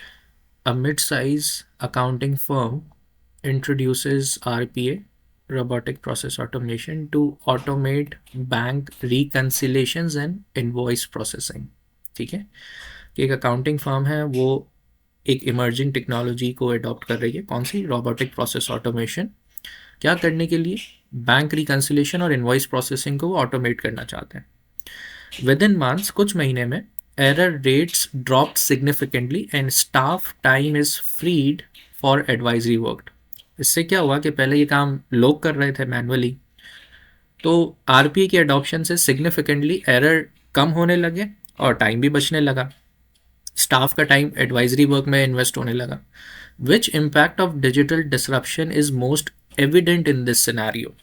A mid size accounting firm introduces RPA, robotic process automation, to automate bank reconciliations and invoice processing, ठीक है। कि एक अकाउंटिंग फर्म है वो एक इमर्जिंग टेक्नोलॉजी को अडॉप्ट कर रही है, कौन सी, रोबोटिक प्रोसेस ऑटोमेशन। क्या करने के लिए, बैंक रिकन्सिलेशन और इनवॉइस प्रोसेसिंग को ऑटोमेट करना चाहते हैं। विद इन मंथ्स, कुछ महीने में, error rates drop significantly and staff time is freed for advisory work. इससे क्या हुआ कि पहले ये काम लोग कर रहे थे मैनुअली, तो आरपीए की अडॉप्शन से सिग्निफिकेंटली एरर कम होने लगे और टाइम भी बचने लगा, स्टाफ का टाइम एडवाइजरी वर्क में इन्वेस्ट होने लगा। Which impact of digital disruption is most evident in this scenario.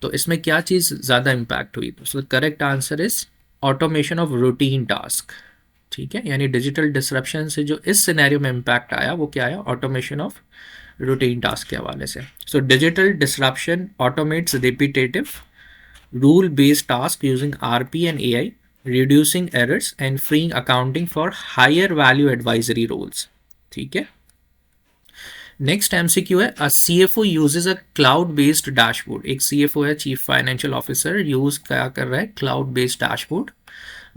तो इसमें क्या चीज़ ज़्यादा इम्पैक्ट हुई, तो correct answer is automation of routine task, ठीक है। यानी डिजिटल डिसरप्शन से जो इस सिनेरियो में इम्पैक्ट आया वो क्या आया, ऑटोमेशन ऑफ रूटीन टास्क के हवाले से। So digital disruption automates repetitive rule based task using RP and AI, reducing errors and freeing accounting for higher value advisory roles, ठीक है। नेक्स्ट MCQ है, अ CFO usage a cloud based dashboard. एक CFO है, chief financial officer, use क्या कर रहा है, cloud based dashboard,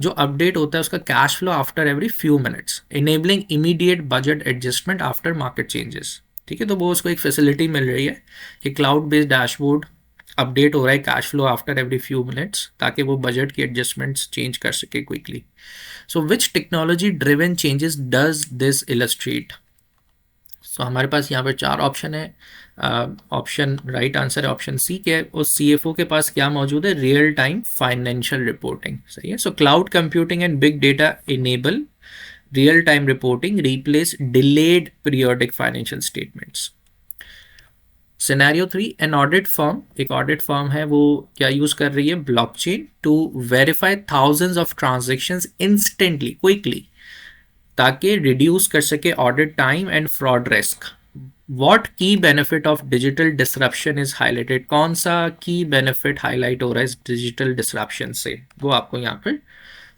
जो अपडेट होता है उसका cash flow after every few minutes, enabling immediate budget adjustment after market changes, ठीक है। तो वो उसको एक फैसिलिटी मिल रही है कि क्लाउड बेस्ड डैशबोर्ड अपडेट हो रहा है cash flow after every few minutes, ताकि वो बजट की एडजस्टमेंट्स चेंज कर सके quickly. So which technology driven changes does this illustrate. So हमारे पास यहाँ पर 4 ऑप्शन है। ऑप्शन राइट आंसर है ऑप्शन सी के। उस CFO के पास क्या मौजूद है, रियल टाइम फाइनेंशियल रिपोर्टिंग, सही है। So cloud computing and big data enable real time reporting, replace delayed periodic financial statements. Scenario 3, an audit firm, एक ऑडिट फर्म है वो क्या यूज कर रही है, blockchain to verify thousands of transactions instantly, quickly, ताकि रिड्यूस कर सके audit time and fraud risk. What key benefit of digital disruption is highlighted, कौन सा की बेनिफिट हाईलाइट हो रहा है इस डिजिटल डिसरप्शन से, वो आपको यहाँ पर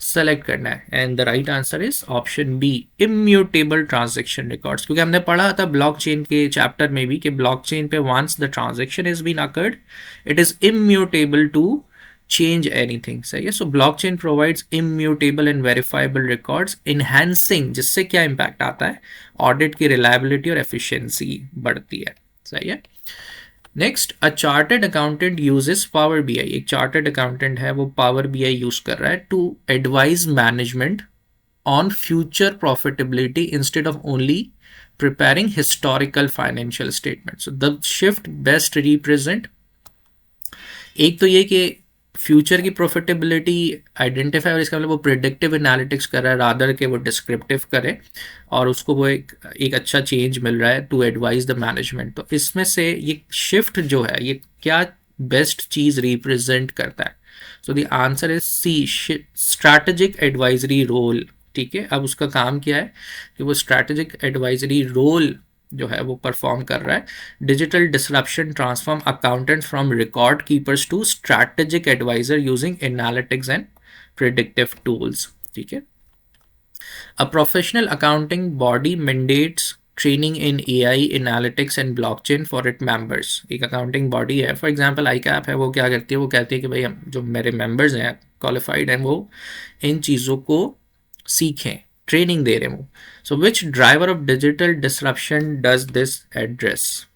सेलेक्ट करना है। And the right answer is option B, immutable transaction records. क्योंकि हमने पढ़ा था ब्लॉकचेन के चैप्टर में भी कि ब्लॉकचेन पे once the transaction is been occurred, it is immutable to change anything, सही है। So blockchain provides immutable and verifiable records, enhancing, जिससे क्या इंपैक्ट आता है, ऑडिट की रिलायबिलिटी और एफिशिएंसी बढ़ती है, सही है। Next, a chartered accountant uses Power BI. एक चार्टर्ड अकाउंटेंट है वो पावर बीआई यूज कर रहा है to advise management on future profitability instead of only preparing historical financial statements. So the shift best represent, एक तो ये कि फ्यूचर की प्रॉफिटेबिलिटी आइडेंटिफाई, और इसका मतलब वो प्रिडिक्टिव एनालिटिक्स कर रहा है रादर के वो डिस्क्रिप्टिव करे, और उसको वो एक अच्छा चेंज मिल रहा है टू एडवाइज द मैनेजमेंट। तो इसमें से ये शिफ्ट जो है ये क्या बेस्ट चीज़ रिप्रेजेंट करता है। So the answer is C, strategic advisory role, ठीक है। अब उसका काम क्या है कि वो स्ट्रैटेजिक एडवाइजरी रोल जो है वो परफॉर्म कर रहा है। Digital disruption transform accountants from record keepers to strategic advisor using analytics and predictive tools, ठीक है। A professional accounting body mandates training in AI analytics and blockchain for it members. एक accounting body है, for example ICAP है, वो क्या करती है, वो कहती है कि भाई हम जो मेरे मेंबर्स हैं क्वालिफाइड हैं वो इन चीज़ों को सीखें, ट्रेनिंग दे रहे हैं वो। So which driver of digital disruption does this address?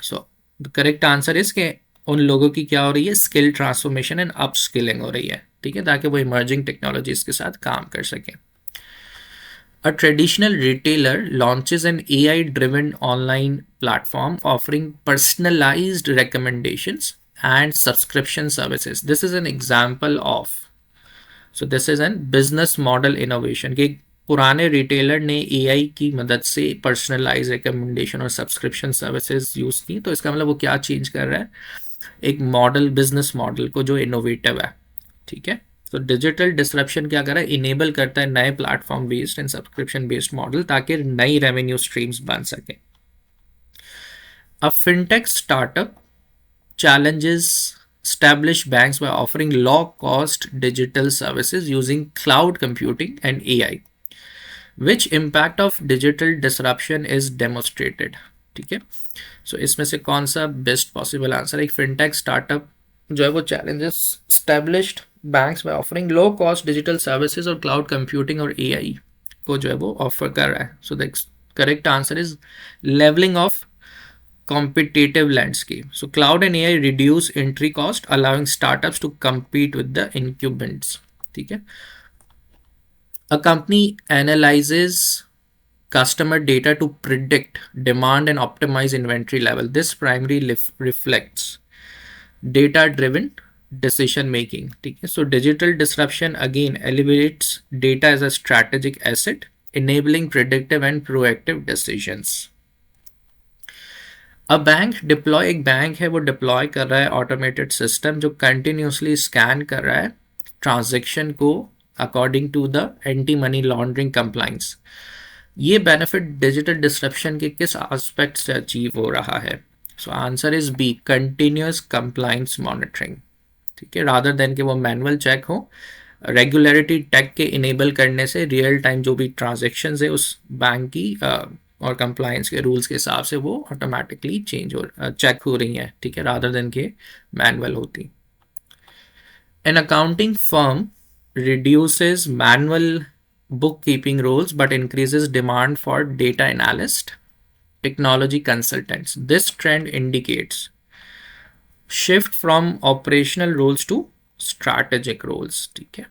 So the correct answer is के उन लोगों की क्या हो रही है, स्किल ट्रांसफॉर्मेशन एंड अपस्किलिंग हो रही है, ठीक है, ताकि वो इमर्जिंग टेक्नोलॉजीज के साथ काम कर सकें। A traditional retailer launches an AI-driven online platform offering personalized recommendations and subscription services. This is an example of, so this is an business model innovation कि पुराने रिटेलर ने AI की मदद से पर्सनलाइज रिकमेंडेशन और सब्सक्रिप्शन सर्विसेज यूज़ की। तो इसका मतलब वो क्या चेंज कर रहा है, एक मॉडल, बिजनेस मॉडल को जो इनोवेटिव है, ठीक है। तो डिजिटल डिसरप्शन क्या कर रहा है, इनेबल करता है नए platform based and subscription based model ताकि नई रेवेन्यू स्ट्रीम्स बन सके। अ fintech startup challenges established banks by offering low cost digital services using cloud computing and AI. Which impact of digital disruption is demonstrated? ठीक है, सो इसमें से कौन सा बेस्ट पॉसिबल आंसर है? एक फिनटेक स्टार्टअप जो है वो challenges established banks by offering low cost digital services और क्लाउड कंप्यूटिंग और AI को जो है वो ऑफर कर रहा है। So the correct answer is levelling of competitive landscape. So cloud and AI reduce entry cost, allowing startups to compete with the incumbents. ठीक है, a company analyzes customer data to predict demand and optimize inventory level. This primarily reflects data driven decision making. ठीक है, so digital disruption again elevates data as a strategic asset, enabling predictive and proactive decisions. अब bank deploy, एक bank है वो deploy कर रहा है automated system जो कंटिन्यूसली स्कैन कर रहा है ट्रांजैक्शन को according to the anti money laundering compliance. ये बेनिफिट डिजिटल डिसरप्शन के किस एस्पेक्ट से अचीव हो रहा है? So answer is B, continuous compliance monitoring. ठीक है, रादर देन कि वो मैनुअल चेक हो, रेगुलरिटी टैग के इनेबल करने से रियल टाइम जो भी ट्रांजेक्शन है उस बैंक की और कंप्लायंस के रूल्स के हिसाब से वो ऑटोमेटिकली चेंज हो चेक हो रही हैं, ठीक है, रादर देन के मैनुअल होती। An accounting firm reduces manual bookkeeping roles but increases demand for data analyst, technology consultants. This trend indicates shift from operational roles to strategic roles. ठीक है,